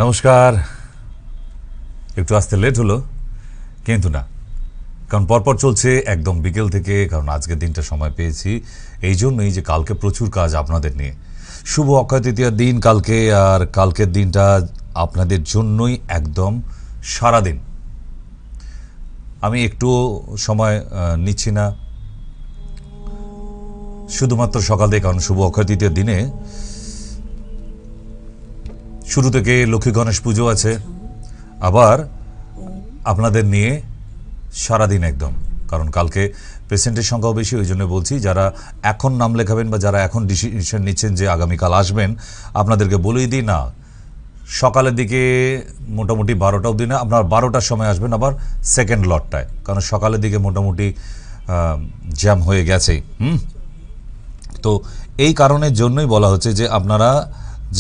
নমস্কার। একটু আসতে লেট হলো কিন্তু না, কারণ পরপর চলছে একদম বিকেল থেকে, কারণ আজকের দিনটা সময় পেয়েছি এই জন্যই যে কালকে প্রচুর কাজ আপনাদের নিয়ে। শুভ অক্ষয় তৃতীয়ার দিন কালকে, আর কালকের দিনটা আপনাদের জন্যই একদম সারাদিন। আমি একটু সময় নিচ্ছি না, শুধুমাত্র সকাল থেকে, কারণ শুভ অক্ষয় তৃতীয়ার দিনে শুরু থেকে লক্ষ্মী গণেশ পুজো আছে, আবার আপনাদের নিয়ে সারাদিন একদম। কারণ কালকে পেশেন্টের সংখ্যাও বেশি, ওই জন্য বলছি যারা এখন নাম লেখাবেন বা যারা এখন ডিসিশন নিচ্ছেন যে আগামীকাল আসবেন, আপনাদেরকে বলেই দিই না, সকালের দিকে মোটামুটি 12টা অবধি না, আপনার 12টার সময় আসবেন আবার সেকেন্ড লটটায়, কারণ সকালের দিকে মোটামুটি জ্যাম হয়ে গেছে। তো এই কারণের জন্যই বলা হচ্ছে যে আপনারা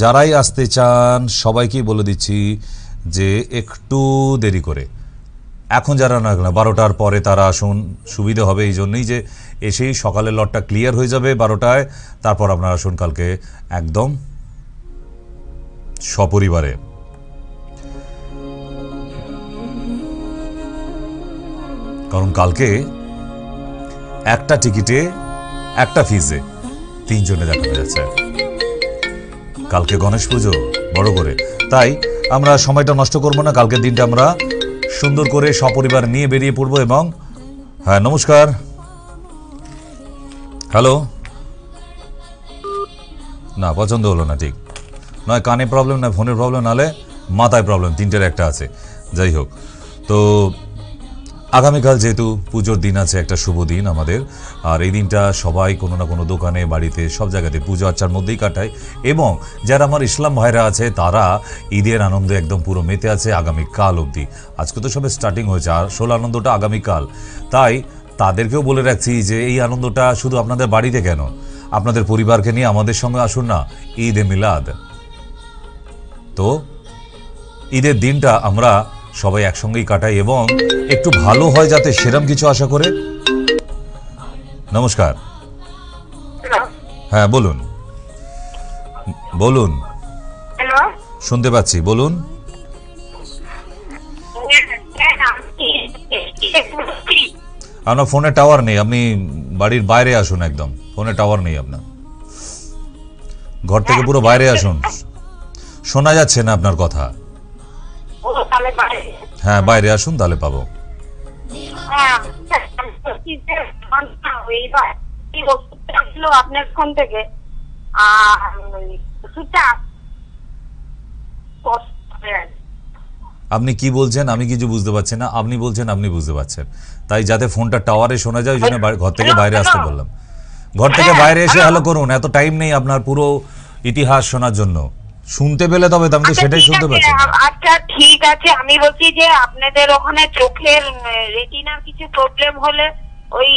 যারাই আসতে চান সবাইকেই বলে দিচ্ছি যে একটু দেরি করে, এখন যারা না 12টার পরে তারা আসুন, সুবিধা হবে। এই জন্যই যে এসেই সকালের লটটা ক্লিয়ার হয়ে যাবে 12টায়, তারপর আপনারা আসুন কালকে একদম সপরিবারে। কারণ কালকে একটা টিকিটে একটা ফিজে 3 জনে দেখানো যাচ্ছে। কালকে গণেশ পুজো বড় করে, তাই আমরা সময়টা নষ্ট করব না। কালকের দিনটা আমরা সুন্দর করে সপরিবার নিয়ে বেরিয়ে পড়বো। এবং হ্যাঁ, নমস্কার, হ্যালো, না পছন্দ হলো না, ঠিক নয়, কানে প্রবলেম, না ফোনের প্রবলেম, নাহলে মাথায় প্রবলেম, তিনটের একটা আছে। যাই হোক, তো আগামীকাল যেহেতু পুজোর দিন আছে, একটা শুভ দিন আমাদের, আর এই দিনটা সবাই কোনো না কোনো দোকানে, বাড়িতে, সব জায়গাতে পুজো আর্চার মধ্যেই কাটায়। এবং যারা আমার ইসলাম ভাইরা আছে তারা ঈদের আনন্দে একদম পুরো মেতে আছে আগামীকাল অবধি। আজকে তো সবে স্টার্টিং হয়েছে, আর আসল আনন্দটা আগামীকাল। তাই তাদেরকেও বলে রাখছি যে এই আনন্দটা শুধু আপনাদের বাড়িতে কেন, আপনাদের পরিবারকে নিয়ে আমাদের সঙ্গে আসুন না, ঈদে মিলাদ। তো ঈদের দিনটা আমরা সবাই একসঙ্গেই কাটাই এবং একটু ভালো হয় যাতে, সেরম কিছু আশা করে। নমস্কার, হ্যাঁ বলুন, বলুন, শুনতে পাচ্ছি, বলুন। আপনার ফোনে টাওয়ার নেই, আপনি বাড়ির বাইরে আসুন, একদম ফোনে টাওয়ার নেই আপনার, ঘর থেকে পুরো বাইরে আসুন, শোনা যাচ্ছে না আপনার কথা। হ্যাঁ, বাইরে আসুন, তাহলে পাবো। আপনার ফোন থেকে আপনি কি বলছেন আমি কিছু বুঝতে পারছি না, আপনি বলছেন আপনি বুঝতে পারছেন, তাই যাতে ফোনটা টাওয়ারে শোনা যায় ওই জন্য ঘর থেকে বাইরে আসতে বললাম। ঘর থেকে বাইরে এসে হ্যালো করুন, এত টাইম নেই আপনার পুরো ইতিহাস শোনার জন্য। শুনতে পেলে তবে আমি তো সেটাই শুনতে পাচ্ছি। আচ্ছা ঠিক আছে, আমি বলছি যে আপনাদের ওখানে চোখের রেটিনার কিছু প্রবলেম হলে ওই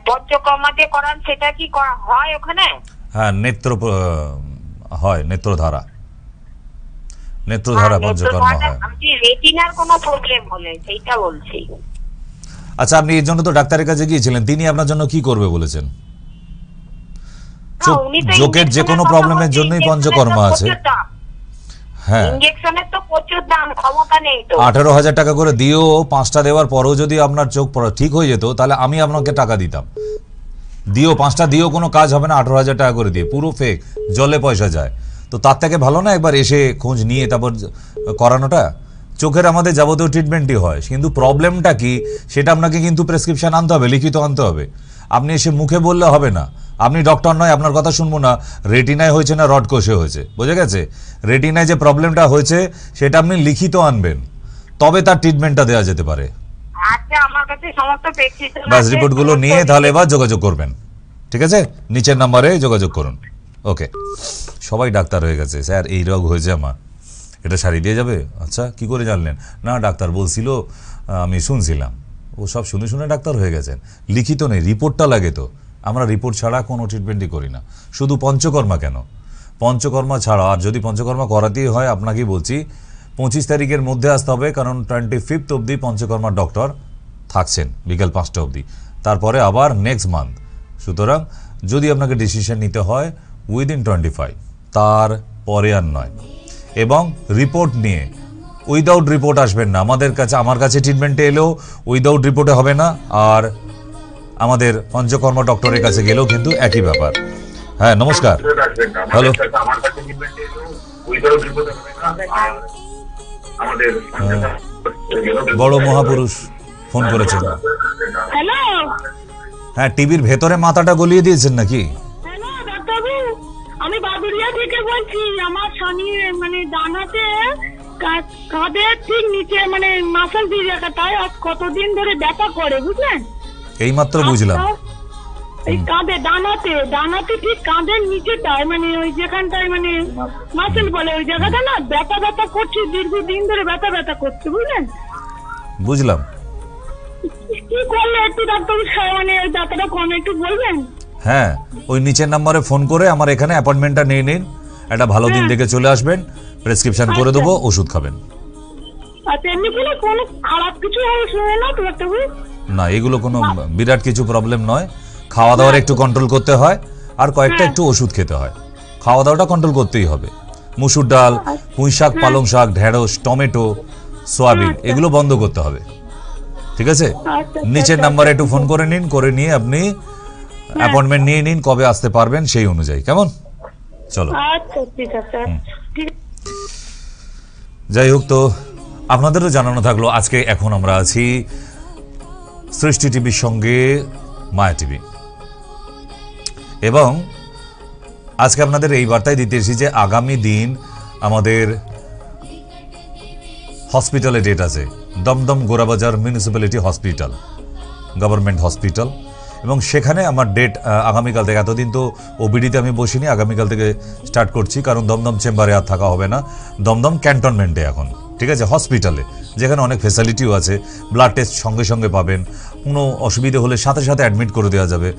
পঞ্চকর্মাতে করান, সেটা কি করা হয় ওখানে? হ্যাঁ, নেত্র হয়, নেত্রধারা পঞ্চকর্মা হয়। আমি রেটিনার কোনো প্রবলেম হলে সেইটা বলছি। আচ্ছা, আপনি এর জন্য তো ডাক্তারের কাছে গিয়েছিলেন, তিনি আপনার জন্য কি করবে বলেছেন? চোখের যে কোনো প্রবলেমের জন্যই পঞ্চকর্মা আছে। হ্যাঁ, ইনজেকশনের তো প্রচুর দাম, ক্ষমতা নেই তো। 18,000 টাকা করে দিয়েও 5টা দেওয়ার পরেও যদি আপনার চোখ ঠিক হয়ে যেত, তাহলে আমি আপনাকে টাকা দিতাম। দিও 5টা দিয়েও কোনো কাজ হবে না, 18,000 টাকা করে দিয়ে পুরো ফেক, জলে পয়সা যায়। তো তার থেকে ভালো না একবার এসে খোঁজ নিয়ে তারপর করানোটা। চোখের আমাদের যাবতীয় ট্রিটমেন্টই হয়, কিন্তু প্রবলেমটা কি সেটা আপনাকে কিন্তু প্রেসক্রিপশন আনতে হবে, লিখিত আনতে হবে। আপনি এসে মুখে বললে হবে না, আপনি ডক্টর নয়, আপনার কথা শুনবো না। রেটিনায় হয়েছে না রড কোষে হয়েছে, বুঝে গেছে? রেটিনায় যে প্রবলেমটা হয়েছে সেটা আপনি লিখিত আনবেন, তবে তার ট্রিটমেন্টটা দেওয়া যেতে পারে। আচ্ছা, আমার কাছে সমস্ত প্রেসক্রিপশন বাস রিপোর্টগুলো নিয়ে তাহলে এবার যোগাযোগ করবেন, ঠিক আছে? নিচের নাম্বারে যোগাযোগ করুন। ওকে, সবাই ডাক্তার হয়ে গেছে, স্যার এই রোগ হয়েছে আমার, এটা সারিয়ে দিয়ে যাবে। আচ্ছা, কি করে জানলেন? না, ডাক্তার বলছিল, আমি শুনছিলাম। ও সব শুনে শুনে ডাক্তার হয়ে গেছেন। লিখিত নেই, রিপোর্টটা লাগে তো। আমরা রিপোর্ট ছাড়া কোনো ট্রিটমেন্টই করি না। শুধু পঞ্চকর্মা কেন, পঞ্চকর্মা ছাড়া, আর যদি পঞ্চকর্মা করাতেই হয় আপনাকেই বলছি 25 তারিখের মধ্যে আসতে হবে, কারণ 25 অবধি পঞ্চকর্মার ডক্টর থাকছেন বিকেল 5টা অবধি, তারপরে আবার নেক্সট মান্থ। সুতরাং যদি আপনাকে ডিসিশন নিতে হয় উইদিন 25, তার পরে আর নয়। এবং রিপোর্ট নিয়ে। উইদাউট রিপোর্ট আসবেন না আমাদের কাছে। আমার কাছে ট্রিটমেন্টে এলেও উইদাউট রিপোর্টে হবে না, আর আমাদের পঞ্চকর্ম ডক্টরের কাছে গেলেও কিন্তু একই ব্যাপার। হ্যাঁ, নমস্কার। হ্যালো। বড় মহাপুরুষ ফোন করেছেন। হ্যালো। হ্যাঁ, টিভির ভেতরে মাথাটা গলিয়ে দিয়েছেন নাকি? হ্যালো ডাক্তারবাবু, আমি বাদুড়িয়া থেকে বলছি। আমার শনি মানে ডানাতে কাঁধের ঠিক নিচে মানে মাসল দিয়ে জায়গাটায় আজ কতদিন ধরে ব্যথা করে, বুঝলেন? এইমাত্র বুঝলাম। এই কাঁধে ডানাতে ঠিক কাঁধের নিচেটায় মানে ওই যেখানটায় মানে মাসল বলে ওই জায়গাটা না ব্যথা ব্যথা করছে, দীর্ঘদিন ধরে ব্যথা ব্যথা করছে, বুঝলেন? বুঝলাম। কি করলে একটু ডাক্তারবাবু মানে ওই ব্যথাটা কমে একটু বলবেন? হ্যাঁ, ওই নিচের নম্বরে ফোন করে আমার এখানে অ্যাপয়েন্টমেন্টটা নিয়ে নিন। একটা ভালো দিন দেখে চলে আসবেন, প্রেসক্রিপশন করে দেবো, ওষুধ খাবেন। আচ্ছা, এমনি কোনো খারাপ কিছু শুনে না তো ডাক্তারবাবু? না, এগুলো কোনো বিরাট কিছু প্রবলেম নয়। খাওয়া দাওয়ার একটু কন্ট্রোল করতে হয়, আর কয়েকটা একটু ওষুধ খেতে হয়। খাওয়া দাওয়াটা কন্ট্রোল করতেই হবে। মুসুর ডাল, পুঁই শাক, পালং শাক, ঢেঁড়স, টমেটো, সোয়াবিন এগুলো বন্ধ করতে হবে, ঠিক আছে? নিচের নাম্বারে একটু ফোন করে নিন, করে নিয়ে আপনি অ্যাপয়েন্টমেন্ট নিয়ে নিন, কবে আসতে পারবেন সেই অনুযায়ী। কেমন? চলো। আচ্ছা ঠিক আছে। যাই হোক, তো আপনাদেরও জানানো থাকলো আজকে এখন আমরা আছি সৃষ্টি টিভির সঙ্গে মায়া টিভি, এবং আজকে আপনাদের এই বার্তায় দিতে এসেছি যে আগামী দিন আমাদের হসপিটালে ডেট আছে। Dum Dum Gorabazar municipality hospital, government hospital, এবং সেখানে আমার ডেট আগামীকাল থেকে। এতদিন তো ওবিডিতে আমি বসিনি, আগামীকাল থেকে স্টার্ট করছি, কারণ দমদম চেম্বারে আর থাকা হবে না। দমদম ক্যান্টনমেন্টে এখন, ঠিক আছে, হসপিটালে, যেখানে অনেক ফেসিলিটিও আছে। ব্লাড টেস্ট সঙ্গে সঙ্গে পাবেন, কোনো অসুবিধে হলে সাথে সাথে অ্যাডমিট করে দেওয়া যাবে,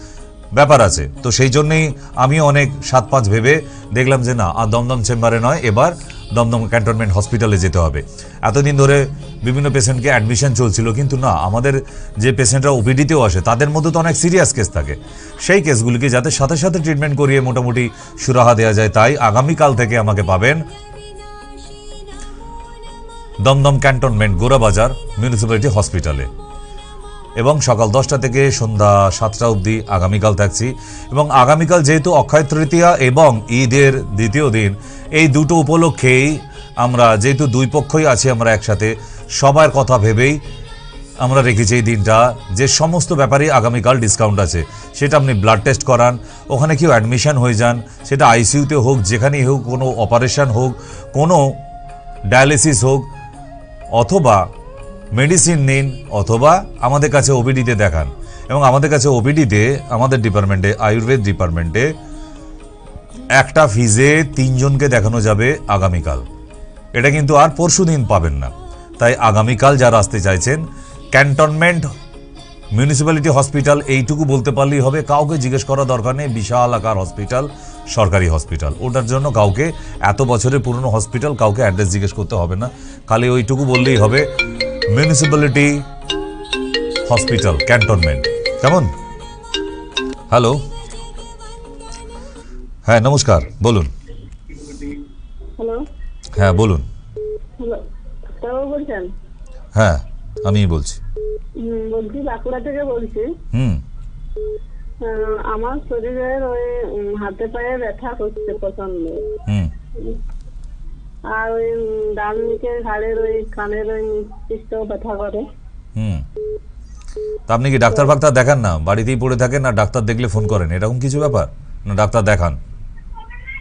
ব্যাপার আছে। তো সেই জন্যেই আমি অনেক 7-5 ভেবে দেখলাম যে না, আর দমদম চেম্বারে নয়, এবার দমদম ক্যান্টনমেন্ট হসপিটালে যেতে হবে। এতদিন ধরে বিভিন্ন পেশেন্টকে অ্যাডমিশন চলছিল, কিন্তু না, আমাদের যে পেশেন্টরা ওপিডিতেও আসে তাদের মধ্যে তো অনেক সিরিয়াস কেস থাকে। সেই কেসগুলিকে যাতে সাথে সাথে ট্রিটমেন্ট করিয়ে মোটামুটি সুরাহা দেওয়া যায়, তাই আগামীকাল থেকে আমাকে পাবেন দমদম ক্যান্টনমেন্ট গোরাবাজার মিউনিসিপ্যালিটি হসপিটালে, এবং সকাল 10টা থেকে সন্ধ্যা 7টা অবধি আগামীকাল থাকছি। এবং আগামীকাল যেহেতু অক্ষয় তৃতীয়া এবং ঈদের দ্বিতীয় দিন, এই দুটো উপলক্ষেই আমরা যেহেতু দুই পক্ষই আছি আমরা একসাথে, সবার কথা ভেবেই আমরা রেখেছি এই দিনটা, যে সমস্ত ব্যাপারেই আগামীকাল ডিসকাউন্ট আছে। সেটা আপনি ব্লাড টেস্ট করান, ওখানে কেউ অ্যাডমিশন হয়ে যান, সেটা আইসিইউতে হোক, যেখানেই হোক, কোনো অপারেশন হোক, কোনো ডায়ালিসিস হোক, অথবা মেডিসিন নিন, অথবা আমাদের কাছে ওপিডিতে দেখান। এবং আমাদের কাছে ওপিডিতে, আমাদের ডিপার্টমেন্টে, আয়ুর্বেদ ডিপার্টমেন্টে একটা ফিজে 3 জনকে দেখানো যাবে আগামীকাল। এটা কিন্তু আর পরশু দিন পাবেন না। তাই আগামীকাল যারা আসতে চাইছেন, ক্যান্টনমেন্ট মিউনিসিপ্যালিটি হসপিটাল এইটুকু বলতে পারলেই হবে, কাউকে জিজ্ঞেস করা দরকার নেই। বিশাল আকার হসপিটাল, সরকারি হসপিটাল, ওটার জন্য কাউকে, এত বছরের পুরনো হসপিটাল, কাউকে অ্যাড্রেস জিজ্ঞেস করতে হবে না। খালি ওইটুকু বললেই হবে, মিউনিসিপ্যালিটি হসপিটাল ক্যান্টনমেন্ট। কেমন? হ্যালো। হ্যাঁ, নমস্কার, বলুন। হ্যালো। হ্যাঁ, বলুন। হ্যালো, ডাক্তারবাবু বলছেন? হ্যাঁ, আমিই বলছি। বলছি, বাঁকুড়া থেকে বলছি। আমার শরীরের ওই হাতে পায়ে ব্যথা করছে প্রচন্ড, আর ওই ডান দিকের ঘাড়ের ওই কানের ওই নিচটাও ব্যথা করে। তা আপনি কি ডাক্তার ফাক্তার দেখান না? বাড়িতেই পড়ে থাকেন, না ডাক্তার দেখলে ফোন করেন, এরকম কিছু ব্যাপার? না ডাক্তার দেখান?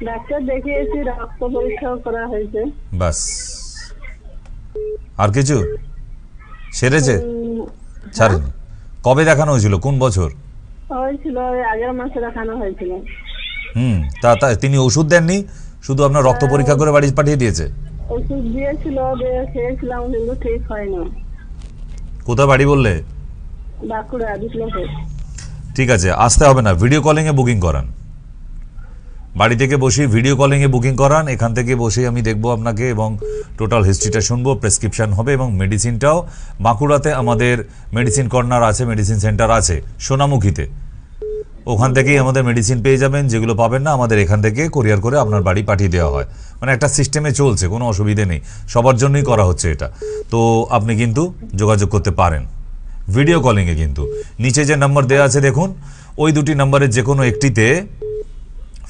ডাক্তার দেখিয়েছি, রক্ত পরীক্ষাও করা হয়েছে। বাস, আর কিছু? সেরেছে? ছাড়েনি? কবে দেখানো হয়েছিল, কোন বছর? হয়েছিল আগের মাসে দেখানো হয়েছিল। তা তিনি ওষুধ দেননি, শুধু আপনার রক্ত পরীক্ষা করে বাড়ি পাঠিয়ে দিয়েছে? ওষুধ দিয়েছিল, খেয়েছিলাম, কিন্তু ঠিক হয়নি। কোথায় বাড়ি বললে? বাঁকুড়া, বিপ্লবপুর। ঠিক আছে, আসতে হবে না, ভিডিও কলিং এ বুকিং করান। বাড়ি থেকে বসে ভিডিও কলিং এ বুকিং করান, এখান থেকে বসে আমি দেখবো আপনাকে, এবং টোটাল হিস্ট্রিটা শুনবো, প্রেসক্রিপশন হবে, এবং মেডিসিনটাও বাঁকুড়াতে আমাদের মেডিসিন কর্নার আছে, মেডিসিন সেন্টার আছে সোনামুখীতে, ওখান থেকেই আমাদের মেডিসিন পেয়ে যাবেন, যেগুলো পাবেন না আমাদের এখান থেকে কোরিয়ার করে আপনার বাড়ি পাঠিয়ে দেওয়া হয়। মানে একটা সিস্টেমে চলছে, কোনো অসুবিধে নেই, সবার জন্যই করা হচ্ছে এটা। তো আপনি কিন্তু যোগাযোগ করতে পারেন ভিডিও কলিংয়ে। কিন্তু নিচে যে নাম্বার দেওয়া আছে দেখুন, ওই দুটি নাম্বারের যে কোনো একটিতে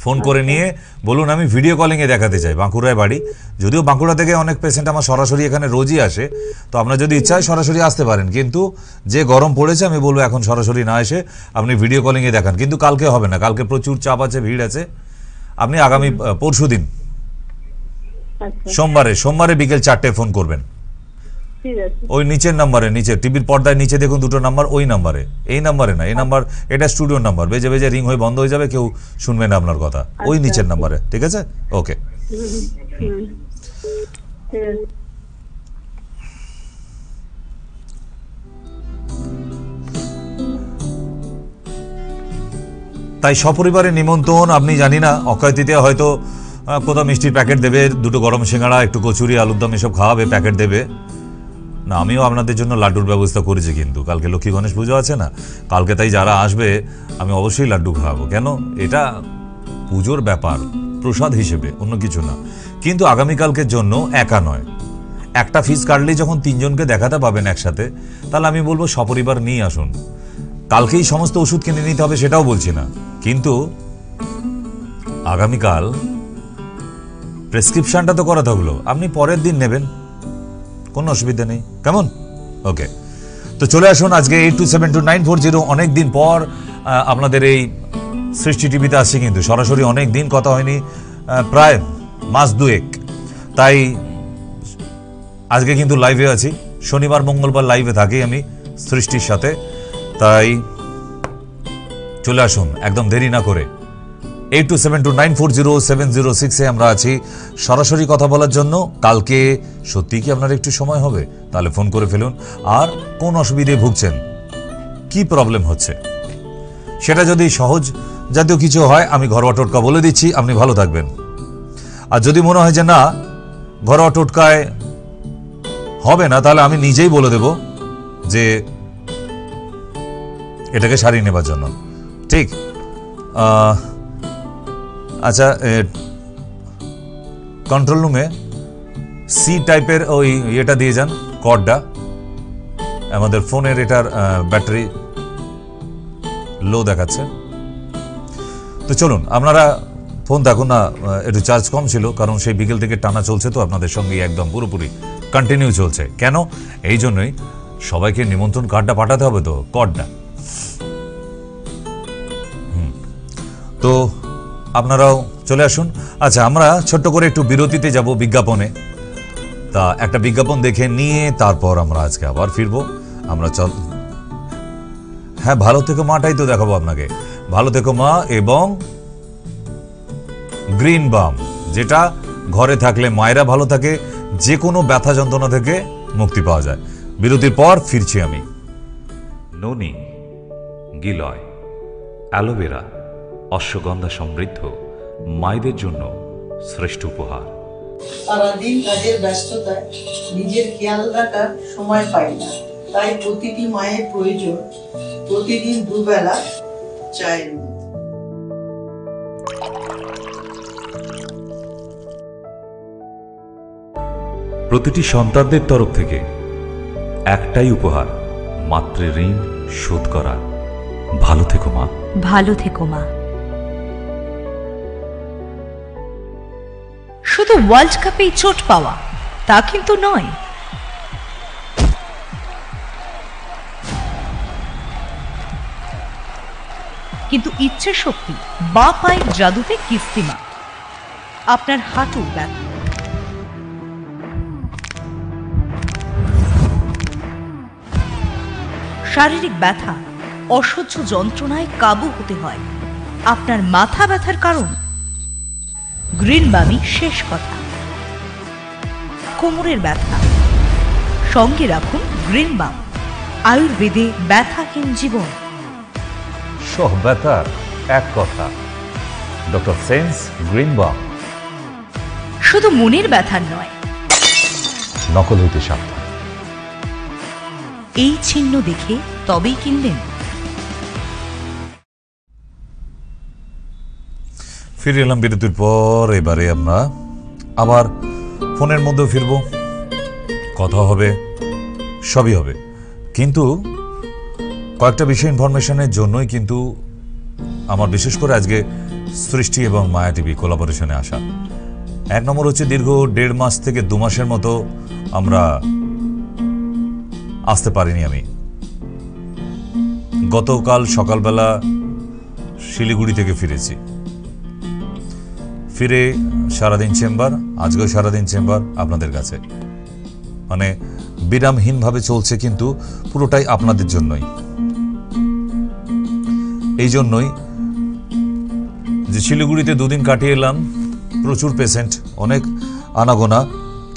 ফোন করে নিয়ে বলুন আমি ভিডিও কলিংয়ে দেখাতে চাই, বাঁকুড়ায় বাড়ি। যদিও বাঁকুড়া থেকে অনেক পেশেন্ট আমার সরাসরি এখানে রোজই আসে, তো আপনার যদি ইচ্ছা হয় সরাসরি আসতে পারেন, কিন্তু যে গরম পড়েছে আমি বলবো এখন সরাসরি না এসে আপনি ভিডিও কলিংয়ে দেখান। কিন্তু কালকে হবে না, কালকে প্রচুর চাপ আছে, ভিড় আছে। আপনি আগামী পরশু দিন সোমবারে বিকেল 4টায় ফোন করবেন। ওই নিচের নাম্বারে, নিচে টিভির পর্দায় নিচে দেখুন দুটো নাম্বার, ওই নাম্বারে, এই নাম্বারে না, এই নাম্বার এটা স্টুডিওর নাম্বার, বেজে বেজে রিং হয়ে বন্ধ হয়ে যাবে, কেউ শুনবে না আপনার কথা। ওই নিচের নাম্বারে, ঠিক আছে? ওকে। তাই সপরিবারে নিমন্ত্রণ। আপনি জানি না অক্ষয় তৃতীয়া হয়তো কোথাও মিষ্টির প্যাকেট দেবে, দুটো গরম সিঙ্গাড়া, একটু কচুরি, আলুর দম এসব খাওয়াবে, প্যাকেট দেবে না। আমিও আপনাদের জন্য লাড্ডুর ব্যবস্থা করেছি, কিন্তু কালকে লক্ষ্মী গণেশ পুজো আছে না, কালকে তাই যারা আসবে আমি অবশ্যই লাড্ডু খাওয়াবো। কেন? এটা পুজোর ব্যাপার, প্রসাদ হিসেবে, অন্য কিছু না। কিন্তু আগামীকালকের জন্য একা নয়, একটা ফিস কাটলেই যখন 3 জনকে দেখাতে পাবেন একসাথে, তাহলে আমি বলবো সপরিবার নিয়ে আসুন। কালকেই সমস্ত ওষুধ কিনে নিতে হবে সেটাও বলছি না, কিন্তু আগামীকাল প্রেসক্রিপশনটা তো করা থাকলো, আপনি পরের দিন নেবেন, কোনো অসুবিধা নেই। কেমন? ওকে। তো চলে আসুন আজকে 82729440। অনেক দিন পর আপনাদের এই সৃষ্টি টিভিতে আসছি, কিন্তু সরাসরি অনেক দিন কথা হয়নি, প্রায় মাস দুয়েক। তাই আজকে কিন্তু লাইভে আছি, শনিবার মঙ্গলবার লাইভে থাকি আমি সৃষ্টির সাথে। তাই চলে আসুন একদম দেরি না করে। 8272940706 আমরা আছি সরাসরি কথা বলার জন্য। কালকে সত্যি কি আপনার একটু সময় হবে? তাহলে ফোন করে ফেলুন। আর কোন অসুবিধায় ভুগছেন, কি প্রবলেম হচ্ছে, সেটা যদি সহজ জাতীয় কিছু হয় আমি ঘরোয়া টোটকা বলে দিচ্ছি, আপনি ভালো থাকবেন। আর যদি মনে হয় যে না ঘরোয়া টোটকায় হবে না, তাহলে আমি নিজেই বলে দেব যে এটাকে সারিয়ে নেবার জন্য। ঠিক? আচ্ছা, কন্ট্রোল রুমে সি টাইপের ওই এটা দিয়ে যান, কর্ডটা। আমাদের ফোনের এটার ব্যাটারি লো দেখাচ্ছে। তো চলুন আপনারা ফোন দেখুন না, একটু চার্জ কম ছিল, কারণ সেই বিকেল থেকে টানা চলছে, তো আপনাদের সঙ্গে একদম পুরোপুরি কন্টিনিউ চলছে। কেন? এই জন্যই সবাইকে নিমন্ত্রণ কার্ডটা পাঠাতে হবে, তো কর্ডটা। তো আপনারাও চলে আসুন। আচ্ছা, আমরা ছোট্ট করে একটু বিরতিতে যাব বিজ্ঞাপনে। তা একটা বিজ্ঞাপন দেখে নিয়ে তারপর আমরা আজকে আবার ফিরবো। আমরা হ্যাঁ, ভালো থেকো মাটাই তো দেখাবো আপনাকে। ভালো থেকো মা এবং গ্রিন বাম, যেটা ঘরে থাকলে মায়েরা ভালো থাকে, যে কোনো ব্যথা যন্ত্রণা থেকে মুক্তি পাওয়া যায়। বিরতির পর ফিরছি আমি। ননি, গিলয়, অ্যালোভেরা, অশ্বগন্ধা সমৃদ্ধ মায়েদের জন্য শ্রেষ্ঠ উপহার। সারাদিন কাজের ব্যস্ততায় নিজের খেয়াল রাখার সময় পাই না, তাই প্রতিটি মায়ের প্রয়োজন প্রতিদিন দুবেলা চায়ের মধ্যে। প্রতিটি সন্তানদের তরফ থেকে একটাই উপহার, মাতৃ ঋণ শোধ করা। ভালো থেকো মা। ভালো থেকো মা। শুধু ওয়ার্ল্ড কাপেই চোট পাওয়া তা কিন্তু নয়, কিন্তু ইচ্ছে শক্তি বা পায়ের জাদুতে কিস্তিমা। আপনার হাঁটু ব্যথা, শারীরিক ব্যথা, অসহ্য যন্ত্রণায় কাবু হতে হয়। আপনার মাথা ব্যথার কারণ গ্রিন বামি শেষ কথা। কোমরের ব্যথা, সঙ্গে রাখুন গ্রিন বাম। আয়ুর্বেদে ব্যথাহীন জীবন। সব ব্যথার এক কথা, ডক্টর সেন্স গ্রিন বাম। শুধু মনের ব্যথার নয়, নকল হইতে সাবধান। এই চিহ্ন দেখে তবেই কিনবেন। ফিরে এলাম বিরতির পর। এবারে আমরা আবার ফোনের মধ্যেও ফিরবো, কথা হবে, সবই হবে, কিন্তু কয়েকটা বিষয় ইনফরমেশনের জন্যই কিন্তু আমার বিশেষ করে আজকে সৃষ্টি এবং মায়া টিভি কোলাবোরেশনে আসা। এক নম্বর হচ্ছে দীর্ঘ 1.5 মাস থেকে 2 মাসের মতো আমরা আসতে পারিনি। আমি গতকাল সকালবেলা শিলিগুড়ি থেকে ফিরেছি, ফিরে সারাদিন চেম্বার, আজকেও সারাদিন চেম্বার আপনাদের কাছে, মানে বিরামহীনভাবে চলছে, কিন্তু পুরোটাই আপনাদের জন্যই। এই জন্যই যে শিলিগুড়িতে 2 দিন কাটিয়ে এলাম, প্রচুর পেশেন্ট, অনেক আনাগোনা,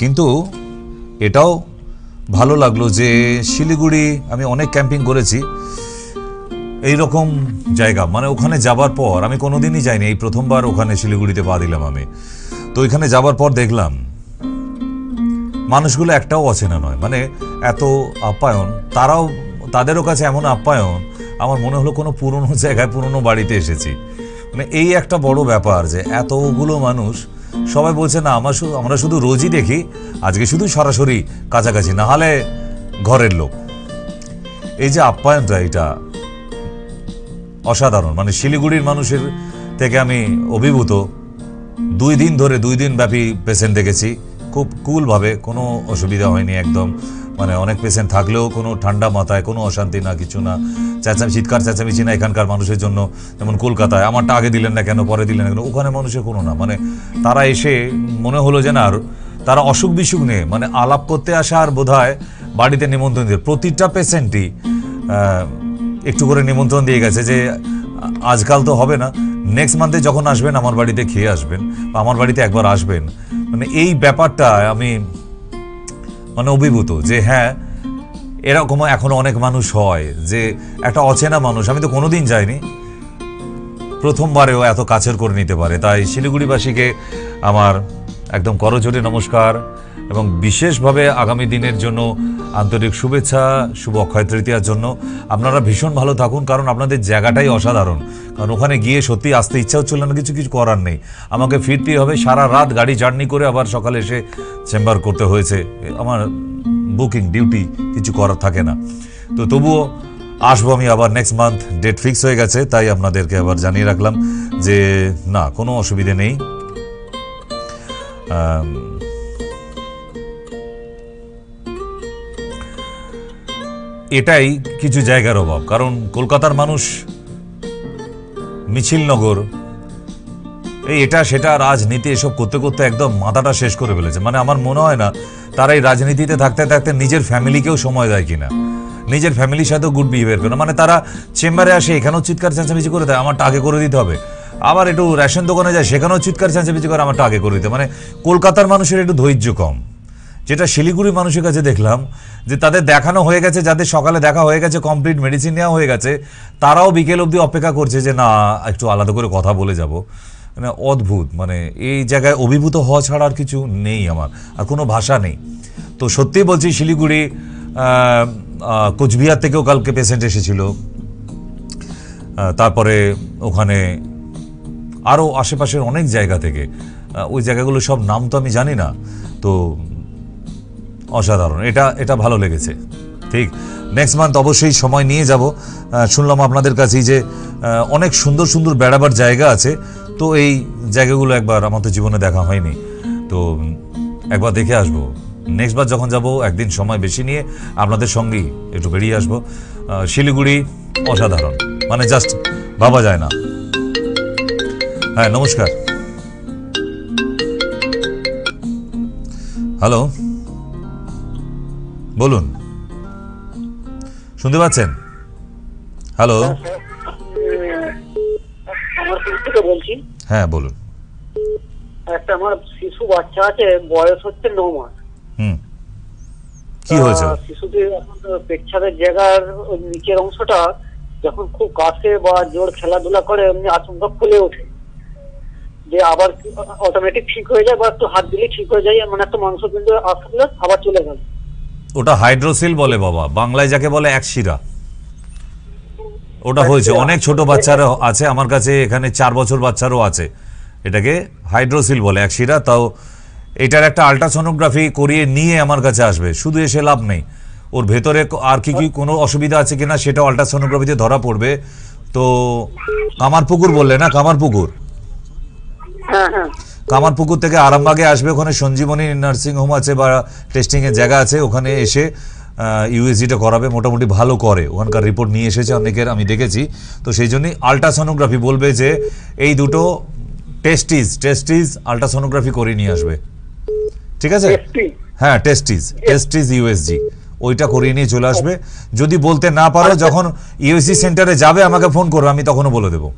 কিন্তু এটাও ভালো লাগলো যে শিলিগুড়ি আমি অনেক ক্যাম্পিং করেছি এই রকম জায়গা, মানে ওখানে যাবার পর আমি কোনোদিনই যাইনি, এই প্রথমবার ওখানে শিলিগুড়িতে পা দিলাম আমি। তো ওইখানে যাবার পর দেখলাম মানুষগুলো একটাও অচেনা নয়, মানে এত আপ্যায়ন, তাদেরও কাছে এমন আপ্যায়ন, আমার মনে হলো কোনো পুরনো জায়গায়, পুরনো বাড়িতে এসেছি। মানে এই একটা বড় ব্যাপার যে এতগুলো মানুষ, সবাই বলছে না আমরা শুধু রোজই দেখি, আজকে শুধু সরাসরি কাছাকাছি, না হলে ঘরের লোক। এই যে আপ্যায়নটা, এটা অসাধারণ। মানে শিলিগুড়ির মানুষের থেকে আমি অভিভূত। 2 দিন ধরে 2 দিন ব্যাপী পেশেন্ট দেখেছি, খুব কুলভাবে, কোনো অসুবিধা হয়নি একদম। মানে অনেক পেশেন্ট থাকলেও কোনো ঠান্ডা মাথায়, কোনো অশান্তি না, কিছু না, চিৎকার চেঁচামেচি না এখানকার মানুষের জন্য। যেমন কলকাতায় আমারটা আগে দিলেন না কেন, পরে দিলেন না কেন, ওখানে মানুষের কোনো না, মানে তারা এসে মনে হলো যে না, তারা অসুখ বিসুখ নিয়ে মানে আলাপ করতে আসা, আর বোধহয় বাড়িতে নিমন্ত্রণ দিয়ে প্রতিটা পেশেন্টই একটু করে নিমন্ত্রণ দিয়ে গেছে যে আজকাল তো হবে না, নেক্সট মান্থে যখন আসবেন আমার বাড়িতে খেয়ে আসবেন, বা আমার বাড়িতে একবার আসবেন। মানে এই ব্যাপারটা আমি মানে অভিভূত যে হ্যাঁ, এরকম এখনো অনেক মানুষ হয় যে একটা অচেনা মানুষ, আমি তো কোনোদিন যাইনি, প্রথমবারেও এত কাছের করে নিতে পারে। তাই শিলিগুড়িবাসীকে আমার একদম করজোড়ে নমস্কার, এবং বিশেষভাবে আগামী দিনের জন্য আন্তরিক শুভেচ্ছা, শুভ অক্ষয় তৃতীয়ার জন্য। আপনারা ভীষণ ভালো থাকুন, কারণ আপনাদের জায়গাটাই অসাধারণ। কারণ ওখানে গিয়ে সত্যি আসতে ইচ্ছা হচ্ছিল না, কিছু করার নেই, আমাকে ফিরতেই হবে, সারা রাত গাড়ি জার্নি করে আবার সকালে এসে চেম্বার করতে হয়েছে, আমার বুকিং ডিউটি, কিছু করার থাকে না। তো তবুও আসবো আমি আবার নেক্সট মান্থ, ডেট ফিক্স হয়ে গেছে, তাই আপনাদেরকে আবার জানিয়ে রাখলাম যে না, কোনো অসুবিধে নেই। এটাই কিছু জায়গার অভাব, কারণ কলকাতার মানুষ মিছিলনগর, এটা সেটা রাজনীতি এসব করতে করতে একদম মাথাটা শেষ করে ফেলেছে। মানে আমার মনে হয় না তারা এই রাজনীতিতে থাকতে থাকতে নিজের ফ্যামিলিকেও সময় দেয় কিনা, নিজের ফ্যামিলির সাথেও গুড বিহেভিয়ার করে। মানে তারা চেম্বারে আসে, এখানেও চিৎকার চেঁচামেচি করে দেয়, আমারটা আগে করে দিতে হবে, আবার একটু রেশন দোকানে যায়, সেখানেও চিৎকার চেঁচামেচি করে, আমারটা আগে করে দিতে। মানে কলকাতার মানুষের একটু ধৈর্য কম, যেটা শিলিগুড়ির মানুষের কাছে দেখলাম যে তাদের দেখানো হয়ে গেছে, যাদের সকালে দেখা হয়ে গেছে, কমপ্লিট মেডিসিন নেওয়া হয়ে গেছে, তারাও বিকেল অবধি অপেক্ষা করছে যে না, একটু আলাদা করে কথা বলে যাব। মানে অদ্ভুত, মানে এই জায়গায় অভিভূত হওয়া ছাড়া আর কিছু নেই আমার, আর কোনো ভাষা নেই। তো সত্যি বলছি, শিলিগুড়ি, কোচবিহার থেকেও কালকে পেশেন্ট এসেছিল, তারপরে ওখানে আরও আশেপাশের অনেক জায়গা থেকে, ওই জায়গাগুলো সব নাম তো আমি জানি না। তো অসাধারণ, এটা ভালো লেগেছে। ঠিক নেক্সট মান্থ অবশ্যই সময় নিয়ে যাব। শুনলাম আপনাদের কাছেই যে অনেক সুন্দর সুন্দর বেড়াবার জায়গা আছে, তো এই জায়গাগুলো একবার আমার তো জীবনে দেখা হয়নি, তো একবার দেখে আসবো। নেক্সট বার যখন যাব একদিন সময় বেশি নিয়ে আপনাদের সঙ্গেই একটু বেরিয়ে আসবো। শিলিগুড়ি অসাধারণ, মানে জাস্ট ভাবা যায় না। হ্যাঁ, নমস্কার। হ্যালো, বলুন, শুনতে পাচ্ছেন? হ্যালো, বলছি। হ্যাঁ বলুন। একটা আমার শিশু বাচ্চা আছে, বয়স হচ্ছে 9 মাস। কি হয়েছে? শিশুদের এখন পেচ্ছাপের জায়গার নিচের অংশটা যখন খুব কাছে বা জোর খেলাধুলা করে, এমনি আচমকা ফুলে ওঠে, যে আবার অটোমেটিক ঠিক হয়ে যায়, বা একটু হাত দিলে ঠিক হয়ে যায়, এমন একটা মাংস কিন্তু আসলে আবার চলে গেল। ওটা হাইড্রোসিল বলে বাবা, বাংলায় যাকে বলে একশিরা। ওটা হয়েছে, অনেক ছোট বাচ্চারা আছে আমার কাছে, এখানে 4 বছর বাচ্চারও আছে, এটাকে হাইড্রোসিল বলে এক শিরা। তাও এটার একটা আল্ট্রাসোনোগ্রাফি করিয়ে নিয়ে আমার কাছে আসবে, শুধু এসে লাভ নেই। ওর ভেতরে আর কি কোনো অসুবিধা আছে কিনা সেটাও আল্ট্রাসোনোগ্রাফিতে ধরা পড়বে। তো কামারপুকুর বললে না? কামারপুকুর, হ্যাঁ হ্যাঁ কামারপুকুর থেকে আরামবাগে আসবে, ওখানে সঞ্জীবনী নার্সিং হোম আছে বা টেস্টিংয়ের জায়গা আছে, ওখানে এসে ইউএসজিটা করাবে। মোটামুটি ভালো করে, ওখানকার রিপোর্ট নিয়ে এসেছে অনেকের, আমি দেখেছি। তো সেই জন্যই আল্ট্রাসোনোগ্রাফি বলবে যে এই দুটো টেস্টিস আল্ট্রাসোনোগ্রাফি করে নিয়ে আসবে, ঠিক আছে? হ্যাঁ, টেস্টিস ইউএসজি, ওইটা করিয়ে নিয়ে চলে আসবে। যদি বলতে না পারো, যখন ইউএসজি সেন্টারে যাবে আমাকে ফোন করবে, আমি তখনও বলে দেবো।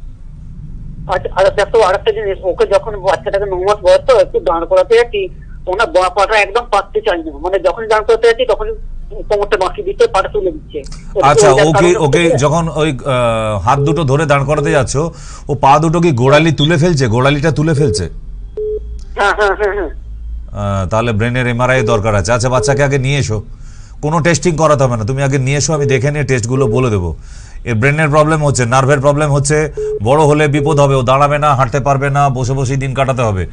আচ্ছা, আর দেখো আরেকটা জিনিস, ওকে যখন বাচ্চাটাকে 9 মাস বয়স তো একটু দাঁড় করাতে যাচ্ছি, ওনার বাঁ পাটা একদম পাততে চাই না, মানে যখন দাঁড় করাতে যাচ্ছি তখন কোমরটা বাঁকি দিচ্ছে, পাটা তুলে দিচ্ছে। আচ্ছা, ওকে যখন ওই হাত দুটো ধরে দাঁড় করাতে যাচ্ছ, ও পা দুটো কি গোড়ালি তুলে ফেলছে? গোড়ালিটা তুলে ফেলছে? হ্যাঁ হ্যাঁ হ্যাঁ হ্যাঁ। তাহলে ব্রেনের এমআরআই দরকার আছে। আচ্ছা, বাচ্চাকে আগে নিয়ে এসো, কোনো টেস্টিং করাতে হবে না, তুমি আগে নিয়ে এসো, আমি দেখে নিয়ে টেস্টগুলো বলে দেবো। এর ব্রেনের প্রবলেম হচ্ছে, নার্ভের প্রবলেম হচ্ছে, বড় হলে বিপদ হবে, ও দাঁড়াবে না, হাঁটতে পারবে না, বসে বসেই দিন কাটাতে হবে।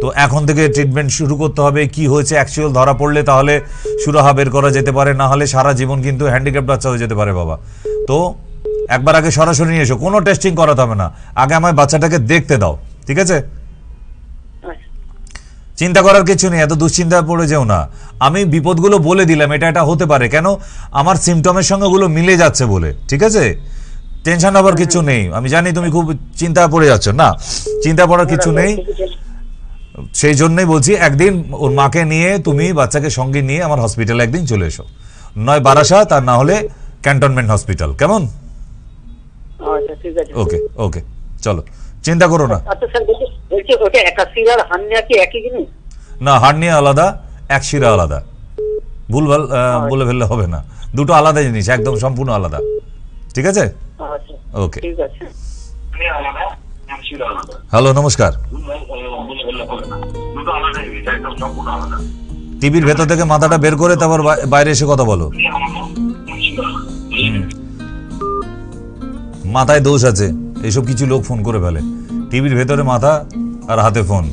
তো এখন থেকে ট্রিটমেন্ট শুরু করতে হবে। কি হয়েছে অ্যাকচুয়াল ধরা পড়লে তাহলে সুরাহা বের করা যেতে পারে, না হলে সারা জীবন কিন্তু হ্যান্ডিক্যাপ বাচ্চা হয়ে যেতে পারে বাবা। তো একবার আগে সরাসরি নিয়ে এসো, কোনো টেস্টিং করাতে হবে না, আগে আমায় বাচ্চাটাকে দেখতে দাও, ঠিক আছে? চিন্তা করার কিছু নেই, এত দুশ্চিন্তায় পড়ে যেও না। আমি বিপদগুলো বলে দিলাম, এটা হতে পারে, কেন আমার সিমটমের সঙ্গে ওগুলো মিলে যাচ্ছে বলে, ঠিক আছে? টেনশন হবার কিছু নেই। আমি জানি তুমি খুব চিন্তায় পড়ে যাচ্ছ, না চিন্তা পড়ার কিছু নেই। সেই জন্যই বলছি, একদিন ওর মাকে নিয়ে তুমি বাচ্চাকে সঙ্গে নিয়ে আমার হসপিটালে একদিন চলে এসো, নয় বারাসাত আর না হলে ক্যান্টনমেন্ট হসপিটাল, কেমন? আচ্ছা ঠিক আছে। ওকে ওকে, চলো, চিন্তা করো না। আচ্ছা স্যার, বলছি ওটা একাশির আর হার্নিয়া কি একই জিনিস? না, হার্নিয়া আলাদা, এক শিরা আলাদা। ভুলভাল বলে ফেললে হবে না, দুটো আলাদা জিনিস, একদম সম্পূর্ণ আলাদা, ঠিক আছে? আচ্ছা ওকে, ঠিক আছে। হ্যালো, নমস্কার। টিভির ভেতর থেকে মাথাটা বের করে তারপর বাইরে এসে কথা বলো। মাথায় দোষ আছে, এইসব কিছু লোক ফোন করে ফেলে। টিভির ভেতরে মাথা আর হাতে ফোন,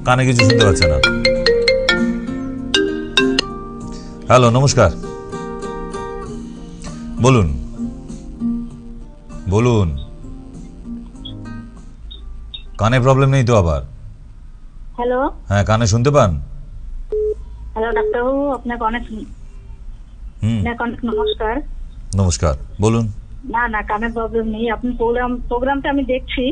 কানে কিছু শুনতে পাচ্ছে না। হ্যালো, নমস্কার, বলুন বলুন। কানে প্রবলেম নেই তো আবার? হ্যালো হ্যাঁ, কানে শুনতে পান? হ্যালো ডাক্তারবাবু, আপনাকে অনেক অনেক নমস্কার। নমস্কার, বলুন। না কানের প্রবলেম নেই, আপনি প্রোগ্রামটা আমি দেখছি।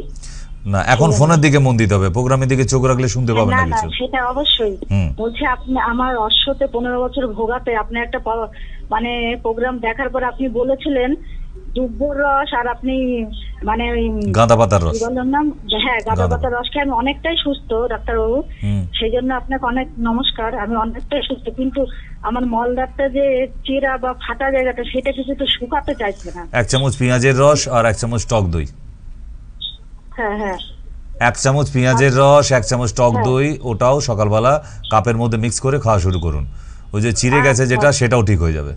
না, এখন ফোনের দিকে মন দিতে হবে, প্রোগ্রামের দিকে চোখ রাখলে শুনতে পাবেন না কিছু। সেটা অবশ্যই বলছি, আপনি আমার অশ্বতে 15 বছর ভোগাতে আপনি একটা মানে প্রোগ্রাম দেখার পর আপনি বলেছিলেন দুব্বর রস আর আপনি মানে গাঁদা পাতার রস, নাম, হ্যাঁ গাঁদা পাতার রস খেয়ে আমি অনেকটাই সুস্থ ডাক্তারবাবু। সেই জন্য আপনাকে অনেক নমস্কার, আমি অনেকটাই সুস্থ। কিন্তু আমার মলদারটা যে চেরা বা ফাটা জায়গাটা, সেটা কিছু তো শুকাতে চাইছে না। 1 চামচ পেঁয়াজের রস আর 1 চামচ টক দই। হ্যাঁ হ্যাঁ, 1 চামচ পেঁয়াজের রস, 1 চামচ টক দই, ওটাও সকালবেলা কাপের মধ্যে মিক্স করে খাওয়া শুরু করুন। ওই যে চিড়ে গেছে যেটা, সেটাও ঠিক হয়ে যাবে।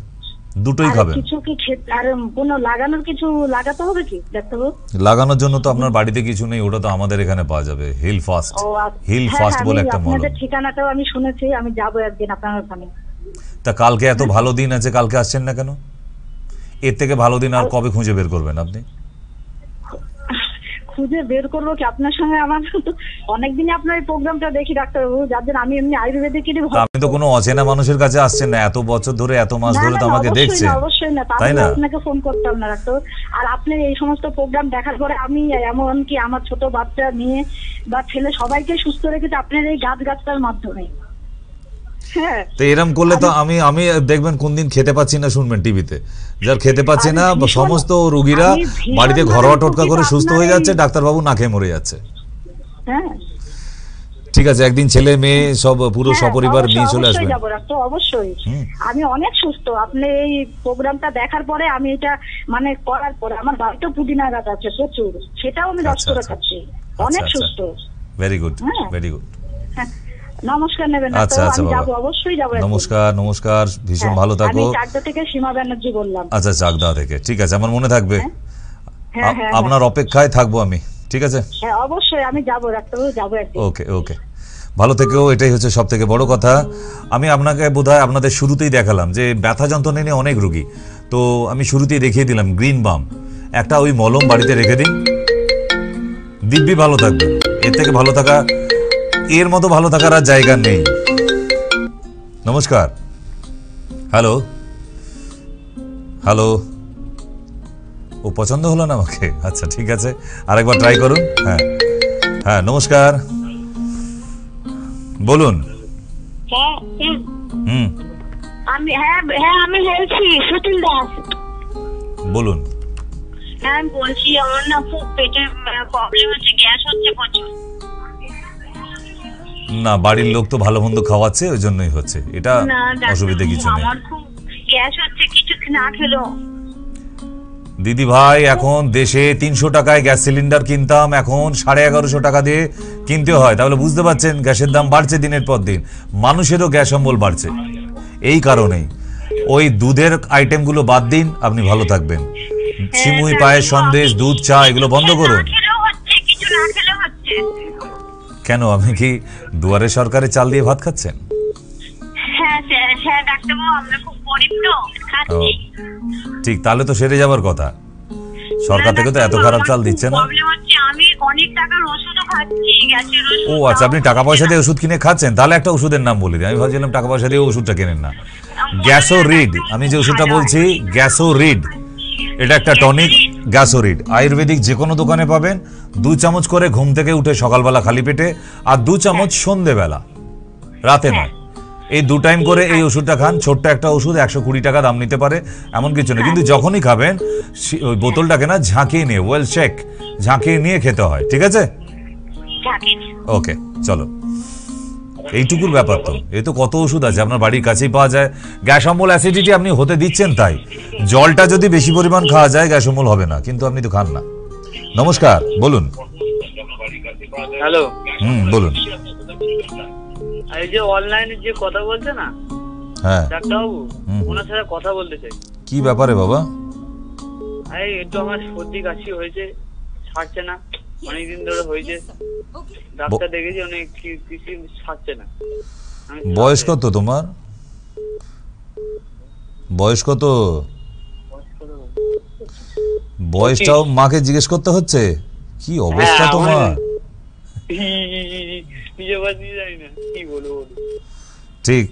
দুটোই খাবেন। কিছু কি আর কোনো লাগানোর কিছু লাগাতে হবে কি ডাক্তারবাবু? লাগানোর জন্য তো আপনার বাড়িতে কিছু নেই, ওটা তো আমাদের এখানে পাওয়া যাবে। হিল ফাস্ট বলে একটা মলম। আপনাদের ঠিকানাটাও আমি শুনেছি, আমি যাবো একদিন আপনার ওখানে। তা কালকে এত ভালো দিন আছে, কালকে আসছেন না কেন? এর থেকে ভালো দিন আর কবে খুঁজে বের করবেন আপনি? খুঁজে বের করবো কি, আপনার সঙ্গে আমার অনেকদিন আপনার এই প্রোগ্রামটা দেখি ডাক্তারবাবু, যার জন্য আমি এমনি আয়ুর্বেদিক। আপনি তো কোনো অচেনা মানুষের কাছে আসছেন না, এত বছর ধরে, এত মাস ধরে তো আমাকে দেখছেন, অবশ্যই না, তাই না? আপনাকে ফোন করতাম না ডাক্তার। আর আপনার এই সমস্ত প্রোগ্রাম দেখার পরে আমি এমনকি আমার ছোট বাচ্চা নিয়ে বা ছেলে সবাইকে সুস্থ রেখেছে আপনার এই গাছটার মাধ্যমে। তো এরকম করলে তো আমি দেখবেন কোন দিন খেতে পাচ্ছি না শুনবেন টিভিতে, যার খেতে পাচ্ছে না সমস্ত রোগীরা বাড়িতে ঘরোয়া টোটকা করে সুস্থ হয়ে যাচ্ছে, ডাক্তারবাবু না খেয়ে মরে যাচ্ছে। ঠিক আছে, একদিন ছেলে মেয়ে সব পুরো সপরিবার নিয়ে চলে আসবেন। অবশ্যই, আমি অনেক সুস্থ। আপনি এই প্রোগ্রামটা দেখার পরে আমি এটা মানে করার পরে আমার বাড়িতে পুদিনা গাছ আছে প্রচুর, সেটাও আমি রস করে খাচ্ছি, অনেক সুস্থ। Very good, very good. নমস্কার নেবেন? আচ্ছা আচ্ছা বাবা, অবশ্যই যাব। নমস্কার নমস্কার, ভীষণ ভালো থাকো। আমি চাকদা থেকে সীমা ব্যানার্জি বললাম। আচ্ছা, চাকদা থেকে, ঠিক আছে, আমার মনে থাকবে, আপনার অপেক্ষায় থাকবো আমি, ঠিক আছে? হ্যাঁ অবশ্যই আমি যাবো, ডাক্তারবাবু যাবো একদিন। ওকে ওকে, ভালো থেকেও, এটাই হচ্ছে সব থেকে বড় কথা। আমি আপনাকে বোধহয় আপনাদের শুরুতেই দেখালাম যে ব্যথা যন্ত্রণা নিয়ে অনেক রুগী, তো আমি শুরুতেই দেখিয়ে দিলাম গ্রিন বাম, একটা ওই মলম বাড়িতে রেখে দিন, দিব্যি ভালো থাকবেন। এর থেকে ভালো থাকা, এর মতো ভালো থাকার আর জায়গা নেই। নমস্কার। হ্যালো হ্যালো, ও পছন্দ হলো না আমাকে? আচ্ছা ঠিক আছে, আরেকবার ট্রাই করুন। হ্যাঁ হ্যাঁ, নমস্কার, বলুন। হ্যাঁ হুম, আমি আমি বলছি সুতিল দাস। বলুন। হ্যাঁ আমি বলছি আমার না খুব পেটে প্রবলেম হচ্ছে, গ্যাস হচ্ছে প্রচুর। না, বাড়ির লোক তো ভালো মন্দ খাওয়াচ্ছে, ওই জন্যই হচ্ছে, এটা না অসুবিধা কিছু নেই। আমার খুব গ্যাস হচ্ছে কিছু না খেলেও। দিদি ভাই, এখন দেশে 300 টাকায় গ্যাস সিলিন্ডার কিনতাম, এখন 1150 টাকা দিয়ে কিনতে হয়। তাহলে বুঝতে পারছেন গ্যাসের দাম বাড়ছে দিনের পর দিন, মানুষেরও গ্যাস অম্বল বাড়ছে। এই কারণেই ওই দুধের আইটেমগুলো বাদ দিন, আপনি ভালো থাকবেন। সিমুই, পায়েস, সন্দেশ, দুধ, চা এগুলো বন্ধ করুন। কিছু না খেলেও হচ্ছে। কেন, আপনি কি দুয়ারে সরকারে চাল দিয়ে ভাত খাচ্ছেন? হ্যাঁ ডাক্তারবাবু আমরা খুব গরিব তো, খাচ্ছি। ঠিক, তাহলে তো সেরে যাবার কথা। সরকার থেকে তো এত খারাপ চাল দিচ্ছে না। প্রবলেম হচ্ছে আমি অনেক টাকার ওষুধও খাচ্ছি, গ্যাসের ওষুধ। ও আচ্ছা, আপনি টাকা পয়সা দিয়ে ওষুধ কিনে খাচ্ছেন? তাহলে একটা ওষুধের নাম বলে দিই। আমি ভাবছিলাম টাকা পয়সা দিয়ে ওষুধটা কেনেন না। গ্যাসোরিড, আমি যে ওষুধটা বলছি গ্যাসোরিড, এটা একটা টনিক। গ্যাসোরিড আয়ুর্বেদিক যে কোনো দোকানে পাবেন। 2 চামচ করে ঘুম থেকে উঠে সকালবেলা খালি পেটে, আর 2 চামচ সন্ধেবেলা, রাতে নয়। এই 2 টাইম করে এই ওষুধটা খান। ছোট্ট একটা ওষুধ, 120 টাকা দাম নিতে পারে, এমন কিছু না। কিন্তু যখনই খাবেন ওই বোতলটাকে না ঝাঁকিয়ে নিয়ে, ওয়েল শেক ঝাঁকিয়ে নিয়ে খেতে হয়, ঠিক আছে? ওকে, চলো, এইটুকুর ব্যাপার। তো এই তো কত ওষুধ আছে, আপনার বাড়ির কাছেই পাওয়া যায়। গ্যাস অম্বল, অ্যাসিডিটি আপনি হতে দিচ্ছেন, তাই জলটা যদি বেশি পরিমাণ খাওয়া যায় গ্যাস অম্বল হবে না, কিন্তু আপনি তো খান না। নমস্কার, বলুন। হ্যালো, বলুন। এই যে অনলাইনে যে কথা বলছে না হ্যাঁ ডাক্তারবাবু, ওনার সাথে কথা বলতে চাই। কি ব্যাপারে বাবা? এই একটু আমার সর্দি কাশি হয়েছে, ছাড়ছে না, অনেকদিন ধরে হয়েছে। ডাক্তার দেখেছি, অনেক কিছু ছাড়ছে না। বয়স কত তোমার? বয়স কত? বয়সটাও মাকে জিজ্ঞেস করতে হচ্ছে? কি অবস্থা তোমার? ঠিক,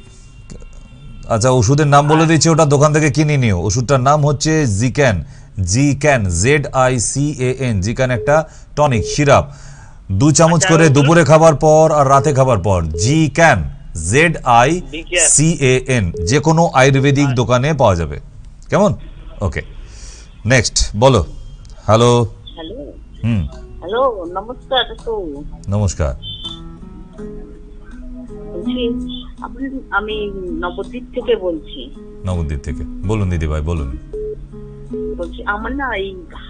আচ্ছা ওষুধের নাম বলে দিচ্ছি, ওটা দোকান থেকে কিনে নিও। ওষুধটার নাম হচ্ছে জিক্যান, ZICAN, জিক্যান একটা টনিক সিরাপ। 2 চামচ করে দুপুরে খাবার পর আর রাতে খাবার পর। জিক্যান, ZICAN, যে কোনো আয়ুর্বেদিক দোকানে পাওয়া যাবে। কেমন? ওকে, নেক্সট বলো। হ্যালো। হ্যালো, নমস্কার। নমস্কার। আমি নবদ্বীপ থেকে বলছি। নবদ্বীপ থেকে বলুন দিদি ভাই, বলুন। বলছি আমার না এই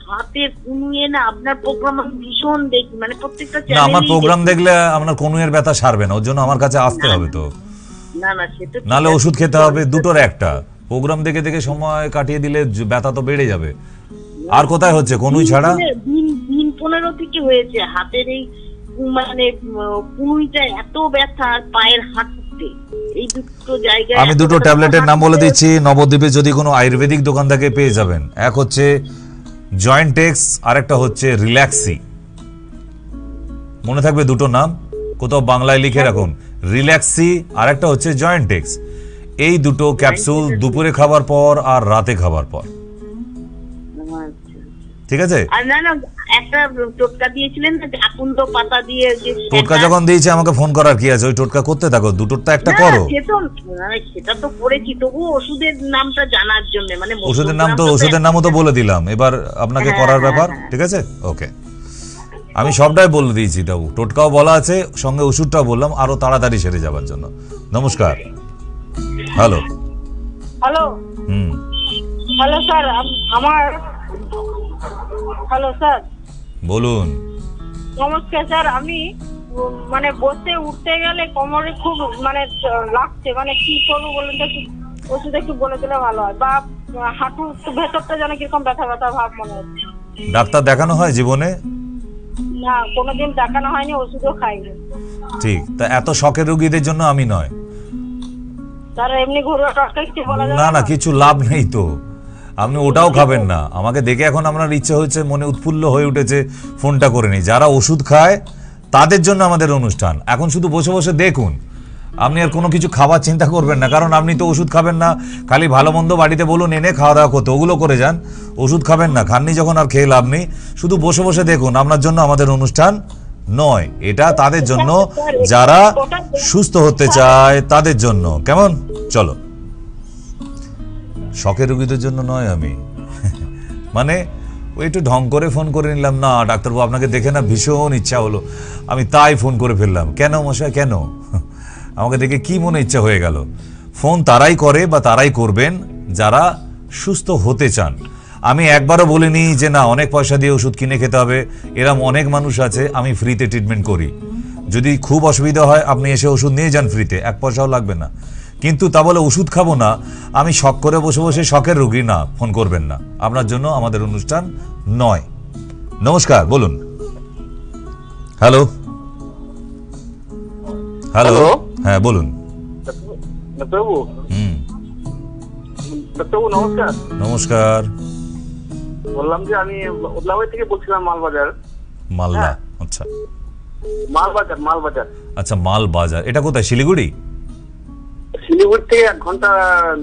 হাতের কুনুয়ে না আপনার প্রোগ্রাম ভীষণ দেখি, মানে প্রত্যেকটা না, আমার প্রোগ্রাম দেখলে আপনার কনুয়ের ব্যথা সারবে না, ওর জন্য আমার কাছে আসতে হবে। তো না সেটা নালে ওষুধ খেতে হবে, দুটোর একটা। প্রোগ্রাম দেখে দেখে সময় কাটিয়ে দিলে ব্যথা তো বেড়ে যাবে। আর কোথায় হচ্ছে কনুই ছাড়া? দিন 15 থেকে হয়েছে হাতের এই মানে কুনুইটা এত ব্যথা, আর পায়ের হাঁটুতে, এই দুটো জায়গায়। আমি দুটো ট্যাবলেটের নাম বলে দিচ্ছি, নবদ্বীপে যদি কোনো আয়ুর্বেদিক দোকান থেকে পেয়ে যাবেন। এক হচ্ছে জয়েন্টেক্স, আর একটা হচ্ছে রিল্যাক্সি। মনে থাকবে দুটো নাম, কোথাও বাংলায় লিখে রাখুন, রিল্যাক্সি আর একটা হচ্ছে জয়েন্টেক্স। এই দুটো ক্যাপসুল দুপুরে খাবার পর আর রাতে খাবার পর, ঠিক আছে? আর না একটা টোটকা দিয়েছিলেন না, আকুন্দ পাতা দিয়ে। টোটকা যখন দিয়েছে আমাকে ফোন করার কি আছে? ওই টোটকা করতে থাকো, দুটোর তো একটা করো। সেটা তো করেছি, তবু ওষুধের নামটা জানার জন্য, মানে ওষুধের নামও তো বলে দিলাম, এবার আপনাকে করার ব্যাপার, ঠিক আছে? ওকে, আমি সবটাই বলে দিয়েছি, তাও টোটকাও বলা আছে, সঙ্গে ওষুধটাও বললাম, আরো তাড়াতাড়ি সেরে যাবার জন্য। নমস্কার। হ্যালো। হ্যালো স্যার, আমার হ্যালো স্যার, বলুন। নমস্কার স্যার, আমি মানে বসে উঠতে গেলে কোমরে খুব মানে লাগছে, মানে কি করবো বলুন তো, ওষুধ একটু বলে দিলে ভালো হয়। বা হাঁটুর ভেতরটা যেন কিরকম ব্যথা ব্যথা ভাব মনে হচ্ছে। ডাক্তার দেখানো হয় জীবনে? না কোনোদিন দেখানো হয়নি, ওষুধও খাইনি। ঠিক, তা এত শখের রোগীদের জন্য আমি নয়। তারা এমনি ঘরোয়া টটকা কিছু বলা যাবে না না, কিছু লাভ নেই তো, আপনি ওটাও খাবেন না। আমাকে দেখে এখন আপনার ইচ্ছে হচ্ছে, মনে উৎফুল্ল হয়ে উঠেছে, ফোনটা করে নিই। যারা ওষুধ খায় তাদের জন্য আমাদের অনুষ্ঠান। এখন শুধু বসে বসে দেখুন, আপনি আর কোনো কিছু খাবার চিন্তা করবেন না, কারণ আপনি তো ওষুধ খাবেন না। খালি ভালো মন্দ বাড়িতে বলুন এনে খাওয়া দাওয়া করতে, ওগুলো করে যান। ওষুধ খাবেন না, খাননি যখন আর খেয়ে লাভ নেই। শুধু বসে বসে দেখুন, আপনার জন্য আমাদের অনুষ্ঠান নয়, এটা তাদের জন্য যারা সুস্থ হতে চায় তাদের জন্য। কেমন? চলো, শখের রোগীদের জন্য নয় আমি। মানে ওই একটু ঢং করে ফোন করে নিলাম, না ডাক্তারবাবু আপনাকে দেখে না ভীষণ ইচ্ছা হলো, আমি তাই ফোন করে ফেললাম। কেন মশাই, কেন? আমাকে দেখে কি মনে ইচ্ছা হয়ে গেল? ফোন তারাই করে বা তারাই করবেন যারা সুস্থ হতে চান। আমি একবারও বলিনি যে না অনেক পয়সা দিয়ে ওষুধ কিনে খেতে হবে। এরকম অনেক মানুষ আছে, আমি ফ্রিতে ট্রিটমেন্ট করি। যদি খুব অসুবিধা হয় আপনি এসে ওষুধ নিয়ে যান ফ্রিতে, এক পয়সাও লাগবে না। কিন্তু তা বলে ওষুধ খাবো না, আমি শখ করে বসে বসে শখের রোগী না, ফোন করবেন না, আপনার জন্য আমাদের অনুষ্ঠান নয়। নমস্কার, বলুন। হ্যালো হ্যালো, হ্যাঁ বলুন। ডাক্তারবাবু, হুম, ডাক্তারবাবু নমস্কার। নমস্কার। বললাম যে আমি ওদলাবাড়ি থেকে বলছিলাম, মালবাজার। মালদা? আচ্ছা মালবাজার, মালবাজার। আচ্ছা, মালবাজার এটা কোথায়? শিলিগুড়ি? শিলিগুড়ি থেকে 1 ঘন্টা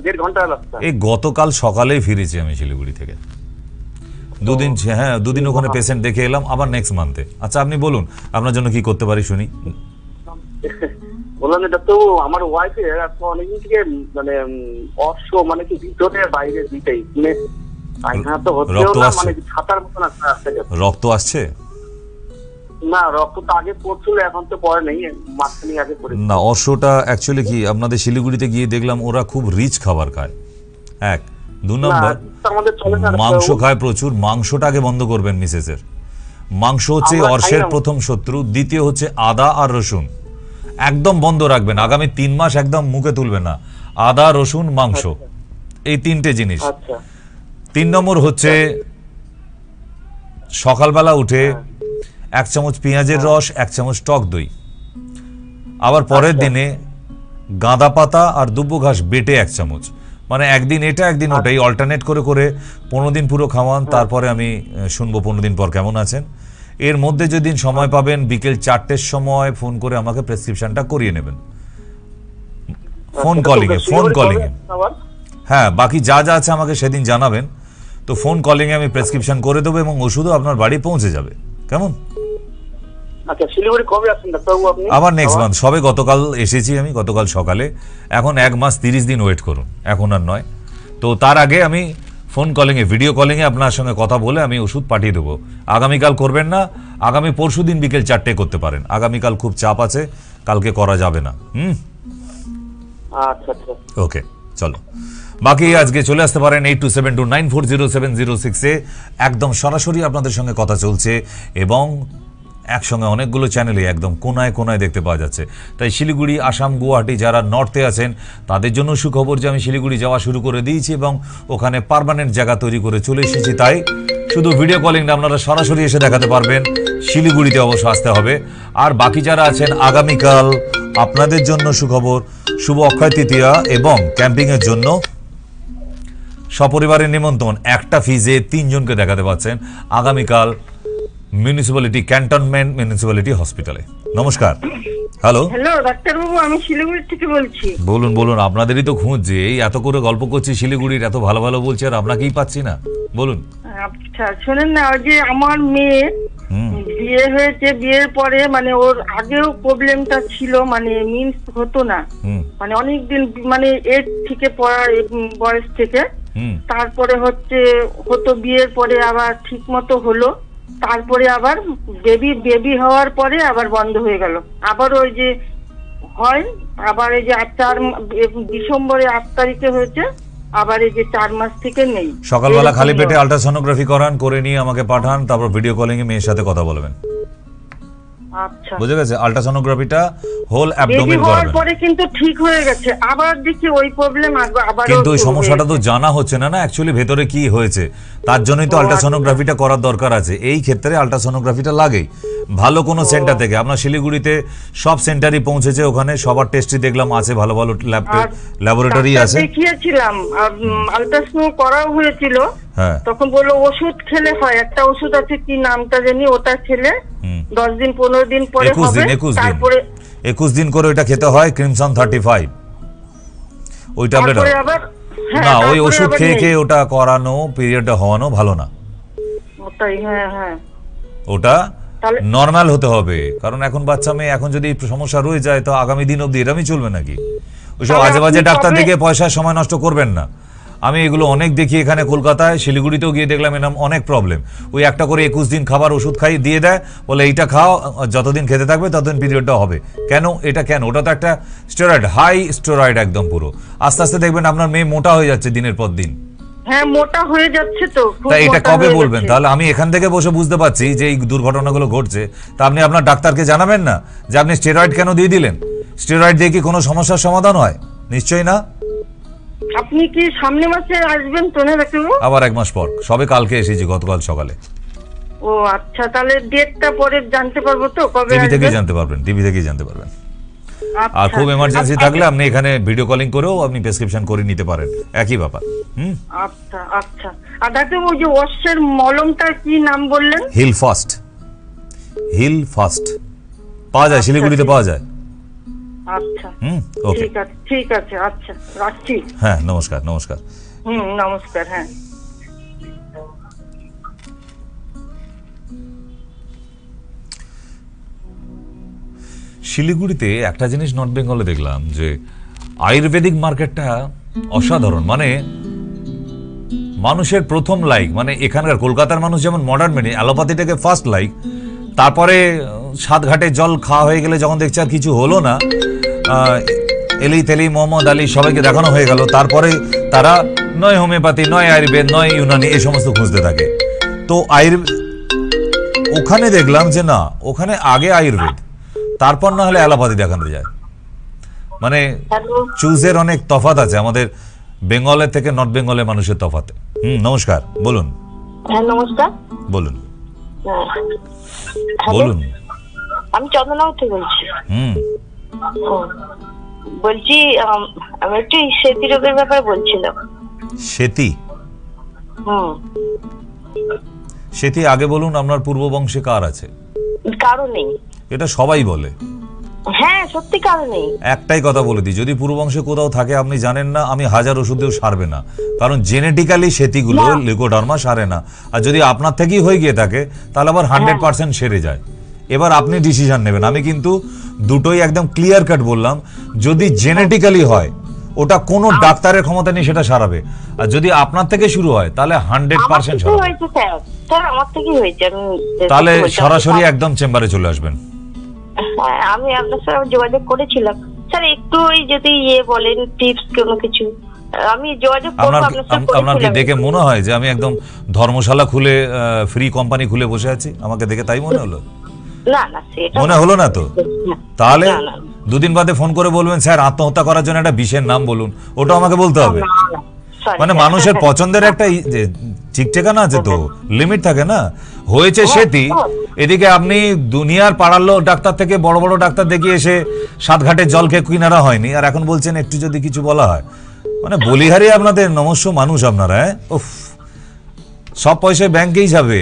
1.5 ঘন্টা রাস্তা। এই গতকাল সকালেই ফিরেছি আমি শিলিগুড়ি থেকে। দুদিন, হ্যাঁ দুদিন ওখানে পেশেন্ট দেখে এলাম, আবার নেক্সট মান্থে। আচ্ছা আপনি বলুন আপনার জন্য কি করতে পারি শুনি। বললাম যে ডাক্তারবাবু, আমার ওয়াইফের অনেকদিন থেকে মানে অশ্ব, মানে কি ভিতরে বাইরে দুইটাই, মানে পায়খানা তো হচ্ছেও না, মানে ছাতার মতন আসছে। রক্ত আসছে? না, রক্ত তো আগে পড়ছিল, এখন তো পড়ে নেই, মাসখানেক আগে পড়েছে। না, অশ্বটা অ্যাকচুয়ালি কি, আপনাদের শিলিগুড়িতে গিয়ে দেখলাম ওরা খুব রিচ খাবার খায়, এক। 2 নম্বর, মাংস খায় প্রচুর। মাংসটা আগে বন্ধ করবেন মিসেসের। মাংস হচ্ছে অর্শের প্রথম শত্রু। দ্বিতীয় হচ্ছে আদা আর রসুন, একদম বন্ধ রাখবেন। আগামী 3 মাস একদম মুখে তুলবেন না। আদা, রসুন, মাংস, এই 3টে জিনিস। 3 নম্বর হচ্ছে সকালবেলা উঠে 1 চামচ পেঁয়াজের রস, 1 চামচ টক দই, আবার পরের দিনে গাঁদা পাতা আর দুব্বো ঘাস বেটে 1 চামচ। মানে একদিন এটা একদিন ওটাই অল্টারনেট করে করে 15 দিন পুরো খাওয়ান। তারপরে আমি শুনবো 15 দিন পর কেমন আছেন। এর মধ্যে যেদিন সময় পাবেন বিকেল 4টের সময় ফোন করে আমাকে প্রেসক্রিপশনটা করিয়ে নেবেন, ফোন কলিং এ। ফোন কলিং এ, হ্যাঁ, বাকি যা যা আছে আমাকে সেদিন জানাবেন। তো ফোন কলিং এ আমি প্রেসক্রিপশন করে দেবো এবং ওষুধও আপনার বাড়ি পৌঁছে যাবে। কেমন? আচ্ছা, শিলিগুড়ি কবে আসছেন ডাক্তারবাবু আপনি? আবার নেক্সট মান্থ। সবে গতকাল এসেছি আমি, গতকাল সকালে। এখন 1 মাস 30 দিন ওয়েট করুন, এখন আর নয়। তো তার আগে আমি ফোন কলিংয়ে, ভিডিও কলিংয়ে আপনার সঙ্গে কথা বলে আমি ওষুধ পাঠিয়ে দেবো। আগামীকাল করবেন না, আগামী পরশু দিন বিকেল 4টে করতে পারেন। আগামীকাল খুব চাপ আছে, কালকে করা যাবে না। আচ্ছা আচ্ছা, ওকে, চলো। বাকি আজকে চলে আসতে পারেন 8272940706-এ। একদম সরাসরি আপনাদের সঙ্গে কথা চলছে এবং একসঙ্গে অনেকগুলো চ্যানেলে একদম কোনায় কোনায় দেখতে পাওয়া যাচ্ছে। তাই শিলিগুড়ি, আসাম, গুয়াহাটি যারা নর্থে আছেন তাদের জন্য সুখবর যে আমি শিলিগুড়ি যাওয়া শুরু করে দিয়েছি এবং ওখানে পার্মানেন্ট জায়গা তৈরি করে চলে এসেছি। তাই শুধু ভিডিও কলিংটা আপনারা সরাসরি এসে দেখাতে পারবেন। শিলিগুড়িতে অবশ্য আসতে হবে। আর বাকি যারা আছেন আগামীকাল আপনাদের জন্য সুখবর, শুভ অক্ষয় তৃতীয়া এবং ক্যাম্পিংয়ের জন্য সপরিবারের নিমন্ত্রণ। একটা ফিজে 3 জনকে দেখাতে পাচ্ছেন আগামীকাল মিউনিসিপ্যালিটি, ক্যান্টনমেন্ট মিউনিসিপ্যালিটি হসপিটালে। নমস্কার। হ্যালো হ্যালো ডাক্তারবাবু, আমি শিলিগুড়ি থেকে বলছি। বলুন বলুন, আপনাদেরই তো খুঁজছি। এই এত করে গল্প করছি শিলিগুড়ির, এত ভালো ভালো বলছি, আর আপনাকেই পাচ্ছি না। বলুন। আচ্ছা শোনেন না, ওই যে আমার মেয়ে বিয়ে হয়েছে, বিয়ের পরে মানে ওর আগেও প্রবলেমটা ছিল, মানে মিন্স হতো না, মানে অনেকদিন, মানে 8 থেকে পড়া বয়স থেকে। তারপরে হতো বিয়ের পরে আবার ঠিক মতো হলো, তারপরে আবার বেবি হওয়ার পরে আবার বন্ধ হয়ে গেল। আবার ওই যে হয়, আবার এই যে 4 ডিসেম্বরে 8 তারিখে হয়েছে, আবার এই যে 4 মাস থেকে নেই। সকালবেলা খালি পেটে আল্ট্রাসোনোগ্রাফি করান, করে নিয়ে আমাকে পাঠান, তারপর ভিডিও কলিং এ মেয়ের সাথে কথা বলবেন। আচ্ছা বুঝে গেছে? আল্ট্রাসোনোগ্রাফিটা হোল বেবি অ্যাবডোমেন হওয়ার করবেন। পরে কিন্তু ঠিক হয়ে গেছে, আবার দেখি ওই প্রবলেম আবার কিন্তু ওই সমস্যাটা তো জানা হচ্ছে না অ্যাকচুয়ালি ভেতরে কি হয়েছে, তার জন্যই তো আল্ট্রাসোনোগ্রাফিটা করার দরকার আছে। এই ক্ষেত্রে আল্ট্রাসোনোগ্রাফিটা লাগেই। ভালো কোনো সেন্টার থেকে, আপনার শিলিগুড়িতে সব সেন্টারই পৌঁছেছে, ওখানে সবার টেস্টই দেখলাম আছে, ভালো ভালো ল্যাবরেটরি আছে। দেখিয়েছিলাম, আল্ট্রাসাউন্ড করাও হয়েছিল, হ্যাঁ তখন বললো ওষুধ খেলে হয়, একটা ওষুধ আছে কি নামটা জানি, ওটা খেলে 10 দিন 15 দিন পরে 21 হবে, দিন 21 দিন তারপরে 21 দিন করে ওইটা খেতে হয়, ক্রিমসন 35 ওই ট্যাবলেট। তারপরে আবার না ওই তারপরে ওষুধ আবার খেয়ে নেই। খেয়ে ওটা করানো, পিরিয়ডটা হওয়ানো ভালো না। ওটাই, হ্যাঁ ওটা তাহলে নর্মাল হতে হবে, কারণ এখন বাচ্চা মেয়ে, এখন যদি সমস্যা রয়ে যায় তো আগামী দিন অবধি এরমই চলবে নাকি? ওইসব তাহলে আজে বাজে আপনি ডাক্তার কবে- দেখে পয়সার সময় নষ্ট করবেন না। আমি এগুলো অনেক দেখি, এখানে কলকাতায় শিলিগুড়িতেও গিয়ে দেখলাম এরকম অনেক প্রবলেম। ওই একটা করে 21 দিন খাবার ওষুধ খাই দিয়ে দেয়, বলে এইটা খাও, যতদিন খেতে থাকবে ততদিন পিরিয়ডটা হবে। কেন এটা কেন? ওটা তো একটা স্টেরয়েড, হাই স্টেরয়েড একদম পুরো। আস্তে আস্তে দেখবেন আপনার মেয়ে মোটা হয়ে যাচ্ছে দিনের পর দিন। হ্যাঁ মোটা হয়ে যাচ্ছে তো, খুব তা এটা মোটা কবে হয়ে বলবেন? যাচ্ছে। তাহলে আমি এখান থেকে বসে বুঝতে পারছি যে এই দুর্ঘটনাগুলো ঘটছে, তা আপনি আপনার ডাক্তারকে জানাবেন না যে আপনি স্টেরয়েড কেন দিয়ে দিলেন? স্টেরয়েড দিয়ে কি কোনো সমস্যার সমাধান হয়? নিশ্চয়ই না। আপনি কি সামনে মাসে আসবেন তো না ডাক্তারবাবু? আবার 1 মাস পর, সবে কালকে এসেছি, গতকাল সকালে। ও আচ্ছা, তাহলে ডেটটা পরে জানতে পারবো তো কবে টিভি থেকেই আসবেন? জানতে পারবেন, টিভি থেকেই জানতে পারবেন। আর আচ্ছা। খুব এমার্জেন্সি থাকলে আপনি এখানে ভিডিও কলিং করেও আপনি প্রেসক্রিপশন করে নিতে পারেন, একই ব্যাপার। আচ্ছা আচ্ছা। আর ডাক্তারবাবু ওই যে ওয়াশের মলমটা কি নাম বললেন? হিল ফাস্ট, হিল ফাস্ট পাওয়া যায়, শিলিগুড়িতে পাওয়া যায়। আচ্ছা ওকে, ঠিক আছে আচ্ছা রাখছি। হ্যাঁ নমস্কার নমস্কার। নমস্কার। হ্যাঁ শিলিগুড়িতে একটা জিনিস নর্থ বেঙ্গলে দেখলাম যে আয়ুর্বেদিক মার্কেটটা অসাধারণ, মানে মানুষের প্রথম লাইক, মানে এখানকার কলকাতার মানুষ যেমন মডার্ন মেনে অ্যালোপ্যাথিটাকে ফার্স্ট লাইক, তারপরে সাত ঘাটে জল খাওয়া হয়ে গেলে যখন দেখছে আর কিছু হলো না, এলি তেলি মোহাম্মদ আলী সবাইকে দেখানো হয়ে গেল, তারপরে তারা নয় হোমিওপ্যাথি, নয় আয়ুর্বেদ, নয় ইউনানি এই সমস্ত খুঁজতে থাকে। তো ওখানে দেখলাম যে না, ওখানে আগে আয়ুর্বেদ, তারপর না হলে অ্যালোপ্যাথি দেখানো যায়। মানে চুজের অনেক তফাৎ আছে আমাদের বেঙ্গলের থেকে নর্থ বেঙ্গলের মানুষের তফাতে। নমস্কার, বলুন। হ্যাঁ নমস্কার, বলুন হ্যালো, বলুন। আমি চন্দনাও থেকে বলছি। বলছি আমি একটু সেতি রোগের ব্যাপারে বলছিলাম। সেতি? সেতি আগে বলুন, আপনার পূর্ব বংশে কার আছে? কারো নেই। এটা সবাই বলে। হ্যাঁ সত্যি কারো নেই। একটাই কথা বলে দিই, যদি পূর্ব বংশে কোথাও থাকে আপনি জানেন না, আমি 1000 ওষুধেও সারবে না, কারণ জেনেটিক্যালি সেতিগুলো লিকোডার্মা সারে না। আর যদি আপনার থেকেই হয়ে গিয়ে থাকে তাহলে আবার 100% সেরে যায়। এবার আপনি ডিসিশন নেবেন। আমি কিন্তু দুটোই একদম ক্লিয়ার কাট বললাম, যদি জেনেটিক্যালি হয় ওটা কোনো ডাক্তারের ক্ষমতা নেই সেটা সারাবে, আর যদি আপনার থেকে শুরু হয় তাহলে 100% সারাবে। হয়েছে স্যার, স্যার আমার থেকেই হয়েছে। আমি তাহলে সরাসরি একদম চেম্বারে চলে আসবেন। আমি আপনার সাথে যোগাযোগ করেছিলাম স্যার, একটু ওই যদি বলেন টিপস কোনো কিছু, আমি যোগাযোগ করব আপনার সাথে। আপনার কি দেখে মনে হয় যে আমি একদম ধর্মশালা খুলে ফ্রি কোম্পানি খুলে বসে আছি? আমাকে দেখে তাই মনে হলো? না না সেটা মনে হলো না তো? তাহলে দুদিন বাদে ফোন করে বলবেন স্যার আত্মহত্যা করার জন্য একটা বিষের নাম বলুন, ওটা আমাকে বলতে হবে। মানে মানুষের পছন্দের একটা ঠিক ঠিকানা আছে তো, লিমিট থাকে না। হয়েছে সেটি, এদিকে আপনি দুনিয়ার পাড়ার লোক ডাক্তার থেকে বড় বড় ডাক্তার দেখিয়ে এসে সাত ঘাটে জল খেয়ে কিনারা হয়নি, আর এখন বলছেন একটু যদি কিছু বলা হয়। মানে বলিহারি আপনাদের নমস্য মানুষ আপনারা। উফ, সব পয়সায় ব্যাংকেই যাবে,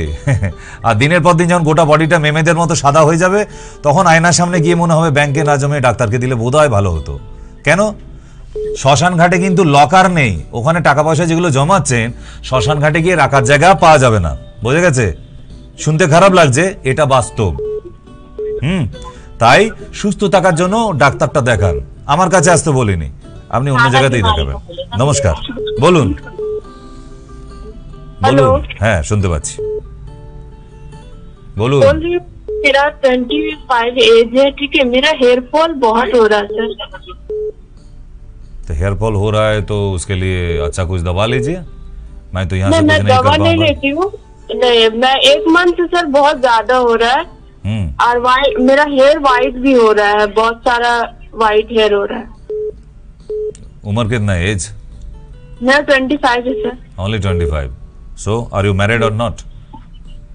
আর দিনের পর দিন যখন গোটা বডিটা মেমেদের মতো সাদা হয়ে যাবে তখন আয়নার সামনে গিয়ে মনে হবে ব্যাংকে না জমে ডাক্তারকে দিলে বোধহয় ভালো হতো। কেন? শ্মশান ঘাটে কিন্তু লকার নেই, ওখানে টাকা পয়সা যেগুলো জমাচ্ছেন শ্মশান ঘাটে গিয়ে রাখার জায়গা পাওয়া যাবে না। বোঝা গেছে? শুনতে খারাপ লাগছে, এটা বাস্তব। তাই সুস্থ থাকার জন্য ডাক্তারটা দেখান, আমার কাছে আসতে বলিনি, আপনি অন্য জায়গাতেই দেখাবেন। নমস্কার, বলুন বলুন। হ্যাঁ শুনতে পাচ্ছি, বলুন। मेरा 25 एज है, ठीक है, मेरा हेयर फॉल बहुत हो रहा है सर। तो हेयर फॉल हो रहा है तो उसके लिए अच्छा कुछ दवा लीजिए। मैं तो यहाँ से कुछ मैं नहीं कर दवा नहीं पाऊंगा। लेती हूँ, नहीं मैं 1 मंथ सर बहुत ज्यादा हो रहा है, और मेरा हेयर वाइट भी हो रहा है, बहुत सारा वाइट हेयर हो रहा है। उम्र कितना है? एज? मेरा 25 है sir. Only 25। So are you married or not?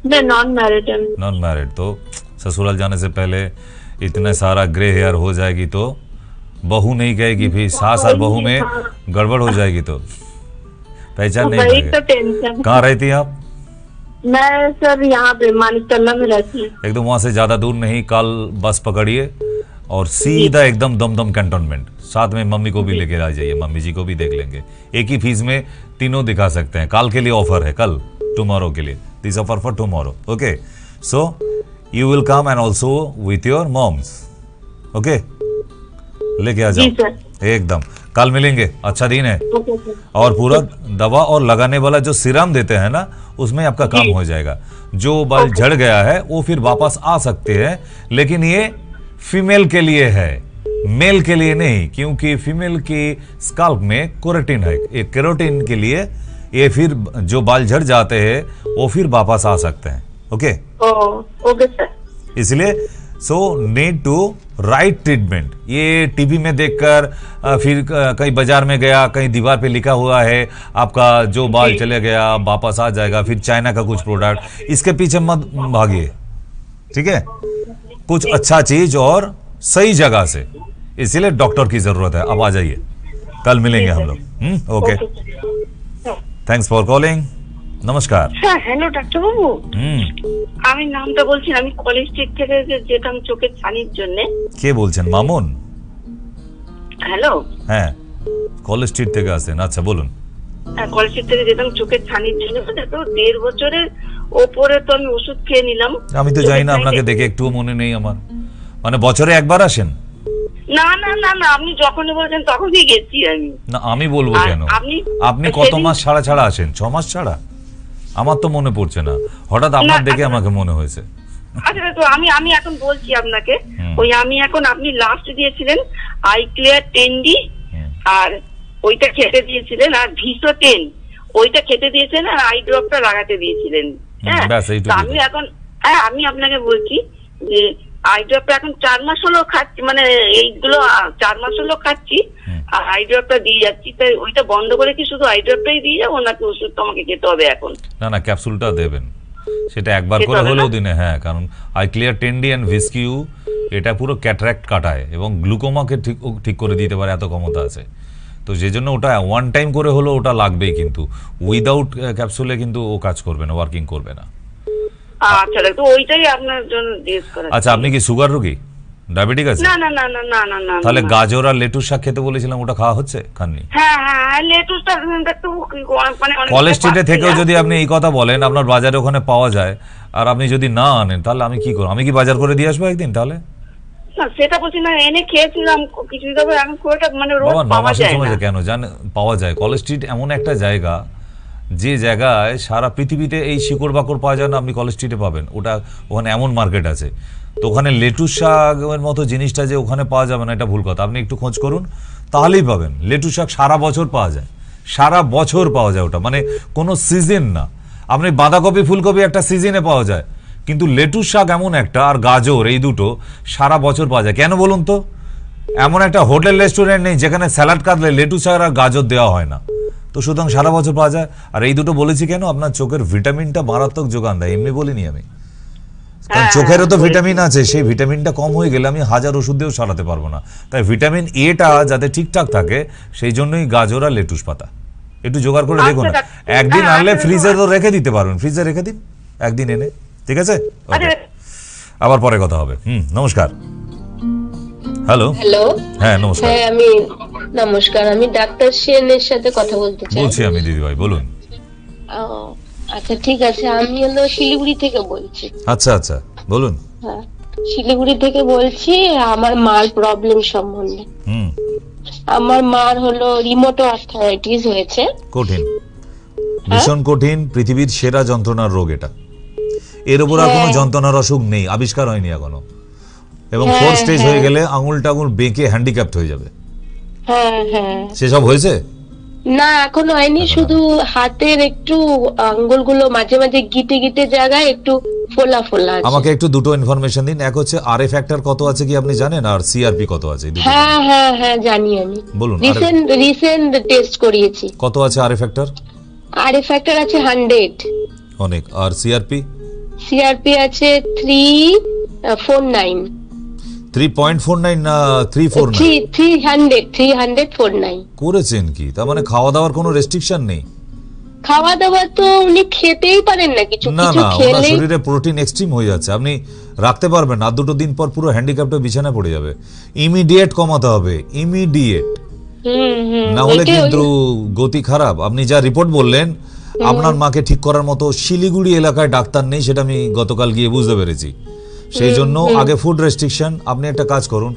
मैं नॉन मैरिड हूँ। Non married. तो ससुराल जाने से पहले इतना सारा ग्रे हेयर हो जाएगी तो बहू नहीं कहेगी, फिर सास और बहू में गड़बड़ हो जाएगी तो पहचान नहीं वही पाएगी। तो टेंशन। कहाँ रहती हैं आप? मैं सर यहाँ पे मानिकतला में रहती हूँ। एकदम वहां से ज्यादा दूर नहीं, कल बस पकड़िए और सीधा एकदम दमदम कैंटोनमेंट। साथ में मम्मी को भी लेके आ जाइए, मम्मी जी को भी देख लेंगे। एक ही फीस में तीनों दिखा सकते हैं। कल के लिए ऑफर है, कल टुमारो के लिए, this offer for tomorrow. Okay, so you will come and also with your moms. Okay, लेके आ जाओ एकदम। कल मिलेंगे, अच्छा दिन है। और पूरा दवा और लगाने वाला जो सीरम देते हैं ना, उसमें आपका काम हो जाएगा। जो बाल झड़ गया है वो फिर वापस आ सकते हैं, लेकिन ये फीमेल के लिए है, मेल के लिए नहीं, क्योंकि फीमेल की स्काल्प में केराटिन है। ये केराटिन के लिए ये फिर जो बाल झड़ जाते हैं वो फिर वापस आ सकते हैं। Okay okay sir. इसलिए so need to write treatment. ये टीवी में देखकर फिर कहीं बाजार में गया, कहीं दीवार पे लिखा हुआ है आपका जो बाल चले गया वापस आ जाएगा, फिर चाइना का कुछ प्रोडक्ट, इसके पीछे मत भागिए। ठीक है, कुछ अच्छा चीज और सही जगह से, इसीलिए डॉक्टर की जरूरत है। अब आ जाइए, कल मिलेंगे हम लोग। Okay, thanks for calling. নমস্কার স্যার। হ্যালো ডাক্তার বাবু, আমি নামটা বলছি, আমি কলেজ স্ট্রিট থেকে যেতাম চোখের ছানির জন্য। কে বলছেন? মামুন? হ্যালো, হ্যাঁ, কলেজ স্ট্রিট থেকে আসেন। আচ্ছা বলুন। হ্যাঁ, কলেজ স্ট্রিট থেকে যেতাম চোখের ছানির জন্য। তো 1.5 বছরের ওপরে তো আমি ওষুধ খেয়ে নিলাম। আমি তো জানি না, আপনাকে দেখে একটুও মনে নেই আমার। মানে বছরে একবার আসেন? না না না না, আপনি যখনই বলছেন তখনই গেছি আমি। না আমি বলবো কেন? আপনি কত মাস ছাড়া ছাড়া আসেন? 6 মাস ছাড়া? আমার তো মনে পড়ছে না, হঠাৎ আপনার দেখে আমাকে মনে হয়েছে। আচ্ছা, তো আমি এখন বলছি আপনাকে, ওই আমি এখন আপনি লাস্ট দিয়েছিলেন আই ক্লিয়ার 10D, আর ওইটা খেতে দিয়েছিলেন, আর ভিসো 10 ওইটা খেতে দিয়েছেন, আর আই ড্রপটা লাগাতে দিয়েছিলেন। হ্যাঁ, আমি এখন আমি আপনাকে বলছি যে আই ড্রপটা এখন 4 মাস হলো খাচ্ছি, মানে এইগুলো 4 মাস হলো খাচ্ছি, আর আই ড্রপটা দিয়ে যাচ্ছি। তাই ওইটা বন্ধ করে কি শুধু আই ড্রপটাই দিয়ে যাবো, নাকি ওষুধ তো আমাকে খেতে হবে এখন? না না, ক্যাপসুলটা দেবেন, সেটা একবার করে হলেও দিনে। হ্যাঁ, কারণ আই ক্লিয়ার 10D এন্ড ভিসকিউ এটা পুরো ক্যাটারাক্ট কাটায় এবং গ্লুকোমাকে ঠিক করে দিতে পারে, এত ক্ষমতা আছে। তো সেই জন্য ওটা ওয়ান টাইম করে হলেও ওটা লাগবেই, কিন্তু উইদাউট ক্যাপসুলে কিন্তু ও কাজ করবে না, ওয়ার্কিং করবে না। আচ্ছা, তো ওইটাই আপনার জন্য জিজ্ঞেস করা। আচ্ছা, আপনি কি সুগার রোগী, ডায়াবেটিক আছে? না না না না না না না। তাহলে গাজর আর লেটুস শাক খেতে বলেছিলাম, ওটা খাওয়া হচ্ছে? খাননি? হ্যাঁ হ্যাঁ, লেটুসটা একটু মানে কলেজ স্ট্রিটে থেকেও যদি আপনি এই কথা বলেন, আপনার বাজারে ওখানে পাওয়া যায়, আর আপনি যদি না আনেন, তাহলে আমি কি করব? আমি কি বাজার করে দিয়ে আসবো একদিন? তাহলে না, সেটা বলছি না, এনে খেয়েছিলাম কিছুদিন আগে, এখন খুব একটা মানে রোজ পাওয়া যায় না। কেন জানেন পাওয়া যায়? কলেজ স্ট্রিট এমন একটা জায়গা, যে জায়গায় সারা পৃথিবীতে এই শিকড় বাকড় পাওয়া যায় না, আপনি কলেজ স্ট্রিটে পাবেন। ওটা ওখানে এমন মার্কেট আছে। তো ওখানে লেটুস শাকের মতো জিনিসটা যে ওখানে পাওয়া যাবে না, এটা ভুল কথা। আপনি একটু খোঁজ করুন, তাহলেই পাবেন। লেটুস শাক সারা বছর পাওয়া যায়, সারা বছর পাওয়া যায়। ওটা মানে কোনো সিজন না। আপনি বাঁধাকপি ফুলকপি একটা সিজনে পাওয়া যায়, কিন্তু লেটুস শাক এমন একটা, আর গাজর, এই দুটো সারা বছর পাওয়া যায়। কেন বলুন তো? এমন একটা হোটেল রেস্টুরেন্ট নেই যেখানে স্যালাড কাটলে লেটুস শাক আর গাজর দেওয়া হয় না। তো সুতরাং সারা বছর পাওয়া যায়। আর এই দুটো বলেছি কেন? আপনার চোখের ভিটামিনটা মারাত্মক যোগান দেয়, এমনি বলিনি আমি। কারণ চোখেরও তো ভিটামিন আছে, সেই ভিটামিনটা কম হয়ে গেলে আমি হাজার ওষুধ দিয়েও সারাতে পারবো না। তাই ভিটামিন এটা যাতে ঠিকঠাক থাকে, সেই জন্যই গাজর আর লেটুস পাতা একটু জোগাড় করে দেখুন। একদিন আনলে ফ্রিজে তো রেখে দিতে পারবেন, ফ্রিজে রেখে দিন একদিন এনে। ঠিক আছে, আবার পরে কথা হবে। নমস্কার। হ্যালো হ্যালো, হ্যাঁ নমস্কার। হ্যাঁ আমি নমস্কার, আমি ডাক্তার সেনের সাথে কথা বলতে চাই। বলছি আমি দিদিভাই, বলুন। আচ্ছা ঠিক আছে, আমি হলো শিলিগুড়ি থেকে বলছি। আচ্ছা আচ্ছা বলুন। হ্যাঁ, শিলিগুড়ি থেকে বলছি আমার মার প্রবলেম সম্বন্ধে। আমার মার হলো রিমোটো আর্থ্রাইটিস হয়েছে। কঠিন, ভীষণ কঠিন, পৃথিবীর সেরা যন্ত্রণার রোগ এটা। এর উপর আর কোনো যন্ত্রণার অসুখ নেই, আবিষ্কার হয়নি এখনো। এবং 4 স্টেজ হয়ে গেলে আঙুল টাঙুল বেঁকে হ্যান্ডিক্যাপ্ট হয়ে যাবে। হ্যাঁ হ্যাঁ, সেসব হয়েছে? না এখনো হয়নি, শুধু হাতের একটু আঙ্গুলগুলো মাঝে মাঝে গিটে গিটে জায়গায় একটু ফোলা ফোলা আছে। আমাকে একটু দুটো ইনফরমেশন দিন। এক হচ্ছে আরএ ফ্যাক্টর কত আছে কি আপনি জানেন, আর সিআরপি কত আছে? হ্যাঁ হ্যাঁ হ্যাঁ জানি আমি, বলুন। রিসেন্ট টেস্ট করিয়েছি। কত আছে আরএ ফ্যাক্টর? আরএ ফ্যাক্টর আছে 100। অনেক। আর সিআরপি? সিআরপি আছে 349। 3.49 না 349? 349 করেছেন কি? তার মানে খাওয়া দাওয়ার কোনো রেস্ট্রিকশন নেই? খাওয়া দাওয়া তো উনি খেতেই পারেন না, কিছু না কিছু না, ওনার খেলে শরীরে প্রোটিন এক্সট্রিম হয়ে যাচ্ছে, আপনি রাখতে পারবেন না। আর দুটো দিন পর পুরো হ্যান্ডিক্যাপটা বিছানায় পড়ে যাবে। ইমিডিয়েট কমাতে হবে, ইমিডিয়েট, না হলে কিন্তু গতি খারাপ। আপনি যা রিপোর্ট বললেন, আপনার মাকে ঠিক করার মতো শিলিগুড়ি এলাকায় ডাক্তার নেই, সেটা আমি গতকাল গিয়ে বুঝতে পেরেছি। সেই জন্য আগে ফুড রেস্ট্রিকশন। আপনি একটা কাজ করুন,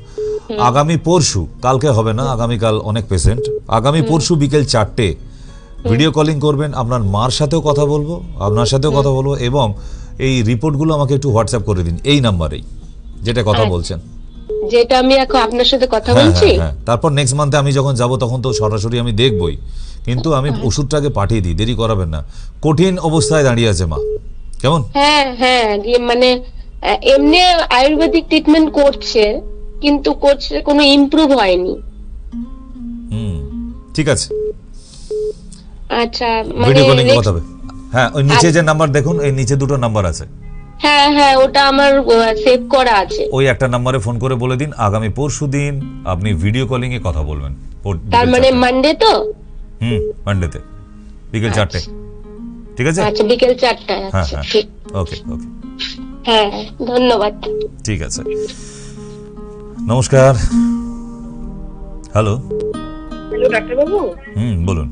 আগামী পরশু, কালকে হবে না, আগামীকাল অনেক পেশেন্ট, আগামী পরশু বিকেল 4টে ভিডিও কলিং করবেন। আপনার মার সাথেও কথা বলবো, আপনার সাথেও কথা বলবো, এবং এই রিপোর্টগুলো আমাকে একটু হোয়াটসঅ্যাপ করে দিন এই নাম্বারেই, যেটা কথা বলছেন, যেটা আমি এখন আপনার সাথে কথা বলছি। হ্যাঁ, তারপর নেক্সট মান্থে আমি যখন যাব তখন তো সরাসরি আমি দেখবই, কিন্তু আমি ওষুধটাকে পাঠিয়ে দিই, দেরি করাবেন না। কঠিন অবস্থায় দাঁড়িয়ে আছে মা, কেমন? হ্যাঁ হ্যাঁ, মানে এমনি আয়ুর্বেদিক ট্রিটমেন্ট করছে, কিন্তু করছে কোনো ইমপ্রুভ হয়নি। ঠিক আছে, আচ্ছা ভিডিও কলিং কথা হবে। হ্যাঁ, ওই নিচে যে নাম্বার দেখুন, এই নিচে দুটো নাম্বার আছে। হ্যাঁ হ্যাঁ, ওটা আমার সেভ করা আছে। ওই একটা নম্বরে ফোন করে বলে দিন আগামী পরশু দিন আপনি ভিডিও কলিং এ কথা বলবেন। তার মানে মানডে তো? মানডেতে বিকেল 4টে। ঠিক আছে? আচ্ছা, বিকেল 4টায়। আচ্ছা ঠিক। ওকে ওকে, হ্যাঁ ধন্যবাদ। ঠিক আছে, নমস্কার। হ্যালো হ্যালো ডাক্তার বাবু। বলুন।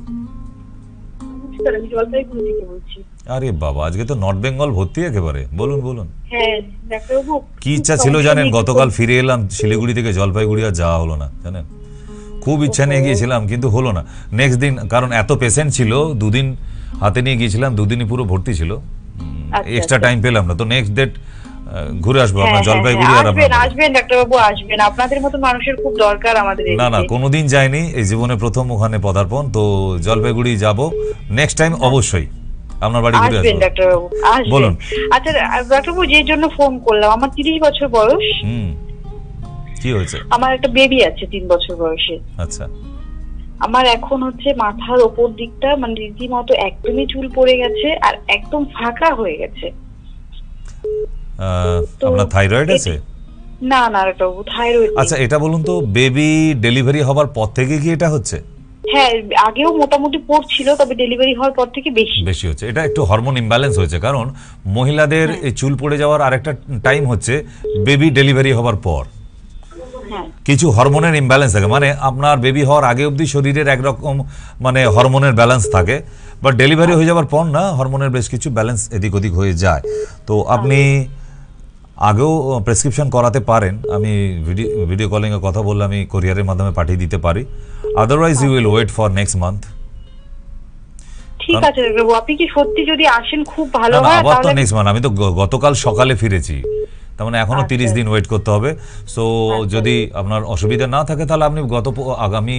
নমস্কার, আমি জলপাইগুড়ি থেকে বলছি। আরে বাবা, আজকে তো নর্থ বেঙ্গল ভর্তি একেবারে। বলুন বলুন। হ্যাঁ ডাক্তার বাবু, কি ইচ্ছা ছিল জানেন? গতকাল ফিরে এলাম শিলিগুড়ি থেকে, জলপাইগুড়ি আর যাওয়া হলো না জানেন। খুব ইচ্ছা নিয়ে গিয়েছিলাম কিন্তু হলো না। নেক্সট দিন, কারণ এত পেশেন্ট ছিল, দুদিন হাতে নিয়ে গিয়েছিলাম, দুদিনই পুরো ভর্তি ছিল, এক্সট্রা টাইম পেলাম না। তো নেক্সট ডেট ঘুরে আসবো আপনার জলপাইগুড়ি। আর আসবেন ডাক্তার বাবু, আসবেন, আপনাদের মতো মানুষের খুব দরকার আমাদের। না না, কোনোদিন যাইনি, এই জীবনে প্রথম ওখানে পদার্পণ। তো জলপাইগুড়ি যাব নেক্সট টাইম, অবশ্যই আপনার বাড়ি ঘুরে আসবো। ডাক্তার বাবু বলুন। আচ্ছা ডাক্তার বাবু, যে জন্য ফোন করলাম, আমার 30 বছর বয়স। কি হয়েছে? আমার একটা বেবি আছে 3 বছর বয়সে। আচ্ছা। আমার এখন হচ্ছে মাথার ওপর দিকটা মানে রীতিমতো একদমই চুল পড়ে গেছে, আর একদম ফাঁকা হয়ে গেছে। আপনার থাইরয়েড আছে? না না ডাক্তার বাবু, থাইরয়েড। আচ্ছা, এটা বলুন তো, বেবি ডেলিভারি হবার পর থেকে কি এটা হচ্ছে? হ্যাঁ, আগেও মোটামুটি পড়ছিল, তবে ডেলিভারি হওয়ার পর থেকে বেশি হচ্ছে। এটা একটু হরমোন ইমব্যালেন্স হয়েছে, কারণ মহিলাদের এই চুল পড়ে যাওয়ার আরেকটা টাইম হচ্ছে বেবি ডেলিভারি হওয়ার পর। কিছু হরমোনের ইমব্যালেন্স থাকে, মানে আপনার বেবি হওয়ার আগে অবধি শরীরের একরকম মানে হরমোনের ব্যালেন্স থাকে, বাট ডেলিভারি হয়ে যাওয়ার পর না, হরমোনের বেশ কিছু ব্যালেন্স এদিক ওদিক হয়ে যায়। তো আপনি আগেও প্রেসক্রিপশন করাতে পারেন, আমি ভিডিও কলিংয়ে কথা বললে আমি কোরিয়ারের মাধ্যমে পাঠিয়ে দিতে পারি। Otherwise you will wait for next month. ঠিক আছে বাবু, আপনি কি সত্যি যদি আসেন খুব ভালো হয়। আবার তো নেক্সট মান্থ, আমি তো গতকাল সকালে ফিরেছি, তার মানে এখনো 30 দিন ওয়েট করতে হবে। সো যদি আপনার অসুবিধা না থাকে তাহলে আপনি আগামী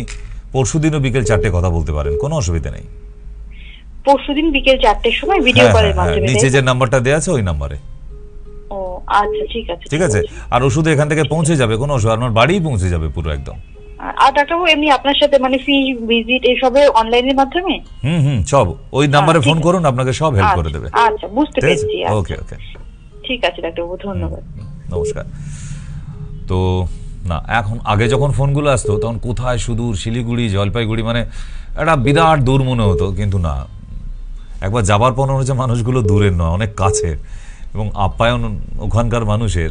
পরশুদিনও বিকেল 4টে কথা বলতে পারেন, কোনো অসুবিধা নেই। পরশুদিন বিকেল 4টের সময় ভিডিও কলের মাধ্যমে? নিচে যে নাম্বারটা দেয়া আছে ওই নাম্বারে। ও আচ্ছা, ঠিক আছে ঠিক আছে। আর ওষুধ এখান থেকে পৌঁছে যাবে, কোনো অসুবিধা, আপনার বাড়িই পৌঁছে যাবে পুরো একদম। আর ডাক্তারবাবু, এমনি আপনার সাথে মানে ফি ভিজিট এসবে অনলাইনের মাধ্যমে? সব ওই নাম্বারে ফোন করুন, আপনাকে সব হেল্প করে দেবে। আচ্ছা, বুঝতে পেরেছি। ওকে ওকে, ঠিক আছে ডাক্তারবাবু, ধন্যবাদ। নমস্কার। তো না, এখন আগে যখন ফোনগুলো আসতো তখন কোথায় সুদূর শিলিগুড়ি, জলপাইগুড়ি, মানে একটা বিরাট দূর মনে হতো, কিন্তু না, একবার যাবার পর মনে হচ্ছে মানুষগুলো দূরের নয়, অনেক কাছের, এবং আপ্যায়ন ওখানকার মানুষের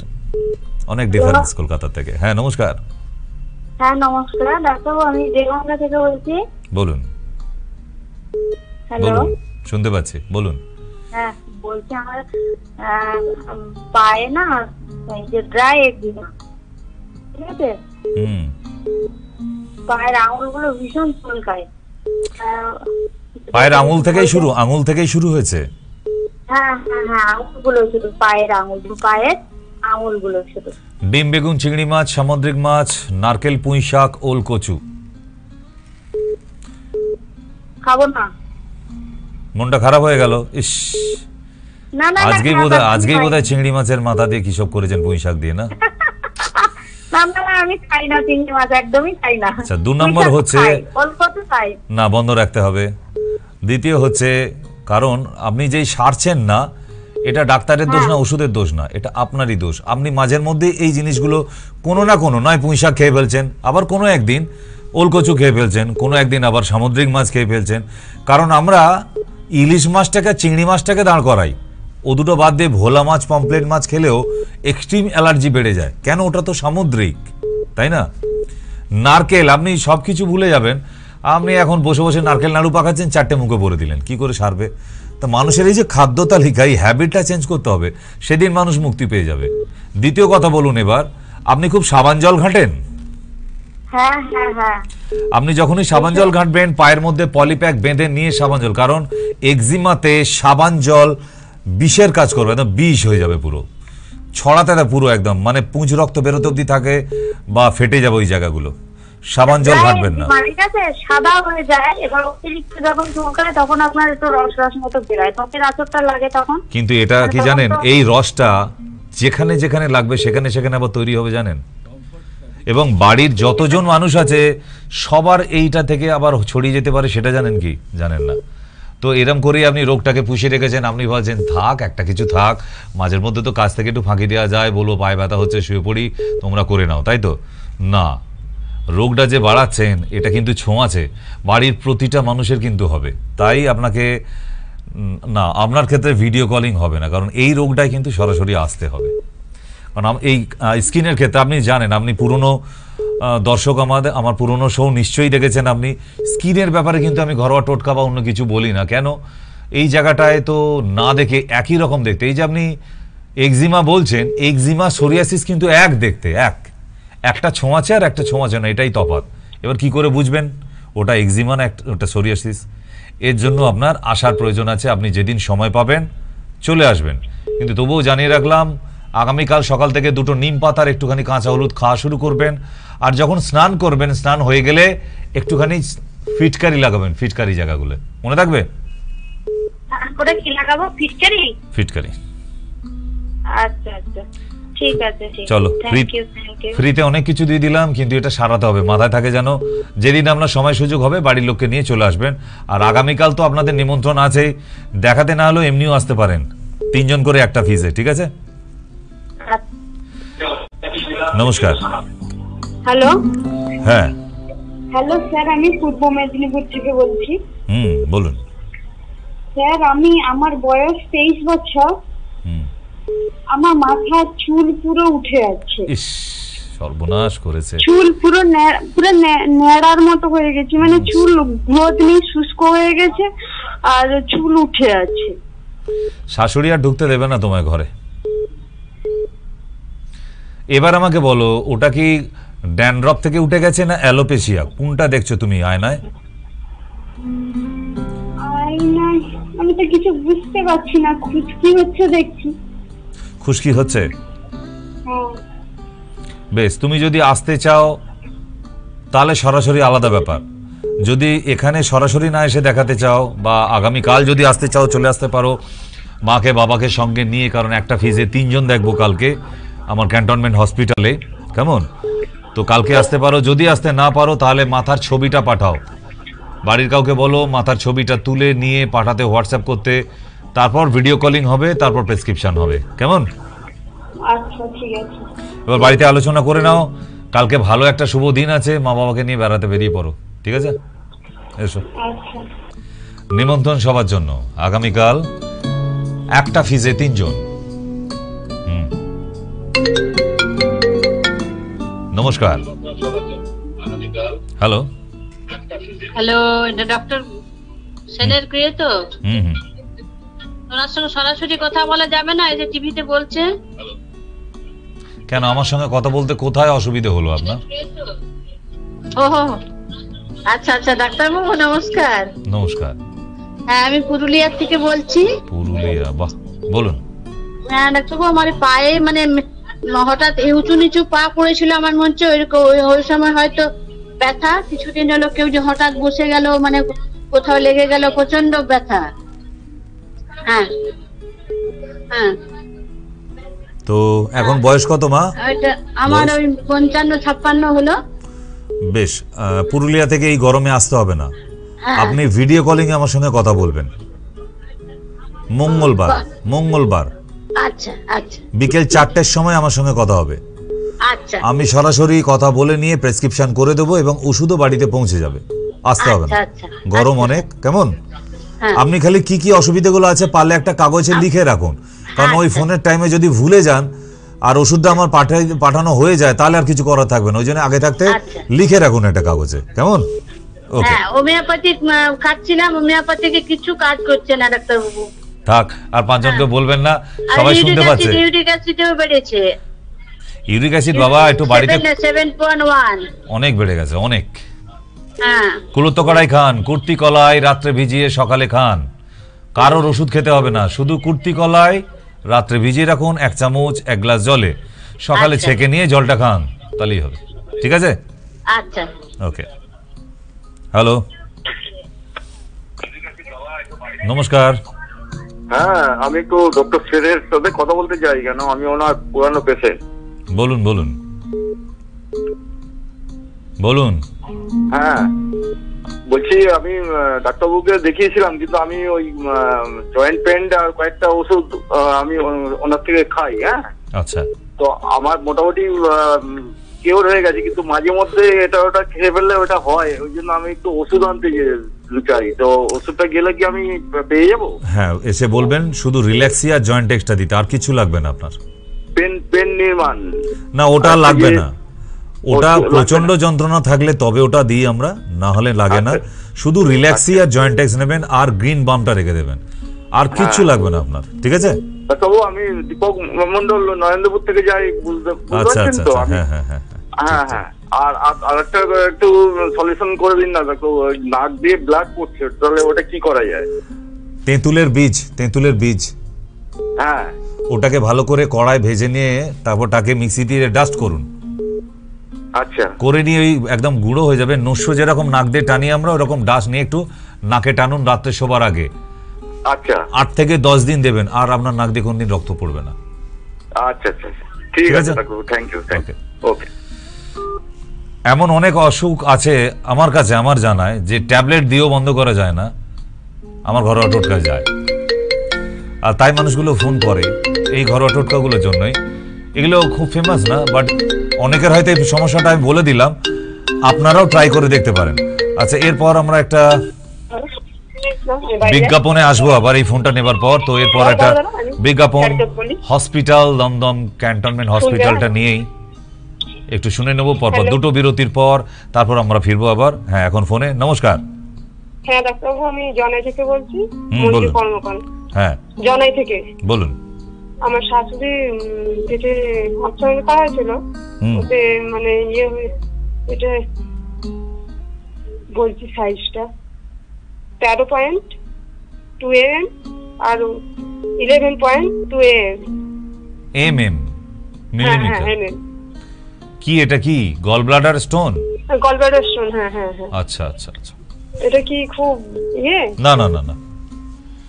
অনেক ডিফারেন্স কলকাতা থেকে। হ্যাঁ নমস্কার। হ্যাঁ নমস্কার ডাক্তারবাবু, আমি দেগঙ্গা থেকে বলছি। বলুন। হ্যালো, বলুন, শুনতে পাচ্ছি, বলুন। হ্যাঁ বলছি, আমার পায়ে না এই যে ড্রাই একদিন, ঠিক আছে, পায়ের আঙুলগুলো ভীষণ চুলকায়। পায়ের আঙুল থেকেই শুরু হয়েছে? হ্যাঁ হ্যাঁ হ্যাঁ, আঙুলগুলো শুধু, পায়ের আঙুলগুলো শুধু। ডিম, বেগুন, চিংড়ি মাছ, সামুদ্রিক মাছ, নারকেল, পুঁই শাক, ওল, কচু, খাবো না। মনটা খারাপ হয়ে গেল। ইস, না না আজকেই বোধহয় চিংড়ি মাছের মাথা দিয়ে কি সব করেছেন, পুঁই শাক দিয়ে না? না না আমি খাই না চিংড়ি মাছ, একদমই খাই না। আচ্ছা, 2 নম্বর হচ্ছে অল্প তো খাই না, বন্ধ রাখতে হবে। দ্বিতীয় হচ্ছে, কারণ আপনি যেই সারছেন না, এটা ডাক্তারের দোষ না, ওষুধের দোষ না, এটা আপনারই দোষ। আপনি মাঝের মধ্যে এই জিনিসগুলো কোনো না কোনো, নয় পুঁই শাক খেয়ে ফেলছেন, আবার কোনো একদিন ওলকচু খেয়ে ফেলছেন, কোনো একদিন আবার সামুদ্রিক মাছ খেয়ে ফেলছেন। কারণ আমরা ইলিশ মাছটাকে চিংড়ি মাছটাকে দাঁড় করাই, ও দুটো বাদ দিয়ে ভোলা মাছ পমপ্লেট মাছ খেলেও এক্সট্রিম অ্যালার্জি বেড়ে যায়। কেন? ওটা তো সামুদ্রিক, তাই না? নারকেল, আপনি সব কিছু ভুলে যাবেন। আপনি এখন বসে বসে নারকেল নাড়ু পাকাচ্ছেন, 4টে মুখে ভরে দিলেন, কি করে সারবে? তা মানুষের এই যে খাদ্য তালিকা, এই হ্যাবিটটা চেঞ্জ করতে হবে, সেদিন মানুষ মুক্তি পেয়ে যাবে। দ্বিতীয় কথা বলুন এবার, আপনি খুব সাবান জল ঘাঁটেন? হ্যাঁ হ্যাঁ হ্যাঁ। আপনি যখনই সাবান জল ঘাঁটবেন, পায়ের মধ্যে পলিপ্যাক বেঁধে নিয়ে সাবান জল, কারণ এক্সিমাতে সাবান জল বিষের কাজ করবে, একদম বিষ হয়ে যাবে, পুরো ছড়াতে পুরো একদম, মানে পুঁজ রক্ত বেরোতে অব্দি থাকে বা ফেটে যাবে ওই জায়গাগুলো। সাবান জল ঘাঁটবেন না। ঠিক আছে, সাদা হয়ে যায়, এবার অতিরিক্ত যখন চুলকায় তখন আপনার একটু রস রস মতো বেরোয়, ত্বকের আঁচড়টা লাগে তখন। কিন্তু এটা কি জানেন, এই রসটা যেখানে যেখানে লাগবে সেখানে সেখানে আবার তৈরি হবে, জানেন? এবং বাড়ির যতজন মানুষ আছে সবার এইটা থেকে আবার ছড়িয়ে যেতে পারে, সেটা জানেন কি? জানেন না। তো এরম করেই আপনি রোগটাকে পুষিয়ে রেখেছেন। আপনি ভাবছেন থাক, একটা কিছু থাক, মাঝের মধ্যে তো কাজ থেকে একটু ফাঁকি দেওয়া যায়, বলবো পায়ে ব্যথা হচ্ছে, শুয়ে পড়ি, তোমরা করে নাও, তাই তো? না, রোগটা যে বাড়াচ্ছেন এটা কিন্তু ছোঁয়াছে, বাড়ির প্রতিটা মানুষের কিন্তু হবে। তাই আপনাকে না, আপনার ক্ষেত্রে ভিডিও কলিং হবে না, কারণ এই রোগটাই কিন্তু সরাসরি আসতে হবে। কারণ এই স্কিনের ক্ষেত্রে আপনি জানেন, আপনি পুরনো দর্শক, আমার পুরনো শো নিশ্চয়ই দেখেছেন আপনি। স্কিনের ব্যাপারে কিন্তু আমি ঘরোয়া টোটকা বা অন্য কিছু বলি না। কেন? এই জায়গাটায় তো না দেখে একই রকম দেখতে। এই যে আপনি এক্সিমা বলছেন, এক্সিমা সোরিয়াসিস কিন্তু এক দেখতে, একটা ছোঁয়াচে আর একটা ছোঁয়াচে না, এটাই তফাৎ। এবার কি করে বুঝবেন ওটা এক্সিমা না ওটা সোরিয়াসিস? এর জন্য আপনার আসার প্রয়োজন আছে। আপনি যেদিন সময় পাবেন চলে আসবেন। কিন্তু তবুও জানিয়ে রাখলাম, আগামীকাল সকাল থেকে 2টো নিম পাতার একটুখানি কাঁচা হলুদ খাওয়া শুরু করবেন। আর যখন স্নান করবেন, স্নান হয়ে গেলে একটুখানি ফিটকারি লাগাবেন, ফিটকারি জায়গাগুলো মনে থাকবে। ওটা কি লাগাবো? ফিটকারি? ফিটকারি। আচ্ছা আচ্ছা, ঠিক আছে। চলো, ফ্রিতে অনেক কিছু দিয়ে দিলাম, কিন্তু এটা সারাতে হবে, মাথায় থাকে যেন। যেদিন আপনার সময় সুযোগ হবে বাড়ির লোককে নিয়ে চলে আসবেন। আর আগামীকাল তো আপনাদের নিমন্ত্রণ আছেই, দেখাতে না হলেও এমনিও আসতে পারেন, 3 জন করে একটা ফিজে, ঠিক আছে? নমস্কার। হ্যালো। হ্যাঁ হ্যালো স্যার, আমি পূর্ব মেদিনীপুর থেকে বলছি। বলুন স্যার, আমার বয়স 23 বছর। আমার মাথার চুল পুরো উঠে যাচ্ছে। ইস, সর্বনাশ করেছে। চুল পুরো ন্যাড়ার মতো হয়ে গেছে, মানে চুল গ্রোথ নেই, শুষ্ক হয়ে গেছে আর চুল উঠে আছে। শাশুড়ি আর ঢুকতে দেবে না তোমার ঘরে। এবার আমাকে বলো, ওটা কি ড্যান্ড্রফ থেকে উঠে গেছে না অ্যালোপেশিয়া? কোনটা দেখছো তুমি আয়নায়? আয়নায় আমি তো কিছু বুঝতে পারছি না, খুশকি হচ্ছে দেখছি। খুশকি হচ্ছে? হ্যাঁ। বেশ, তুমি যদি আসতে চাও তাহলে সরাসরি আলাদা ব্যাপার। যদি এখানে সরাসরি না এসে দেখাতে চাও, বা আগামীকাল যদি আসতে চাও চলে আসতে পারো মাকে বাবাকে সঙ্গে নিয়ে, কারণ একটা ফিজে 3 জন দেখবো কালকে আমার ক্যান্টনমেন্ট হসপিটালে, কেমন? তো কালকে আসতে পারো। যদি আসতে না পারো তাহলে মাথার ছবিটা পাঠাও, বাড়ির কাউকে বলো মাথার ছবিটা তুলে নিয়ে পাঠাতে, হোয়াটসঅ্যাপ করতে, তারপর ভিডিও কলিং হবে, তারপর প্রেসক্রিপশন হবে, কেমন? আচ্ছা ঠিক আছে। এবার বাড়িতে আলোচনা করে নাও, কালকে ভালো একটা শুভ দিন আছে, মা বাবাকে নিয়ে বেড়াতে বেরিয়ে পড়ো, ঠিক আছে? এসো। আচ্ছা। নিমন্ত্রণ সবার জন্য আগামীকাল একটা ফিজে 3 জন। নমস্কার। হ্যালো হ্যালো, এটা ডক্টর সেনের ক্রিয়ে তো? ওনার সঙ্গে সরাসরি কথা বলা যাবে না? এই যে টিভিতে বলছে। কেন, আমার সঙ্গে কথা বলতে কোথায় অসুবিধা হলো আপনার? ওহো, আচ্ছা আচ্ছা। ডাক্তারবাবু নমস্কার। নমস্কার। হ্যাঁ, আমি পুরুলিয়ার থেকে বলছি। পুরুলিয়া? বাহ, বলুন। হ্যাঁ ডাক্তারবাবু, আমার পায়ে মানে হঠাৎ উঁচু নিচু পা পড়েছিল আমার মঞ্চে, ওই সময় হয়তো ব্যথা। কিছুদিন হলো কেউ যে হঠাৎ বসে গেল, মানে কোথাও লেগে গেল, প্রচন্ড ব্যথা। হ্যাঁ হ্যাঁ। তো এখন বয়স কত মা? আমার ওই 55-56 হলো। বেশ, পুরুলিয়া থেকে এই গরমে আসতে হবে না, আপনি ভিডিও কলিং এ আমার সঙ্গে কথা বলবেন মঙ্গলবার। আচ্ছা আচ্ছা। বিকেল 4টের সময় আমার সঙ্গে কথা হবে। আচ্ছা। আমি সরাসরি কথা বলে নিয়ে প্রেসক্রিপশন করে দেবো এবং ওষুধও বাড়িতে পৌঁছে যাবে, আসতে হবে না। গরম অনেক, কেমন? আপনি খালি কি কি অসুবিধাগুলো আছে পারলে একটা কাগজে লিখে রাখুন, কারণ ওই ফোনের টাইমে যদি ভুলে যান আর ওষুধটা আমার পাঠানো হয়ে যায় তাহলে আর কিছু করার থাকবে না। ওই জন্য আগে থাকতে লিখে রাখুন একটা কাগজে, কেমন? ওকে। হোমিওপ্যাথিক খাচ্ছিলাম, হোমিওপ্যাথিকে কিছু কাজ করছে না ডাক্তার বাবু। থাক, আর পাঁচজনকে বলবেন না, সবাই শুনতে পাচ্ছে। ইউরিক অ্যাসিডও বেড়েছে। ইউরিক অ্যাসিড বাবা একটু বাড়িতে 7.1 অনেক বেড়ে গেছে, অনেক। হ্যাঁ, কুলুত্ত কড়াই খান, কুর্তি কলাই রাত্রে ভিজিয়ে সকালে খান, কারোর ওষুধ খেতে হবে না, শুধু কুর্তি কলাই রাত্রে ভিজিয়ে রাখুন 1 চামচ 1 গ্লাস জলে, সকালে ছেঁকে নিয়ে জলটা খান, তাহলেই হবে। ঠিক আছে? আচ্ছা, ওকে। হ্যালো, নমস্কার। হ্যাঁ, আমি একটু ডক্টর সেনের সাথে কথা বলতে চাই। কেন, আমি ওনার পুরানো পেশেন্ট। বলুন বলুন বলুন। হ্যাঁ, বলছি আমি ডাক্তারবাবুকে দেখিয়েছিলাম, কিন্তু আমি ওই জয়েন্ট পেন আর কয়েকটা ওষুধ আমি ওনার থেকে খাই। হ্যাঁ, আচ্ছা। তো আমার মোটামুটি কিওর হয়ে গেছে, কিন্তু মাঝে মধ্যে এটা ওটা খেয়ে ফেললে ওটা হয়। ওই জন্য আমি একটু ওষুধ আনতে চাই। তো ওষুধটা গেলে কি আমি পেয়ে যাবো? হ্যাঁ, এসে বলবেন শুধু রিল্যাক্সিয়া জয়েন্ট এক্সটা দিতে, আর কিছু লাগবে না আপনার। পেন নির্মাণ না, ওটা লাগবে না। ওটা প্রচন্ড যন্ত্রণা থাকলে তবে ওটা দিই আমরা, না হলে লাগে না। শুধু রিল্যাক্সিয়া জয়েন্ট এক্স নেবেন আর গ্রিন বামটা রেখে দেবেন, আর কিছু লাগবে না আপনার। ঠিক আছে? তবু আমি দীপক মন্ডল নরেন্দ্রপুর থেকে যাই, বুঝতে পারছেন তো? হ্যাঁ হ্যাঁ হ্যাঁ হ্যাঁ হ্যাঁ। আর একটা একটু সলিউশন করে দিন না, দেখো নাক দিয়ে ব্লাড পড়ছে, তাহলে ওটা কি করা যায়? তেঁতুলের বীজ, হ্যাঁ, ওটাকে ভালো করে কড়াই ভেজে নিয়ে তারপর তাকে মিক্সি দিয়ে ডাস্ট করুন। আচ্ছা, করে নিয়ে ওই একদম গুঁড়ো হয়ে যাবে। নস্য যেরকম নাক দিয়ে টানি আমরা, ওরকম ডাস্ট নিয়ে একটু নাকে টানুন রাত্রে শোবার আগে। আচ্ছা, 8 থেকে 10 দিন দেবেন, আর আপনার নাক দিয়ে কোনদিন রক্ত পড়বে না। আচ্ছা আচ্ছা, ঠিক আছে, থ্যাংক ইউ। ওকে। এমন অনেক অসুখ আছে আমার কাছে, আমার জানায়, যে ট্যাবলেট দিয়েও বন্ধ করা যায় না, আমার ঘরোয়া টোটকা যায়। আর তাই মানুষগুলো ফোন করে এই ঘরোয়া টোটকাগুলোর জন্যই। এগুলো খুব ফেমাস না, বাট অনেকের হয়তো এই সমস্যাটা আমি বলে দিলাম, আপনারাও ট্রাই করে দেখতে পারেন। আচ্ছা, এরপর আমরা একটা বিজ্ঞাপনে আসবো আবার এই ফোনটা নেবার পর। তো এরপর একটা বিজ্ঞাপন হসপিটাল, দমদম ক্যান্টনমেন্ট হসপিটালটা নিয়েই একটু শুনে নেবো, পরপর দুটো বিরতির পর তারপর আমরা ফিরবো আবার। হ্যাঁ, এখন ফোনে। নমস্কার। হ্যাঁ ডাক্তারবাবু, আমি জনাই থেকে বলছি। বলুন। হ্যাঁ, জনাই থেকে বলুন। আমার শাশুড়ি পেটে অপারেশন করা হয়েছিল, ওতে মানে এটা বলছি সাইজটা 13.2 mm আর 11.2 mm মিলিমিটার। কি এটা, কি gall bladder stone? Gall bladder stone. হ্যাঁ হ্যাঁ হ্যাঁ। আচ্ছা আচ্ছা আচ্ছা। এটা কি খুব না না না না,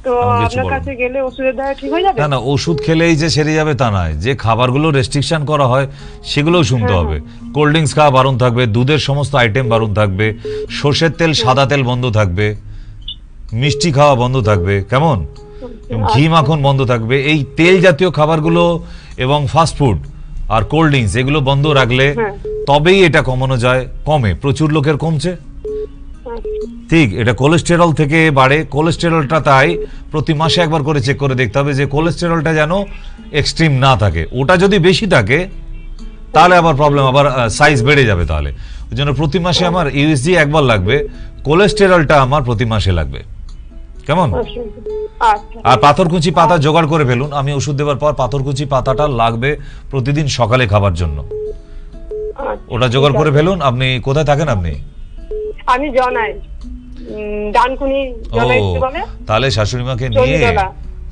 তো আপনার কাছে গেলে ওষুধের দ্বারা ঠিক হয়ে যাবে? না না, ওষুধ খেলেই যে সেরে যাবে তা নয়। যে খাবারগুলো রেস্ট্রিকশন করা হয় সেগুলোও শুনতে হবে। কোল্ড ড্রিঙ্কস খাওয়া বারণ থাকবে, দুধের সমস্ত আইটেম বারণ থাকবে, সর্ষের তেল সাদা তেল বন্ধ থাকবে, মিষ্টি খাওয়া বন্ধ থাকবে, কেমন, ঘি মাখন বন্ধ থাকবে। এই তেল জাতীয় খাবারগুলো এবং ফাস্ট ফুড আর কোল্ড ড্রিঙ্কস এগুলো বন্ধ রাখলে তবেই এটা কমানো যায়। কমে, প্রচুর লোকের কমছে। ঠিক, এটা কোলেস্টেরল থেকে বাড়ে। কোলেস্টেরলটা তাই প্রতি মাসে একবার করে চেক করে দেখতে হবে যে কোলেস্টেরলটা যেন এক্সট্রিম না থাকে। ওটা যদি বেশি থাকে তাহলে আবার প্রবলেম, আবার সাইজ বেড়ে যাবে। তাহলে ওই জন্য প্রতি মাসে আমার ইউএসজি একবার লাগবে, কোলেস্টেরলটা আমার প্রতি মাসে লাগবে, কেমন? আর পাথরকুচি পাতা জোগাড় করে ফেলুন। আমি ওষুধ দেওয়ার পর পাথরকুচি পাতাটা লাগবে প্রতিদিন সকালে খাবার জন্য, ওটা জোগাড় করে ফেলুন। আপনি কোথায় থাকেন? আপনি? আমি জনাই, ডানকুনি জনাই বলে। তাহলে শাশুড়ি মাকে নিয়ে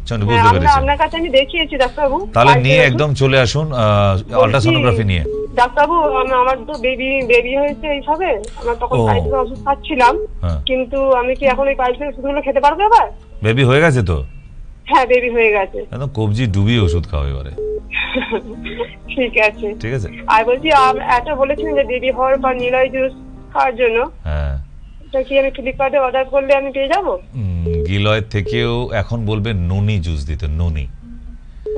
চন্দ্র, বুঝতে পেরেছি। আপনার কাছে আমি দেখিয়েছি ডাক্তারবাবু। তাহলে নিয়ে একদম চলে আসুন আল্ট্রাসোনোগ্রাফি নিয়ে। ডাক্তারবাবু আমার তো বেবি হয়েছে এইভাবে, আমার তখন পাইলসের ওষুধ খাচ্ছিলাম, কিন্তু আমি কি এখন এই পাইলসের ওষুধগুলো খেতে পারবো এবার? বেবি হয়ে গেছে তো? হ্যাঁ বেবি হয়ে গেছে। একদম কবজি ডুবিয়ে ওষুধ খাও এবারে। ঠিক আছে ঠিক আছে। আর বলছি এটা বলেছিলেন যে বেবি হওয়ার পর নিলয় জুস খাওয়ার জন্য, হ্যাঁ এটা কি আমি ফ্লিপকার্টে অর্ডার করলে আমি পেয়ে যাবো? গিলয়ের থেকেও এখন বলবে ননি জুস দিতে, ননি।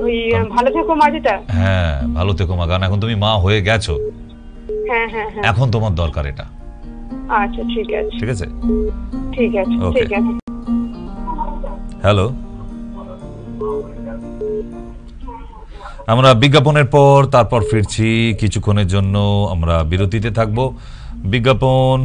ওই ভালো থেকো মা যেটা? হ্যাঁ ভালো থেকো মা, কারণ এখন তুমি মা হয়ে গেছো। হ্যাঁ হ্যাঁ হ্যাঁ, এখন তোমার দরকার এটা। আচ্ছা ঠিক আছে ঠিক আছে ঠিক আছে ঠিক আছে। হ্যালো, আমরা বিজ্ঞাপনের পর তারপর ফিরছি। কিছুক্ষণের জন্য আমরা বিরতিতে থাকব। বিজ্ঞাপন।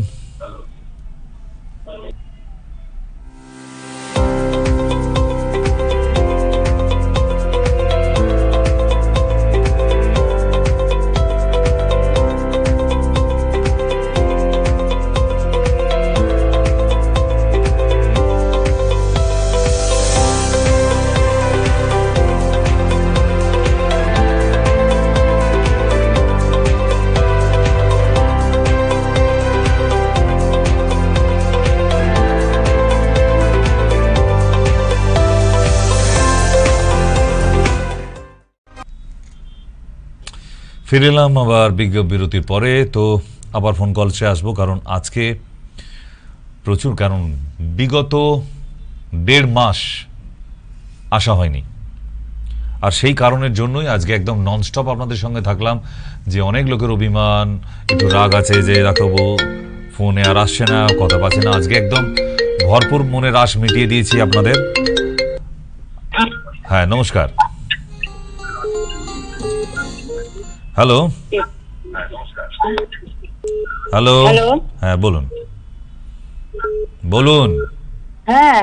ফিরে এলাম আবার বিরতির পরে। তো আবার ফোন কলসে আসবো, কারণ আজকে প্রচুর, কারণ বিগত 1.5 মাস আসা হয়নি, আর সেই কারণের জন্যই আজকে একদম ননস্টপ আপনাদের সঙ্গে থাকলাম। যে অনেক লোকের অভিমান, একটু রাগ আছে যে ডাক্তারবাবু ফোনে আর আসছে না, কথা পাচ্ছে না। আজকে একদম ভরপুর মনে রাশ মিটিয়ে দিয়েছি আপনাদের। হ্যাঁ নমস্কার। হ্যালো হ্যালো, হ্যাঁ বলুন বলুন। হ্যাঁ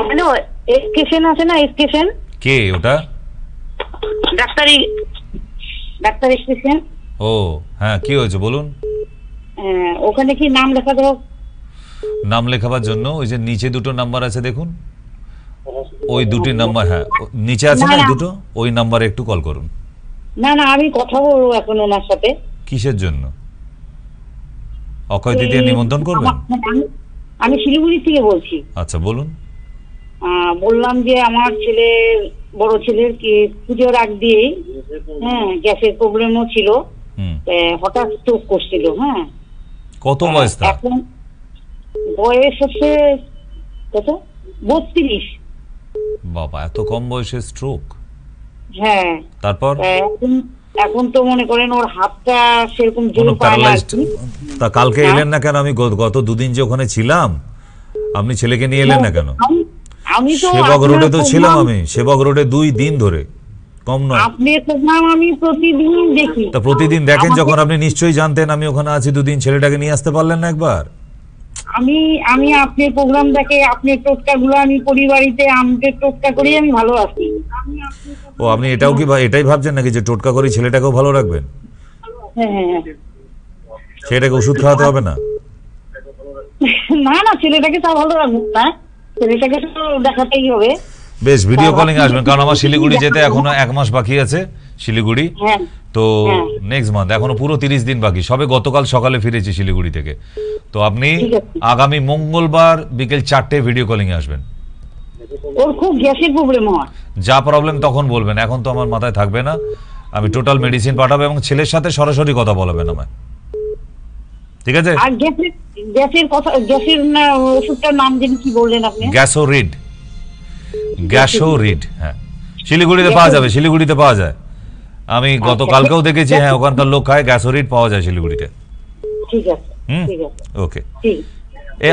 হ্যালো, এসকেশন আছে না? এসকেশন কে ওটা? ডাক্তার এসকেশন। ও হ্যাঁ, কি হয়েছে বলুন। ওখানে কি নাম লেখা দেবো? নাম লেখাবার জন্য ওই যে নিচে দুটো নাম্বার আছে দেখুন, ওই দুটি নাম্বার, হ্যাঁ নিচে আছে না দুটো, ওই নাম্বারে একটু কল করুন। না না, আমি কথা বলবো এখন ওনার সাথে। কিসের জন্য? অক্ষয় তৃতীয়া নিমন্ত্রণ করবেন? আমি শিলিগুড়ি থেকে বলছি। আচ্ছা বলুন। বললাম যে আমার ছেলে, বড় ছেলের কি পুজোর আগ দিয়ে গ্যাসের প্রবলেমও ছিল, হঠাৎ স্ট্রোক করছিল। হ্যাঁ কত বয়স তার? এখন বয়স হচ্ছে কত, 32। বাবা, এত কম বয়সে স্ট্রোক? হ্যাঁ। তারপর এখন তো মনে করেন ওর হাতটা সেরকম জোর পায় না। তা কালকে এলেন না কেন? আমি গত দুদিন যে ওখানে ছিলাম, আপনি ছেলেকে নিয়ে এলেন না কেন? আমি তো সেবক রোডে তো ছিলাম, আমি সেবক রোডে 2 দিন ধরে, কম নয়। আপনি প্রোগ্রাম আমি প্রতিদিন দেখি। তা প্রতিদিন দেখেন যখন, আপনি নিশ্চয়ই জানতেন আমি ওখানে আছি 2 দিন, ছেলেটাকে নিয়ে আসতে পারলেন না একবার? আমি আপনার প্রোগ্রাম দেখে আপনার টোটকাগুলো আমি পরিবারিতে আমাদের টোটকা করি, আমি ভালো আছি। ও আপনি এটাও কি এটাই ভাবছেন নাকি যে টোটকা করে ছেলেটাকেও ভালো রাখবেন? হ্যাঁ। ছেলেটাকে ওষুধ খাওয়াতে হবে না? না না, ছেলেটাকে তা ভালো রাখবো না, ছেলেটাকে তো দেখাতেই হবে। বেশ, ভিডিও কলিং আসবেন, কারণ আমার শিলিগুড়ি যেতে এখনো 1 মাস বাকি আছে। শিলিগুড়ি তো নেক্সট মান্থ, এখনো পুরো 30 দিন বাকি। সবে গতকাল সকালে ফিরেছি শিলিগুড়ি থেকে। তো আপনি আগামী মঙ্গলবার বিকেল 4টে ভিডিও কলিং এ আসবেন। ওর খুব গ্যাসের প্রবলেম হয়। যা প্রবলেম তখন বলবেন, এখন তো আমার মাথায় থাকবে না। আমি টোটাল মেডিসিন পাঠাবো এবং ছেলের সাথে সরাসরি কথা বলবেন আমায়, ঠিক আছে? আর গ্যাসের কথা, গ্যাসের ওষুধটার নাম যেন কি বললেন আপনি? গ্যাসোরিড। হ্যাঁ শিলিগুড়িতে পাওয়া যাবে, শিলিগুড়িতে পাওয়া যায়। আমি গতকালকেও দেখেছি, হ্যাঁ ওখানকার লোক খায়, গ্যাসোরিড পাওয়া যায় শিলিগুড়িতে। ঠিক আছে ঠিক আছে, ওকে।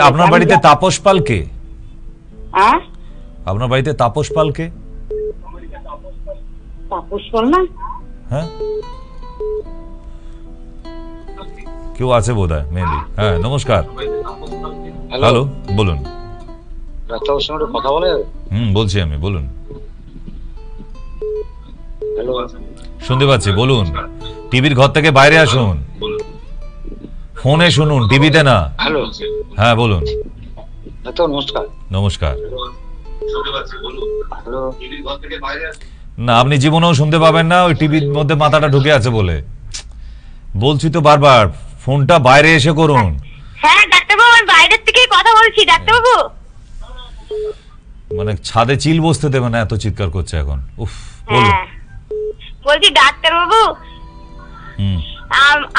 আপনার বাড়িতে তাপস পাল কে? আপনার বাড়িতে তাপস পাল কে? তাপস পাল না? হ্যাঁ কেউ আছে বোধহয়, মেবি। হ্যাঁ নমস্কার। হ্যালো বলুন। ডাক্তারের সঙ্গে কথা বলে? বলছি আমি, বলুন। হ্যালো, শুনতে পাচ্ছি, বলুন। টিভির ঘর থেকে বাইরে আসুন, ফোনে শুনুন, টিভিতে না। হ্যালো, হ্যাঁ বলুন। ডাক্তার নমস্কার। নমস্কার। হ্যালো, না, আপনি জীবনেও শুনতে পাবেন না, ওই টিভির মধ্যে মাথাটা ঢুকে আছে বলে। বলছি তো বারবার, ফোনটা বাইরে এসে করুন। হ্যাঁ ডাক্তারবাবু, আমি বাইরের থেকেই কথা বলছি ডাক্তারবাবু। মানে ছাদে চিল বসতে দেবে না, এত চিৎকার করছে এখন। উফ, বলুন। বলছি ডাক্তারবাবু,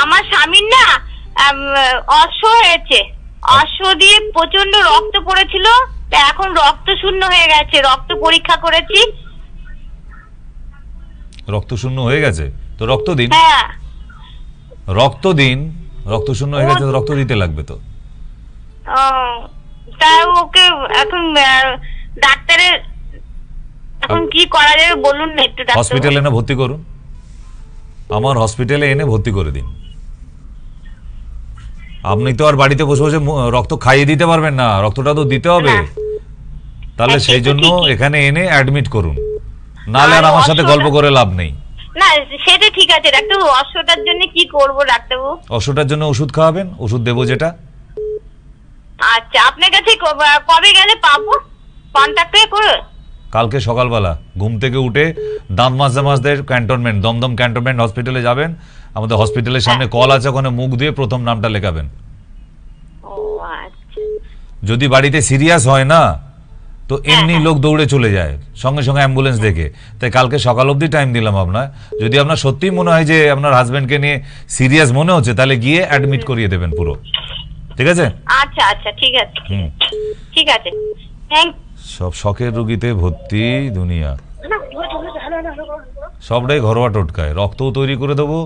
আমার স্বামীর না অশ্ব হয়েছে, অশ্ব দিয়ে প্রচন্ড রক্ত পড়েছিল, এখন রক্ত শূন্য হয়ে গেছে। রক্ত পরীক্ষা করেছি, রক্ত শূন্য হয়ে গেছে তো রক্ত দিন। হ্যাঁ রক্ত দিন, রক্ত শূন্য হয়ে গেছে, রক্ত দিতে লাগবে তো। তাই ওকে এখন ডাক্তারের এখন কি করা যাবে বলুন না একটু। হসপিটালে এনে ভর্তি করুন, আমার হসপিটালে এনে ভর্তি করে দিন। আপনি তো আর বাড়িতে বসে বসে রক্ত খাইয়ে দিতে পারবেন না, রক্তটা তো দিতে হবে। তাহলে সেই জন্য এখানে এনে অ্যাডমিট করুন, নাহলে আর আমার সাথে গল্প করে লাভ নেই। না সেটা ঠিক আছে ডাক্তারবাবু, অশ্বটার জন্য কি করব ডাক্তারবাবু? অশ্বটার জন্য ওষুধ খাওয়াবেন, ওষুধ দেবো যেটা। আচ্ছা, আপনার কাছে কবে গেলে পাবো? কন্টাক্ট করে কালকে সকালবেলা ঘুম থেকে উঠে দাঁত মাজতে ক্যান্টনমেন্ট, দমদম ক্যান্টনমেন্ট হসপিটালে যাবেন। আমাদের হসপিটালের সামনে কল আছে, ওখানে মুখ দিয়ে প্রথম নামটা লেখাবেন। যদি বাড়িতে সিরিয়াস হয় না তো এমনি লোক দৌড়ে চলে যায় সঙ্গে সঙ্গে অ্যাম্বুলেন্স দেখে। তাই কালকে সকাল অবধি টাইম দিলাম আপনার। যদি আপনার সত্যিই মনে হয় যে আপনার হাজবেন্ডকে নিয়ে সিরিয়াস মনে হচ্ছে, তাহলে গিয়ে অ্যাডমিট করিয়ে দেবেন পুরো, ঠিক আছে? আচ্ছা আচ্ছা ঠিক আছে, ঠিক আছে। সব শখের রোগীতে ভর্তি দুনিয়া, সবটাই ঘরোয়া টোটকায়। রক্তও তৈরি করে দেবো,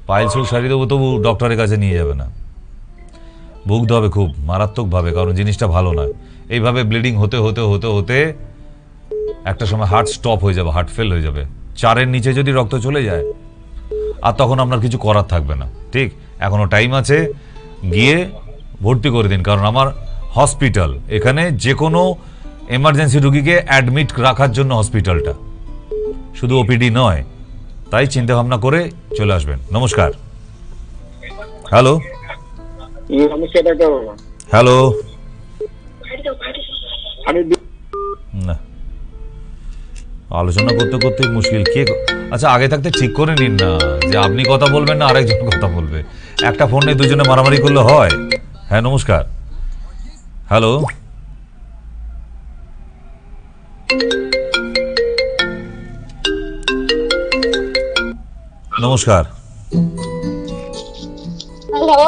পাইলসও সারিয়ে দেবো, তবু ডক্টরের কাছে নিয়ে যাবে না। ভুগতে হবে খুব মারাত্মকভাবে, কারণ জিনিসটা ভালো নয়। এইভাবে ব্লিডিং হতে হতে হতে হতে একটা সময় হার্ট স্টপ হয়ে যাবে, হার্ট ফেল হয়ে যাবে। 4-এর নিচে যদি রক্ত চলে যায় আর তখন আপনার কিছু করার থাকবে না। ঠিক, এখনো টাইম আছে, গিয়ে ভর্তি করে দিন। কারণ আমার হসপিটাল এখানে যে কোনো এমার্জেন্সি রুগীকে অ্যাডমিট রাখার জন্য হসপিটালটা, শুধু ওপিডি নয়। তাই চিন্তা ভাবনা করে চলে আসবেন। নমস্কার। হ্যালো হ্যালো, না আলোচনা করতে করতে মুশকিল। কে? আচ্ছা, আগে থাকতে ঠিক করে নিন না যে আপনি কথা বলবেন না আরেকজন কথা বলবে। একটা ফোনে দুজনে মারামারি করলে হয়? হ্যাঁ নমস্কার। হ্যালো নমস্কার। হ্যালো,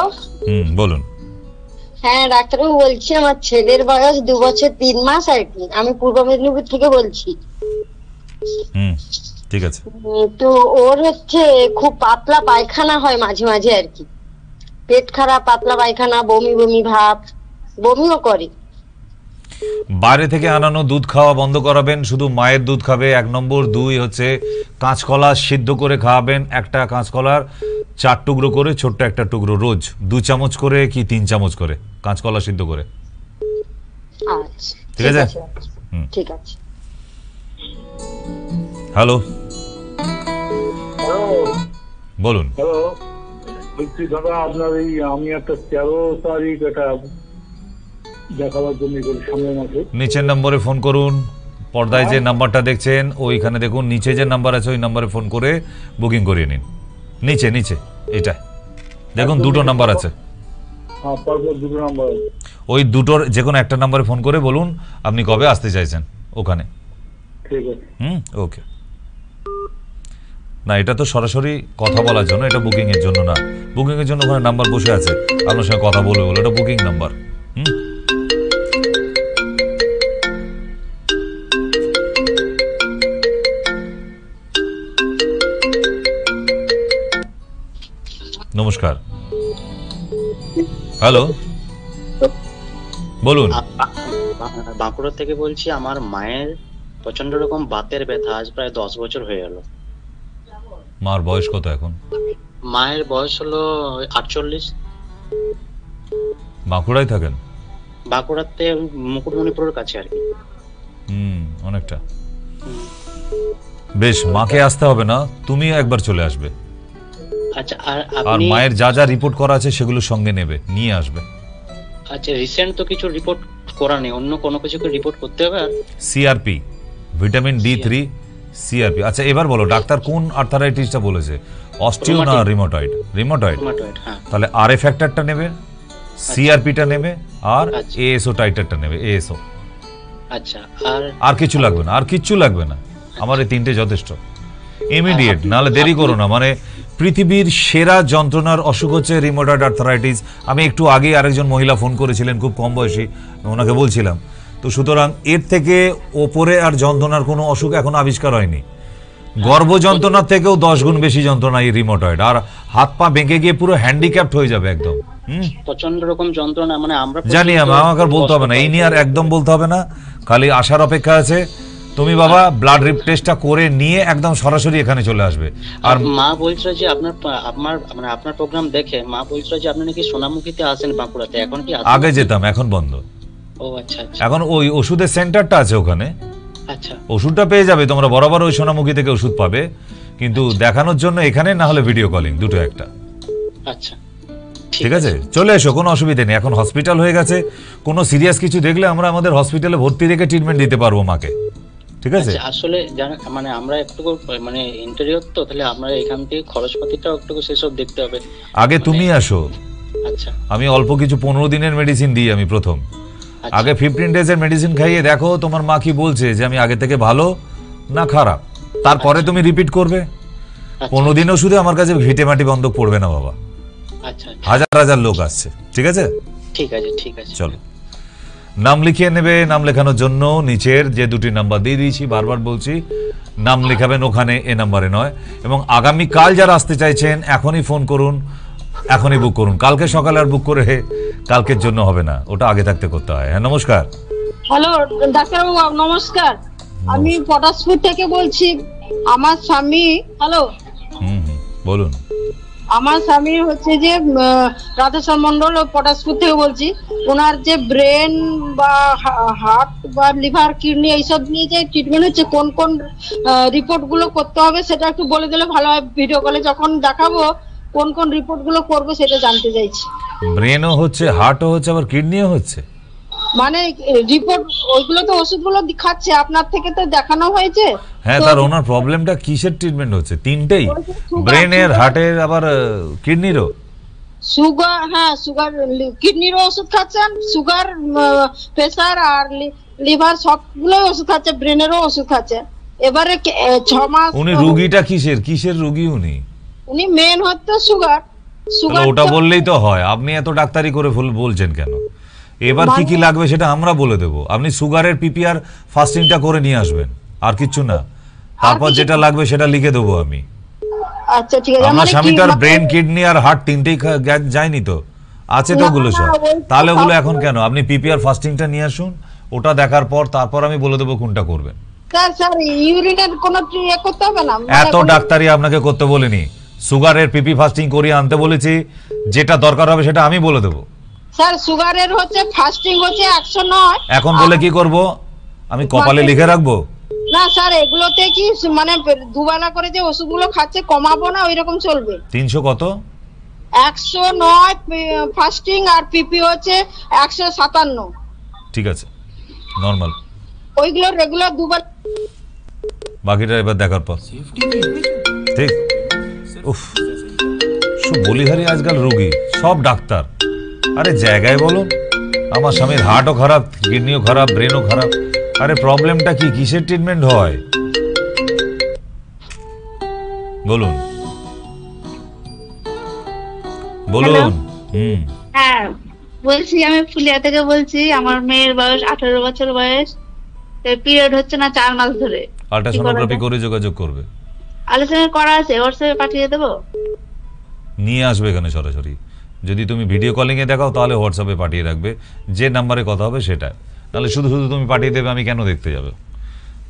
বলুন। হ্যাঁ ডাক্তারবাবু বলছি, আমার ছেলের বয়স 2 বছর 3 মাস আর কি। আমি পূর্ব মেদিনীপুর থেকে বলছি। ঠিক আছে। তো ওর হচ্ছে খুব পাতলা পায়খানা হয় মাঝে মাঝে আর কি, পেট খারাপ, পাতলা পায়খানা, বমি বমি ভাব, বমিও করে। বাইরে থেকে আনানো দুধ খাওয়া বন্ধ করাবেন, শুধু মায়ের দুধ খাবে 1 নম্বর। 2 হচ্ছে কাঁচকলা সিদ্ধ করে খাওয়াবেন। একটা কাঁচকলার 4 টুকরো করে, ছোট্ট একটা টুকরো রোজ 2 চামচ করে কি 3 চামচ করে কাঁচকলা সিদ্ধ করে। আচ্ছা ঠিক আছে, ঠিক আছে। হ্যালো বলুন। হ্যালো, বলছি দাদা আপনার এই আমি একটা 13 তারিখ এটা দেখাবার জন্য সামনের মাসে নিচের নম্বরে ফোন করুন। পর্দায় যে নাম্বারটা দেখছেন ওইখানে দেখুন, নিচে যে নাম্বার আছে ওই নাম্বারে ফোন করে বুকিং করিয়ে নিন। নিচে নিচে এটা দেখুন 2টো নাম্বার আছে। হ্যাঁ, পরপর 2টো নাম্বার। ওই 2টোর যে কোনো একটা নাম্বারে ফোন করে বলুন আপনি কবে আসতে চাইছেন ওখানে। ঠিক আছে। ওকে। না, এটা তো সরাসরি কথা বলার জন্য, এটা বুকিং এর জন্য না। বুকিং এর জন্য ওখানে নাম্বার বসে আছে, আপনার সঙ্গে কথা বলবে বলে, এটা বুকিং নাম্বার। নমস্কার। হ্যালো বলুন। বাঁকুড়া থেকে বলছি। আমার মায়ের প্রচন্ড রকম বাতের ব্যথা, আজ প্রায় 10 বছর হয়ে গেল। মার বয়স কত এখন? মায়ের বয়স হলো 48। বাঁকুড়ায় থাকেন? বাঁকুড়াতে মুকুটমণিপুরের কাছে আর কি। অনেকটা। বেশ, মাকে আসতে হবে না, তুমি একবার চলে আসবে। আচ্ছা, আর মায়ের যা যা রিপোর্ট করা আছে সেগুলো সঙ্গে নেবে, নিয়ে আসবে। আচ্ছা, রিসেন্ট তো কিছু রিপোর্ট করা নেই, অন্য কোনো কিছু রিপোর্ট করতে হবে? আর সিআরপি, ভিটামিন D3, সিআরপি। আচ্ছা এবার বলো ডাক্তার কোন আর্থারাইটিসটা বলেছে, অস্টিও না রিমোটয়েড? রিমোটয়েড, তাহলে আরএ ফ্যাক্টরটা নেবে, সিআরপিটা নেবে, আর এএসও টাইটারটা নেবে, এএসও। আচ্ছা আর কিছু লাগবে না, আর কিচ্ছু লাগবে না, আমার এই তিনটে যথেষ্ট। ইমিডিয়েট, নাহলে দেরি করো না। মানে পৃথিবীর সেরা যন্ত্রণার অসুখ হচ্ছে রিমোটয়েড আর্থারাইটিস। আমি একটু আগে আরেকজন মহিলা ফোন করেছিলেন, খুব কম বয়সী, ওনাকে বলছিলাম। তো সুতরাং এর থেকে ওপরে আর যন্ত্রণার কোনো অসুখ এখন আবিষ্কার হয়নি। গর্ভ যন্ত্রণার থেকেও 10 গুণ বেশি যন্ত্রণা এই রিমোটয়েড, আর হাত পা বেঁকে গিয়ে পুরো হ্যান্ডিক্যাপ্ট হয়ে যাবে একদম। প্রচন্ড রকম যন্ত্রণা, মানে আমরা জানি, আমাকে আর বলতে হবে না, এই নিয়ে আর একদম বলতে হবে না, খালি আসার অপেক্ষা আছে। তুমি বাবা ব্লাড রিপ টেস্টটা করে নিয়ে একদম সরাসরি এখানে চলে আসবে। আর মা বলছিল যে আপনার প্রোগ্রাম দেখে মা বলছিল যে আপনি নাকি সোনামুখীতে আসেন বাঁকুড়াতে, এখন কি? আগে যেতাম, এখন বন্ধ। ও আচ্ছা আচ্ছা। এখন ওই ওষুধের সেন্টারটা আছে ওখানে, আচ্ছা ওষুধটা পেয়ে যাবে তোমরা, বরাবর ওই সোনামুখী থেকে ওষুধ পাবে, কিন্তু দেখানোর জন্য এখানে, না হলে ভিডিও কলিং, দুটো একটা। আচ্ছা ঠিক আছে, চলে এসো, কোনো অসুবিধা নেই। এখন হসপিটাল হয়ে গেছে, কোনো সিরিয়াস কিছু দেখলে আমরা আমাদের হসপিটালে ভর্তি রেখে ট্রিটমেন্ট দিতে পারবো মাকে। ঠিক আছে, আসলে মানে আমরা একটু মানে ইন্টেরিয়র তো, তাহলে আমরা এখান থেকে খরচপাতিটা একটু সেসব দেখতে হবে। আগে তুমি আসো। আচ্ছা, আমি অল্প কিছু 15 দিনের মেডিসিন দিই আমি প্রথম। আগে 15 ডেজের মেডিসিন খাইয়ে দেখো তোমার মা কি বলছে, যে আমি আগে থেকে ভালো না খারাপ, তারপরে তুমি রিপিট করবে। 15 দিন ওষুধে আমার কাছে ভিটে মাটি বন্ধ পড়বে না বাবা। আচ্ছা, হাজার হাজার লোক আসছে। ঠিক আছে, ঠিক আছে, ঠিক আছে, চলো। নাম লিখিয়ে নেবে। নাম লেখানোর জন্য নিচের যে দুটি নাম্বার দিয়ে দিয়েছি, বারবার বলছি, নাম লেখাবেন ওখানে, এ নাম্বারে নয়। এবং আগামীকাল যারা আসতে চাইছেন এখনই ফোন করুন, এখনই বুক করুন। কালকে সকালে আর বুক করে কালকের জন্য হবে না, ওটা আগে থাকতে করতে হয়। হ্যাঁ নমস্কার। হ্যালো ডাক্তারবাবু, নমস্কার। আমি পটাশপুর থেকে বলছি। আমার স্বামী, হ্যালো বলুন। আমার স্বামী হচ্ছে যে রাধেশ্যাম মন্ডল, পটাশপুর থেকে বলছি। ওনার যে ব্রেন বা হার্ট বা লিভার কিডনি এইসব নিয়ে যে ট্রিটমেন্ট হচ্ছে, কোন কোন রিপোর্ট গুলো করতে হবে সেটা একটু বলে দিলে ভালো হয়। ভিডিও কলে যখন দেখাবো কোন কোন রিপোর্ট গুলো করবো সেটা জানতে চাইছি। ব্রেনও হচ্ছে, হার্টও হচ্ছে, আবার কিডনিও হচ্ছে, মানে রিপোর্ট ওইগুলো তো ওষুধগুলো খাচ্ছে, আপনার থেকে তো দেখানো হয়েছে। হ্যাঁ, তার ওনার প্রবলেমটা কিসের ট্রিটমেন্ট হচ্ছে? তিনটেই, ব্রেনের, হার্টের, আবার কিডনিরও। সুগার, হ্যাঁ সুগার, কিডনিরও ওষুধ খাচ্ছেন, সুগার, প্রেসার আর লিভার সবগুলোই ওষুধ খাচ্ছে, ব্রেনেরও ওষুধ খাচ্ছে। এবারে 6 মাস। উনি রোগীটা কিসের রোগী? উনি মেন হচ্ছে সুগার। ওটা বললেই তো হয়, আপনি এত ডাক্তারি করে বলছেন কেন? এবার কি কি লাগবে সেটা আমরা বলে দেবো। আপনি সুগারের পিপিআর ফাস্টিংটা করে নিয়ে আসবেন, আর কিছু না। তারপর যেটা লাগবে সেটা লিখে দেবো আমি। আচ্ছা ঠিক আছে। আমার স্বামীটার ব্রেন, কিডনি আর হার্ট তিনটেই যায়নি তো? আছে তো ওগুলো সব। তাহলে ওগুলো এখন কেন? আপনি পিপিআর ফাস্টিংটা নিয়ে আসুন, ওটা দেখার পর তারপর আমি বলে দেবো কোনটা করবেন। স্যার ইউরিনের কোনো ইয়ে করতে হবে না? এত ডাক্তারি আপনাকে করতে বলিনি, সুগারের পিপি ফাস্টিং করিয়ে আনতে বলেছি, যেটা দরকার হবে সেটা আমি বলে দেবো। স্যার সুগারের হচ্ছে ফাস্টিং হচ্ছে 109। এখন বলে কি করব? আমি কপালে লিখে রাখবো? না স্যার, এগুলোতে কি মানে দুবেলা করে যে ওষুধগুলো খাচ্ছে কমাবো না, ওইরকম চলবে? 300 কত? 109 ফাস্টিং, আর পিপি হচ্ছে 157। ঠিক আছে, নরমাল। ওইগুলো রেগুলার দুবার, বাকিটা এবার দেখার পর। ঠিক। উফ, সব বলিহারি আজকাল রোগী, সব ডাক্তার। আরে জায়গায় বলুন, আমার স্বামীর হার্টও খারাপ, কিডনিও খারাপ, ব্রেনও খারাপ। আরে প্রবলেমটা কি, কিসের ট্রিটমেন্ট হয় বলুন, বলুন। হ্যাঁ বলছি, আমি ফুলিয়া থেকে বলছি। আমার মেয়ের বয়স 18 বছর বয়স, পিরিয়ড হচ্ছে না 4 মাস ধরে। আল্ট্রাসোনোগ্রাফি করে যোগাযোগ করবে। আলোচনা করা আছে, হোয়াটসঅ্যাপে পাঠিয়ে দেবো। নিয়ে আসবে এখানে সরাসরি। যদি তুমি ভিডিও কলিং এ দেখাও তাহলে হোয়াটসঅ্যাপে পাঠিয়ে রাখবে, যে নাম্বারে কথা হবে সেটা। নাহলে শুধু শুধু তুমি পাঠিয়ে দেবে, আমি কেন দেখতে যাবে?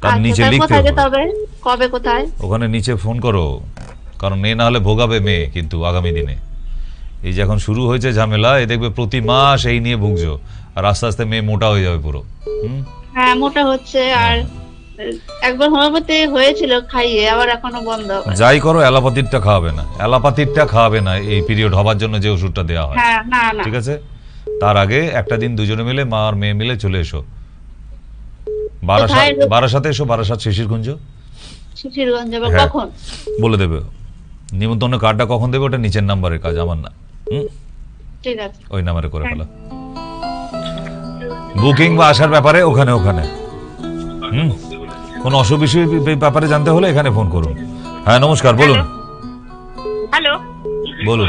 তার নিচে লিখতে হবে কবে কোথায়, ওখানে নিচে ফোন করো। কারণ মেয়ে না হলে ভোগাবে মেয়ে কিন্তু আগামী দিনে। এই যে এখন শুরু হয়েছে ঝামেলা, এ দেখবে প্রতি মাস এই নিয়ে ভুগছো, আর আস্তে আস্তে মেয়ে মোটা হয়ে যাবে পুরো। হ্যাঁ মোটা হচ্ছে, আর একবার হোমিওপ্যাথি হয়েছিল খাইয়ে, আবার এখনো বন্ধ। যাই করো অ্যালোপ্যাথিরটা খাওয়াবে না, অ্যালোপ্যাথিরটা খাওয়াবে না এই পিরিয়ড হবার জন্য যে ওষুধটা দেওয়া হয়। হ্যাঁ না না, ঠিক আছে। তার আগে একটা দিন দুজনে মিলে, মা আর মেয়ে মিলে চলে এসো বারাসাতে। এসো, বারাসাত শিশিরকুঞ্জ। শিশিরগঞ্জ যাবো, হ্যাঁ, কখন? বলে দেবে। নিমন্ত্রণ কার্ডটা কখন দেবে ওটা নিচের নাম্বারের কাজ, আমার না। ঠিক আছে, ওই নাম্বারে করে ফেলো। বুকিং বা আসার ব্যাপারে ওখানে কোনো অসুবিধার ব্যাপারে জানতে হলে এখানে ফোন করুন। হ্যাঁ নমস্কার, বলুন। হ্যালো, বলুন।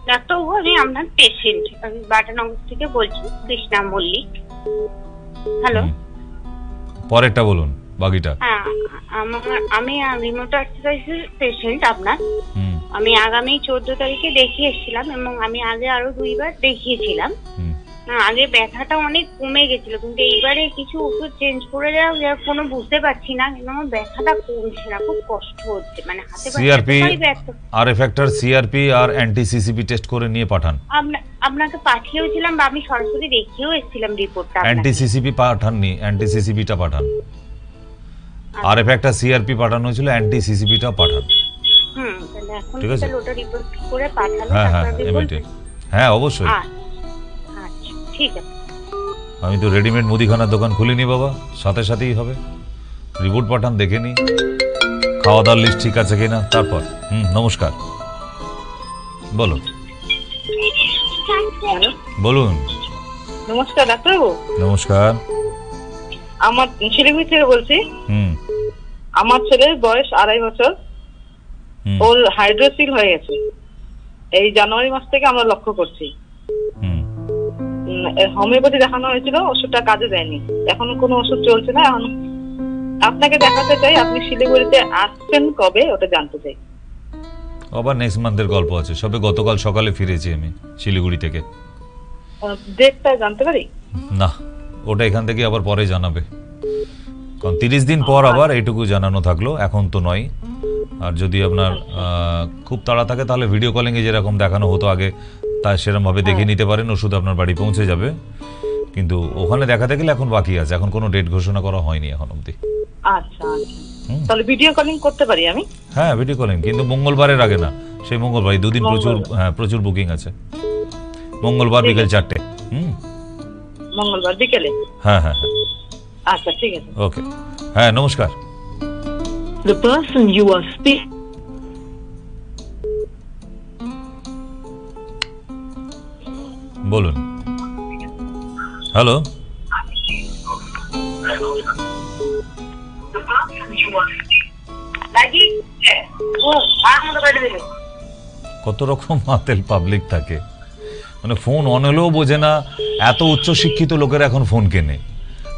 ডাক্তারবাবু আমি আপনার পেশেন্ট, আমি বাটানগর থেকে বলছি, কৃষ্ণা মল্লিক। হ্যালো, পরেরটা বলুন, বাকিটা। হ্যাঁ আমি রিমোট আর্থ্রাইটিসের পেশেন্ট আপনার। আমি আগামী 14 তারিখে দেখিয়ে এসেছিলাম এবং আমি আগে আরো 2 বার দেখিয়েছিলাম। আগে ব্যথাটা অনেক কমে গেছিল, কিন্তু এইবারে কিছু ওষুধ চেঞ্জ করে দেওয়া কোনো বুঝতে পারছি না, কিন্তু আমার ব্যথাটা কমছে না, খুব কষ্ট হচ্ছে, মানে হাতে সিআরপি আর ফ্যাক্টর সিআরপি আর অ্যান্টি সিসিপি টেস্ট করে নিয়ে পাঠান। আপনাকে পাঠিয়েছিলাম বা আমি সরাসরি দেখিয়েও এসেছিলাম রিপোর্টটা। অ্যান্টি সিসিপি পাঠাননি, অ্যান্টি সিসিপিটা পাঠান। আর ফ্যাক্টর সিআরপি পাঠানো হয়েছিল, অ্যান্টি সিসিপিটা পাঠান। তাহলে এখন ঠিক আছে, ওটা রিপোর্ট করে পাঠালো। হ্যাঁ অবশ্যই। ঠিক আছে, আমি তো রেডিমেড মুদিখানার দোকান খুলিনি বাবা, সাথে সাথেই হবে। রিপোর্ট পাঠান, দেখে নি খাওয়া দাওয়ার লিস্ট ঠিক আছে কিনা, তারপর। নমস্কার, বলো। বলুন। নমস্কার ডাক্তারবাবু। নমস্কার। আমার শিলিগুড়ি থেকে বলছি। আমার ছেলের বয়স 2.5 বছর, ওর হাইড্রোসিল হয়ে গেছে। এই জানুয়ারি মাস থেকে আমরা লক্ষ্য করছি। হোমিওপ্যাথি দেখানো হয়েছিল, ওষুধটা কাজে দেয়নি, এখন কোনো ওষুধ চলছে না। এখন আপনাকে দেখাতে চাই, আপনি শিলিগুড়িতে আসছেন কবে ওটা জানতে চাই। আবার নেক্সট মান্থের গল্প আছে, সবে গতকাল সকালে ফিরেছি আমি শিলিগুড়ি থেকে। ডেটটা জানতে পারি? না, ওটা এখান থেকে আবার পরে জানাবে, কারণ 30 দিন পর আবার এইটুকু জানানো থাকলো, এখন তো নয়। আর যদি আপনার খুব তাড়া থাকে তাহলে ভিডিও কলিংয়ে যেরকম দেখানো হতো আগে, তা সেরকমভাবে দেখে নিতে পারেন, ওষুধ আপনার বাড়ি পৌঁছে যাবে। কিন্তু ওখানে দেখাতে গেলে এখন বাকি আছে, এখন কোনো ডেট ঘোষণা করা হয়নি এখন অবধি। আচ্ছা, তাহলে ভিডিও কলিং করতে পারি আমি? হ্যাঁ ভিডিও কলিং, কিন্তু মঙ্গলবারের আগে না, সেই মঙ্গলবার, 2 দিন প্রচুর বুকিং আছে। মঙ্গলবার বিকেল 4টে। মঙ্গলবার বিকেলে? হ্যাঁ। আচ্ছা ঠিক আছে, ওকে। হ্যাঁ নমস্কার। The person you are speaking. বলুন। হ্যালো, কত রকম মাতেল পাবলিক থাকে, মানে ফোন অন হলেও বোঝে না। এত উচ্চ শিক্ষিত লোকেরা এখন ফোন কেনে,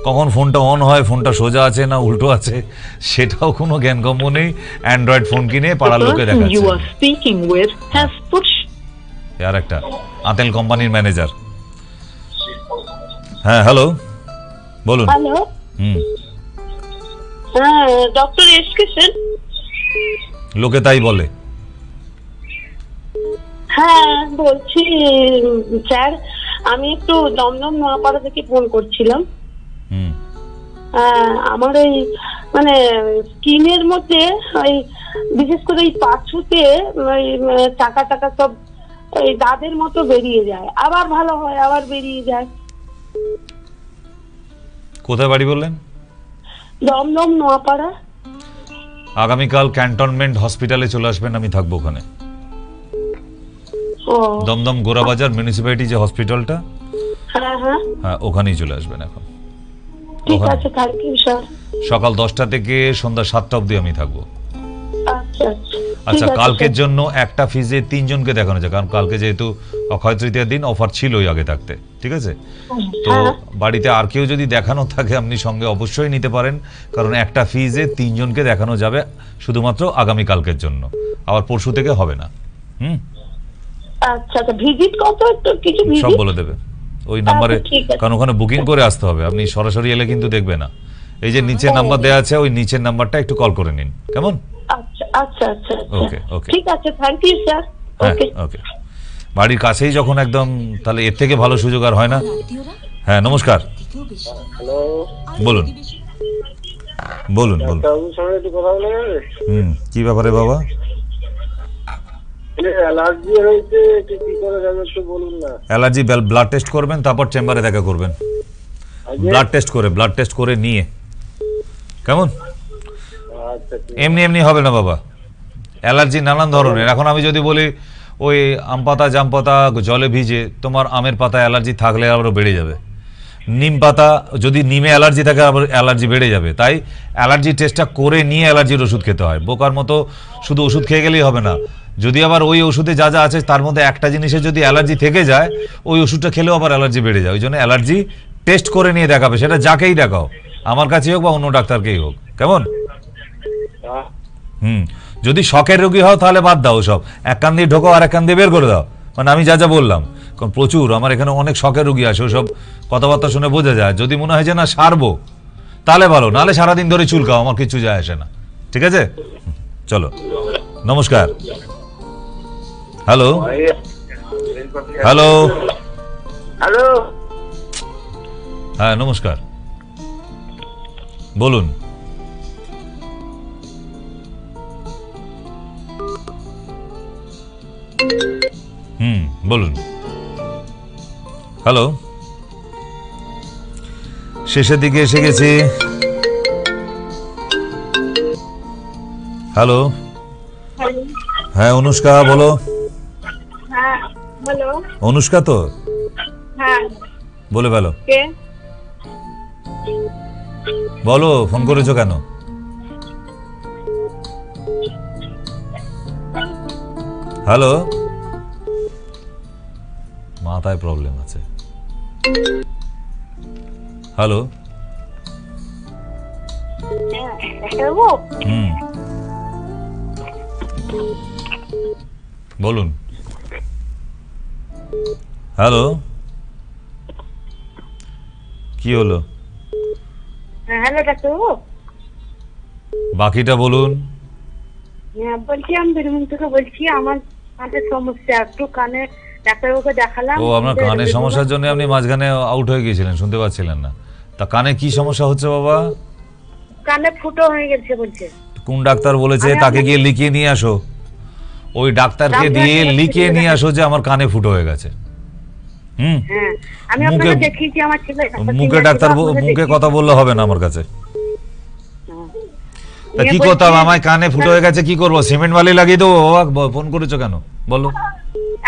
কখন ফোনটা অন হয়, ফোনটা সোজা আছে না উল্টো আছে সেটাও কোনো জ্ঞানগম্য নেই। অ্যান্ড্রয়েড ফোন কিনে পাড়ার লোকে দেখাচ্ছে। আর একটা আতেল কোম্পানির ম্যানেজার। হ্যাঁ হ্যালো, বলুন। হ্যালো, হ্যাঁ ডক্টর এসকে সেন? লোকে তাই বলে। হ্যাঁ বলছি স্যার, আমি একটু দমদম নোয়াপাড়া থেকে ফোন করছিলাম। আমার এই মানে স্কিনের মধ্যে ওই বিশেষ করে এই পাঁচুতে ওই টাকা টাকা সব ওই দাঁতের মতো বেরিয়ে যায়, আবার ভালো হয় আবার বেরিয়ে যায়। কোথায় বাড়ি বললেন? দমদম নোয়াপাড়া। আগামীকাল ক্যান্টনমেন্ট হসপিটালে চলে আসবেন, আমি থাকবো ওখানে। দমদম গোরাবাজার মিউনিসিপ্যালিটি যে হসপিটালটা, হ্যাঁ ওখানেই চলে আসবেন এখন। ঠিক আছে, থ্যাংক ইউ স্যার। সকাল 10টা থেকে সন্ধ্যা 7টা অবধি আমি থাকবো। আচ্ছা, কালকের জন্য একটা ফিজে 3 জনকে দেখানো যায়, কারণ কালকে যেহেতু অক্ষয় তৃতীয়ার দিন, অফার ছিলই আগে থাকতে। ঠিক আছে, তো বাড়িতে আর কেউ যদি দেখানো থাকে আপনি সঙ্গে অবশ্যই নিতে পারেন, কারণ একটা ফিজে 3 জনকে দেখানো যাবে শুধুমাত্র আগামী কালকের জন্য, আবার পরশু থেকে হবে না। আচ্ছা, ভিজিট কত একটু কিছু সব বলে দেবে ওই নাম্বারে, কারণ ওখানে বুকিং করে আসতে হবে, আপনি সরাসরি এলে কিন্তু দেখবে না। এই যে নিচে নাম্বার দেওয়া আছে, ওই নিচের নাম্বারটা একটু কল করে নিন, কেমন? আচ্ছা আচ্ছা আচ্ছা, ওকে ওকে, ঠিক আছে, থ্যাংক ইউ স্যার। ওকে ওকে, বাড়ির কাছেই যখন একদম, তাহলে এর থেকে ভালো সুযোগ আর হয় না। হ্যাঁ নমস্কার, বলুন বলুন বলুন। কি ব্যাপারে বাবা? অ্যালার্জি ব্লাড টেস্ট করবেন, তারপর চেম্বারে দেখা করবেন। ব্লাড টেস্ট করে নিয়ে, কেমন? এমনি এমনি হবে না বাবা, অ্যালার্জি নানান ধরনের। এখন আমি যদি বলি ওই আম পাতা জাম পাতা জলে ভিজে, তোমার আমের পাতা অ্যালার্জি থাকলে আরও বেড়ে যাবে। নিম পাতা, যদি নিমে অ্যালার্জি থাকে আবার অ্যালার্জি বেড়ে যাবে। তাই অ্যালার্জি টেস্টটা করে নিয়ে অ্যালার্জির ওষুধ খেতে হয়। বোকার মতো শুধু ওষুধ খেয়ে গেলেই হবে না। যদি আবার ওই ওষুধে যা যা আছে তার মধ্যে একটা জিনিসে যদি অ্যালার্জি থেকে যায়, ওই ওষুধটা খেলেও আবার অ্যালার্জি বেড়ে যায়। ওই জন্য অ্যালার্জি টেস্ট করে নিয়ে দেখাবে, সেটা যাকেই দেখাও, আমার কাছেই হোক বা অন্য ডাক্তারকেই হোক, কেমন? যদি শখের রোগী হও তাহলে বাদ দাও সব, এক কান দিয়ে ঢোকো আর এক কান দিয়ে বের করে দাও। মানে আমি যা যা বললাম, কারণ প্রচুর আমার এখানে অনেক শখের রোগী আসে, ওসব কথাবার্তা শুনে বোঝা যায়। যদি মনে হয় যে না সারবো তাহলে ভালো, নাহলে সারাদিন ধরে চুলকাও, আমার কিছু যায় আসে না। ঠিক আছে, চলো, নমস্কার। হ্যালো হ্যালো হ্যালো, হ্যাঁ নমস্কার, বলুন। বলুন। হ্যালো, শেষের দিকে এসে গেছি। হ্যালো, হ্যাঁ অনুষ্কা বলো। হ্যাঁ হ্যালো, অনুষ্কা তো? হ্যাঁ বলে বলো, কে বলো ফোন করেছো কেন? হ্যালো, মাথায় প্রবলেম আছে। হ্যালো, বলুন। হ্যালো, কি হলো? হ্যালো ডাক্তারবাবু, বাকিটা বলুন। বলছি আমি বীরভূম থেকে বলছি, আমার কানের সমস্যা, একটু কানে ডাক্তারবাবুকে দেখালাম। ও, আপনার কানের সমস্যার জন্য আপনি মাঝখানে আউট হয়ে গিয়েছিলেন, শুনতে পাচ্ছিলেন না। তা কানে কি সমস্যা হচ্ছে বাবা? কানে ফুটো হয়ে গেছে বলছে। কোন ডাক্তার বলেছে? তাকে গিয়ে লিখিয়ে নিয়ে আসো, ওই ডাক্তারকে দিয়ে লিখিয়ে নিয়ে আসো যে আমার কানে ফুটো হয়ে গেছে। আমি আপনাকে দেখিয়েছি, আমার ছেলে মুখে ডাক্তার মুখে কথা বললে হবে না আমার কাছে। তা কি করতাম? আমার কানে ফুটো হয়ে গেছে, কি করবো? সিমেন্ট বালি লাগিয়ে দেবো? ফোন করেছো কেন বলো?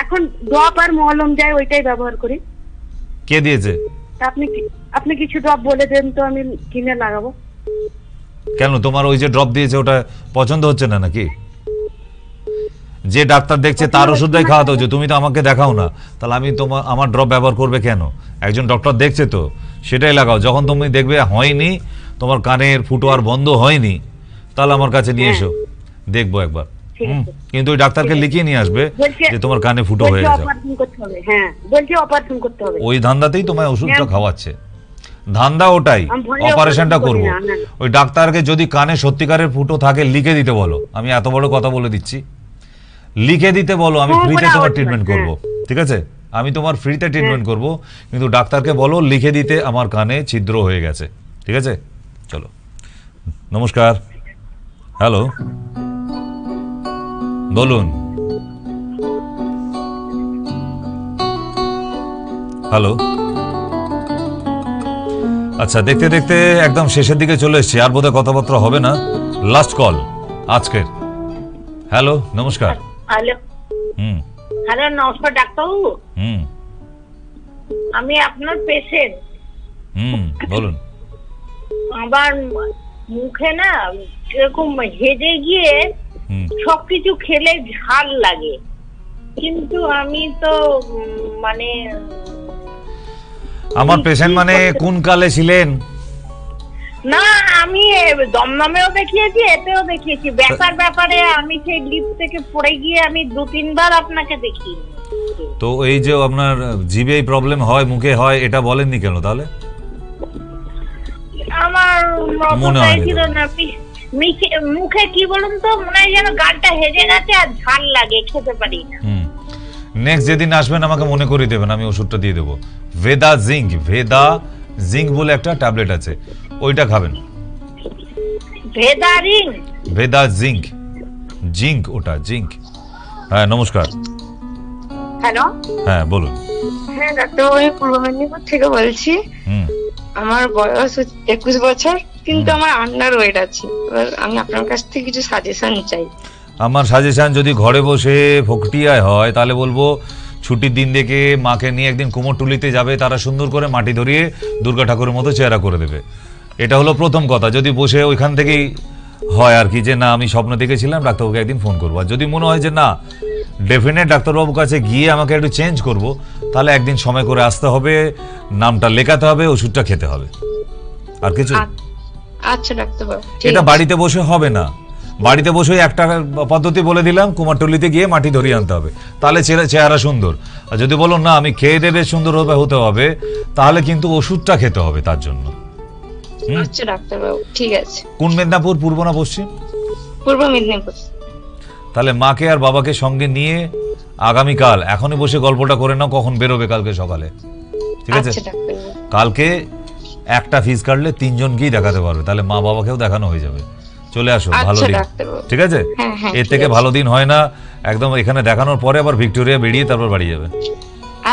এখন ড্রপ আর মলম যায়, ওইটাই ব্যবহার করি। কে দিয়েছে? আপনি কিছু ড্রপ বলে দেন তো, আমি কিনে লাগাবো। কেন, তোমার ওই যে ড্রপ দিয়েছে ওটা পছন্দ হচ্ছে না নাকি? যে ডাক্তার দেখছে তার ওষুধটাই খাওয়াতে হচ্ছে, তুমি তো আমাকে দেখাও না, তাহলে আমি আমার ড্রপ ব্যবহার করবে কেন? একজন ডক্টর দেখছে তো, সেটাই লাগাও। যখন তুমি দেখবে হয়নি, তোমার কানের ফুটো আর বন্ধ হয়নি, তাহলে আমার কাছে নিয়ে এসো, দেখবো একবার। কিন্তু ওই ডাক্তারকে লিখিয়ে নিয়ে আসবে যে তোমার কানে ফুটো হয়ে গেছে। ওই ধান্দাতেই তোমায় ওষুধটা খাওয়াচ্ছে, ধান্দা ওটাই, অপারেশনটা করব। ওই ডাক্তারকে যদি কানে সত্যিকারের ফুটো থাকে লিখে দিতে বলো। আমি এত বড় কথা বলে দিচ্ছি, লিখে দিতে বলো, আমি ফ্রিতে তোমার ট্রিটমেন্ট করব। ঠিক আছে, আমি তোমার ফ্রিতে ট্রিটমেন্ট করব, কিন্তু ডাক্তারকে বলো লিখে দিতে আমার কানে ছিদ্র হয়ে গেছে। ঠিক আছে, চলো, নমস্কার। হ্যালো, বলুন। হ্যালো, আচ্ছা, দেখতে দেখতে একদম শেষের দিকে চলে এসেছি, আর বোধহয় কথাবার্তা হবে না। লাস্ট কল আজকের। হ্যালো, নমস্কার। হ্যালো, হ্যালো, নমস্কার ডাক্তারবাবু। আমি আপনার পেশেন্ট। বলুন। আমার মুখে না এরকম হেজে গিয়ে সবকিছু খেলে ঝাল লাগে, কিন্তু আমি তো মানে আমার পেশেন্ট মানে কোন কালে ছিলেন? না, আমি দমদমেও দেখিয়েছি, এতেও দেখিয়েছি। ব্যাপারে আমি সেই লিফট থেকে পড়ে গিয়ে আমি 2-3 বার আপনাকে দেখি। তো এই যে আপনার জিভে প্রবলেম হয়, মুখে হয়, এটা বলেননি কেন তাহলে? আমার মনে হয় না, মুখে কি বলুন তো, মনে হয় যেন গালটা হেজে গেছে আর ঝাল লাগে, খেতে পারি না। নেক্সট যেদিন আসবেন আমাকে মনে করিয়ে দেবেন, আমি ওষুধটা দিয়ে দেবো। ভেদা জিঙ্ক বলে একটা ট্যাবলেট আছে, ওইটা খাবেন। ভেদা জিঙ্ক, ওটা জিঙ্ক। হ্যাঁ নমস্কার। হ্যালো, হ্যাঁ বলুন। হ্যাঁ ডাক্তার, আমি পূর্ব মেদিনীপুর থেকে বলছি। আমার বয়স 21 বছর, কিন্তু আমার আন্ডার ওয়েট আছে। এবার আমি আপনার কাছ থেকে কিছু সাজেশন চাই। আমার সাজেশন, যদি ঘরে বসে ফকটিয়ায় হয় তাহলে বলবো ছুটির দিন দেখে মাকে নিয়ে একদিন কুমোরটুলিতে যাবে, তারা সুন্দর করে মাটি ধরিয়ে দুর্গা ঠাকুরের মতো চেহারা করে দেবে। এটা হলো প্রথম কথা। যদি বসে ওইখান থেকেই হয় আর কি যে না আমি স্বপ্ন দেখেছিলাম, ডাক্তারবাবুকে একদিন ফোন করবো। আর যদি মনে হয় যে না ডেফিনেট ডাক্তারবাবুর কাছে গিয়ে আমাকে একটু চেঞ্জ করব, তাহলে একদিন সময় করে আসতে হবে, নামটা লেখাতে হবে, ওষুধটা খেতে হবে। আর কিছু? আচ্ছা ডাক্তারবাবু। এটা বাড়িতে বসে হবে না। বাড়িতে বসে একটা পদ্ধতি বলে দিলাম, কুমারটুলিতে গিয়ে মাটি ধরিয়ে আনতে হবে, তাহলে চেহারা সুন্দর। আর যদি বলো না আমি খেয়ে দেবে সুন্দর হতে হবে, তাহলে কিন্তু ওষুধটা খেতে হবে তার জন্য। আচ্ছা ডাক্তারবাবু, ঠিক আছে। কোন মেদিনীপুর, পূর্ব না পশ্চিম? পূর্ব মেদিনীপুর। তাহলে মাকে আর বাবাকে সঙ্গে নিয়ে আগামীকাল এখনই বসে গল্পটা করে নাও, কখন বেরোবে কালকে সকালে, ঠিক আছে? কালকে একটা ফিস কাটলে 3 জন গিয়ে দেখাতে পারবে, তাহলে মা বাবাকেও দেখানো হয়ে যাবে। চলে আসো, ভালো দিন, ঠিক আছে? এর থেকে ভালো দিন হয় না। একদম এখানে দেখানোর পরে আবার ভিক্টোরিয়া বেরিয়ে তারপর বাড়ি যাবে।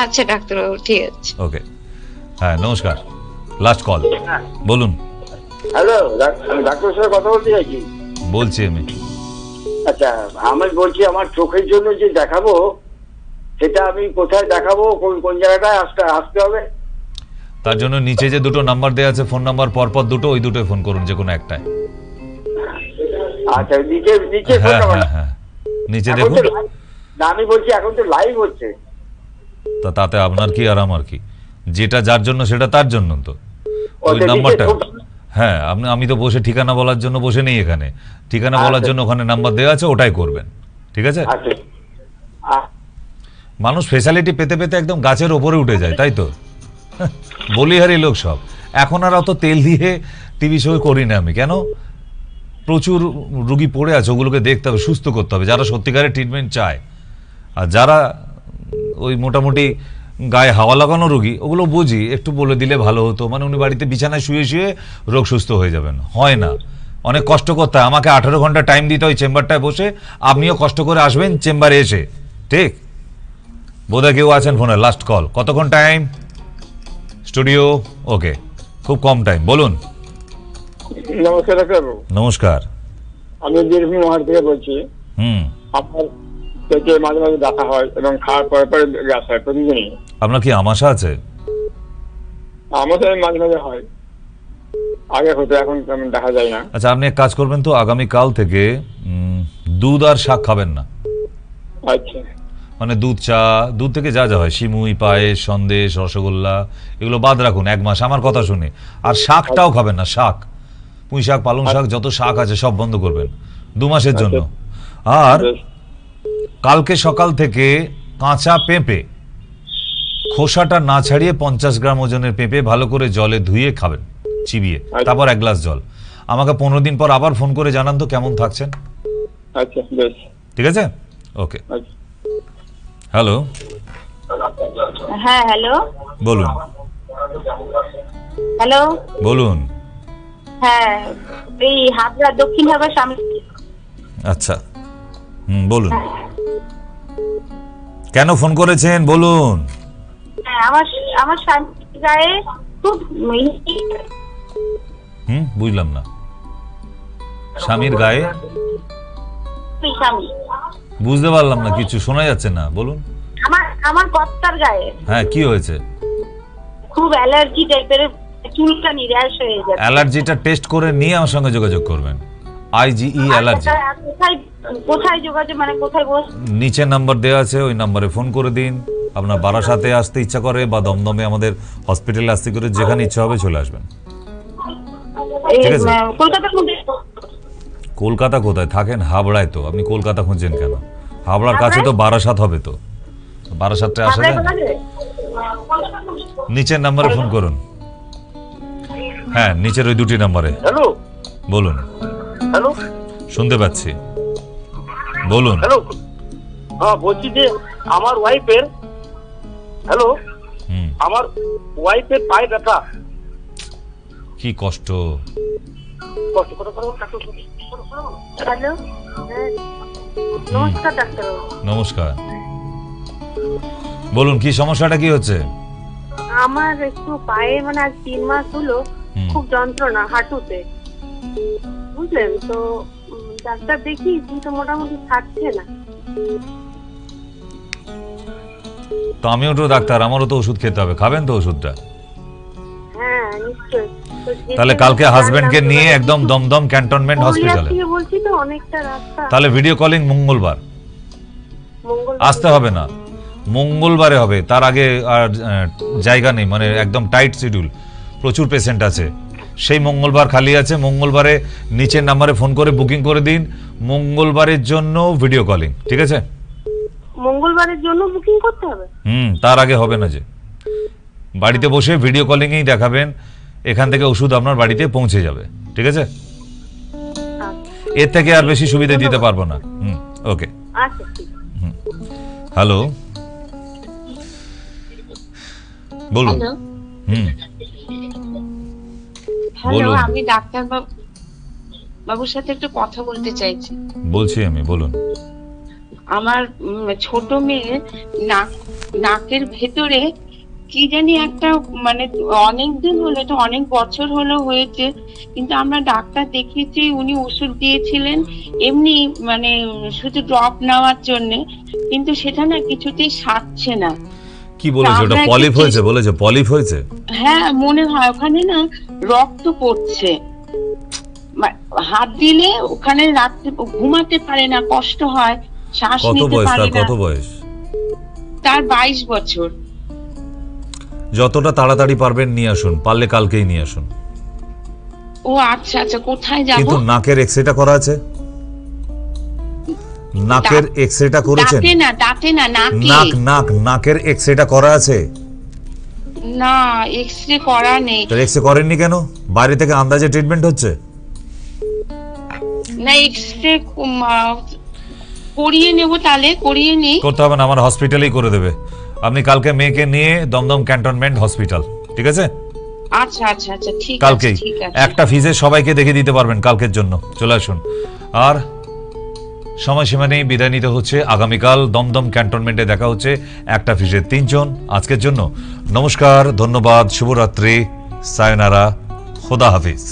আচ্ছা ডাক্তারবাবু, ঠিক আছে। ওকে, হ্যাঁ নমস্কার। লাস্ট কল, বলুন। হ্যালো, আমি ডাক্তারের সাথে কথা বলতে চাইছি। বলছি আমি। আচ্ছা, আমি বলছি আমার চোখের জন্য যে দেখাবো, সেটা আমি কোথায় দেখাবো, কোন জায়গাটায় আসতে হবে? তার জন্য নিচে যে দুটো নাম্বার দেওয়া আছে, ফোন নাম্বার পরপর দুটো, ওই দুটোই ফোন করুন, যে কোনো একটায়। আচ্ছা, নিচে হ্যাঁ নিচে দেখুন। না, আমি বলছি এখন তো লাইভ হচ্ছে। তাতে আপনার কি আর আমার কি? যেটা যার জন্য সেটা তার জন্য তো। ওই নাম্বারটা, হ্যাঁ আমি তো বসে ঠিকানা বলার জন্য বসে নেই এখানে, ঠিকানা বলার জন্য ওখানে নাম্বার দেওয়া আছে, ওটাই করবেন, ঠিক আছে? মানুষ ফেসিলিটি পেতে পেতে একদম গাছের ওপরে উঠে যায়, তাই তো? বলিহারি লোক সব। এখন আর অত তেল দিয়ে টিভি শো করি না আমি। কেন? প্রচুর রুগী পড়ে আছে, ওগুলোকে দেখতে হবে, সুস্থ করতে হবে, যারা সত্যিকারের ট্রিটমেন্ট চায়। আর যারা ওই মোটামুটি গায়ে হাওয়া লাগানো রুগী, ওগুলো বুঝি একটু বলে দিলে ভালো হতো, মানে উনি বাড়িতে বিছানায় শুয়ে শুয়ে রোগ সুস্থ হয়ে যাবেন। হয় না, অনেক কষ্ট করতে হয়। আমাকে 18 ঘন্টা টাইম দিতে হয় চেম্বারটায় বসে, আপনিও কষ্ট করে আসবেন চেম্বারে এসে, ঠিক? বোধহয় কেউ আছেন ফোনে। লাস্ট কল, কতক্ষণ টাইম? স্টুডিও, ওকে, খুব কম টাইম, বলুন। নমস্কার ডাক্তার। নমস্কার, আমি বীরভূম থেকে বলছি। আপনার পেটে মাঝে মাঝে ব্যথা হয় এবং খাওয়ার পরে পরে গ্যাস হয় প্রতিদিনই। আপনার কি আমাশা আছে? আমাশা মাঝে মাঝে হয়, আগে হতো, এখন তেমন দেখা যায় না। আচ্ছা, আপনি এক কাজ করবেন তো, আগামীকাল থেকে দুধ আর শাক খাবেন না। আচ্ছা, মানে দুধ, চা, দুধ থেকে যা যা হয়, সিমুই, পায়েস, সন্দেশ, রসগোল্লা, এগুলো বাদ রাখুন 1 মাস, আমার কথা শুনে। আর শাকটাও খাবেন না, শাক, পুঁই শাক, পালং শাক, যত শাক আছে সব বন্ধ করবেন 2 মাসের জন্য। আর কালকে সকাল থেকে কাঁচা পেঁপে, খোসাটা না ছাড়িয়ে 50 গ্রাম ওজনের পেঁপে ভালো করে জলে ধুয়ে খাবেন, চিবিয়ে, তারপর 1 গ্লাস জল। আমাকে 15 দিন পর আবার ফোন করে জানান তো কেমন থাকছেন। আচ্ছা, বেশ, ঠিক আছে, ওকে। হ্যালো। হ্যাঁ, হ্যালো, বলুন। হ্যালো, বলুন। হ্যাঁ, এই হাবড়া, দক্ষিণ হাবড়া সামনে। আচ্ছা, বলুন, কেন ফোন করেছেন বলুন। হ্যাঁ, আমার স্বামীর গায়ে খুব বুঝলাম না। স্বামীর গায়ে? বুঝতে পারলাম না, কিছু শোনা যাচ্ছে না, বলুন। আমার কর্তার গায়ে। হ্যাঁ, কি হয়েছে? খুব অ্যালার্জি টাইপের, চুলকানি, র‍্যাশ হয়ে যাচ্ছে। অ্যালার্জিটা টেস্ট করে নিয়ে আমার সঙ্গে যোগাযোগ করবেন। IgE allergy. কোথায় যোগাযোগ, মানে কোথায় বস? নিচে নাম্বার দেওয়া আছে, ওই নাম্বারে ফোন করে দিন। আপনার বারাসাতে আসতে ইচ্ছা করে বা দমদমে আমাদের হসপিটালে আসতে করে, যেখানে ইচ্ছা হবে চলে আসবেন, ঠিক আছে? কলকাতা কোথায় থাকেন? হাবড়ায় তো। আপনি কলকাতা খুঁজছেন কেন? হাবড়ার কাছে তো বারাসাত হবে, তো বারাসাতে আসা যায় না? নিচের নাম্বারে ফোন করুন। হ্যাঁ, নিচের ওই 2টি নাম্বারে। হ্যালো, বলুন। হ্যালো, শুনতে পাচ্ছি, বলুন। হ্যালো, হ্যাঁ, বলছি যে আমার ওয়াইফের, হ্যালো, আমার ওয়াইফের পায়ে ব্যথা। কি কষ্ট। হ্যালো, নমস্কার ডাক্তার। নমস্কার, বলুন কি সমস্যাটা কি হচ্ছে? আমার একটু পায়ে, মানে আজ 3 মাস হলো খুব যন্ত্রণা হাঁটুতে। বুঝলেন তো। ডাক্তার দেখিয়েছি কিন্তু মোটামুটি থাকছে না। তো আমিও তো ডাক্তার, আমারও তো ওষুধ খেতে হবে, খাবেন তো ওষুধটা? হ্যাঁ নিশ্চয়ই। তাহলে কালকে হাজবেন্ডকে নিয়ে একদম দমদম ক্যান্টনমেন্ট হসপিটালে। বলছি তো অনেকটা রাস্তা। তাহলে ভিডিও কলিং মঙ্গলবার আসতে হবে না, মঙ্গলবারে হবে। তার আগে আর জায়গা নেই, মানে একদম টাইট শিডিউল, প্রচুর পেশেন্ট আছে। সেই মঙ্গলবার খালি আছে, মঙ্গলবারে নিচের নাম্বারে ফোন করে বুকিং করে দিন মঙ্গলবারের জন্য ভিডিও কলিং, ঠিক আছে? মঙ্গলবারের জন্য বুকিং করতে হবে? তার আগে হবে না, যে বাড়িতে বসে ভিডিও কলিংয়েই দেখাবেন, এখান থেকে ওষুধ আপনার বাড়িতে পৌঁছে যাবে, ঠিক আছে? এর থেকে আর বেশি সুবিধা দিতে পারবো না। ওকে, আচ্ছা ঠিক আছে। হ্যালো, বলুন। হ্যালো, আমি ডাক্তার বাবুর সাথে একটু কথা বলতে চাইছি। বলছি আমি, বলুন। আমার ছোট মেয়ের নাকের ভেতরে কি জানি একটা, মানে অনেকদিন হলো, এটা অনেক বছর হলো হয়েছে, কিন্তু আমরা ডাক্তার দেখিয়েছি, উনি ওষুধ দিয়েছিলেন এমনি, মানে শুধু ড্রপ নেওয়ার জন্য, কিন্তু সেটা না কিছুতেই সারছে না। কি বলেছে? ওটা পলিপ হয়েছে বলেছে? পলিপ হয়েছে? হ্যাঁ মনে হয়, ওখানে না রক্ত পড়ছে, হাত দিলে ওখানে রাত্রে ঘুমাতে পারে না, কষ্ট হয়, শ্বাস নিতে পারে না। কত বয়স তার? 22 বছর। যতটা তাড়াতাড়ি পারবেন নিয়ে আসুন, পারলে কালকেই নিয়ে আসুন। ও আচ্ছা আচ্ছা, কোথায় যাব? কিন্তু নাকের এক্সরেটা করা আছে? নাকের এক্সরেটা করেছেন? দাঁতে না, নাকের এক্সরেটা করা আছে? না, এক্সরে করা নেই। তো এক্সরে করেননি কেন? বাইরে থেকে আন্দাজে ট্রিটমেন্ট হচ্ছে না। এক্সরে করিয়ে নেব, তাহলে করিয়ে নেই। করতে হবে না, আমার হসপিটালেই করে দেবে। আপনি কালকে মেয়েকে নিয়ে দমদম ক্যান্টনমেন্ট হসপিটাল, ঠিক আছে? আচ্ছা আচ্ছা আচ্ছা, ঠিক আছে। কালকেই একটা ফিজে সবাইকে দেখে দিতে পারবেন, কালকের জন্য চলে আসুন। আর সময়সীমা নেই, বিদায় নিতে হচ্ছে। আগামীকাল দমদম ক্যান্টনমেন্টে দেখা হচ্ছে একটা ফিজে 3 জন। আজকের জন্য নমস্কার, ধন্যবাদ, শুভরাত্রি, সায়োনারা, খোদা হাফিজ।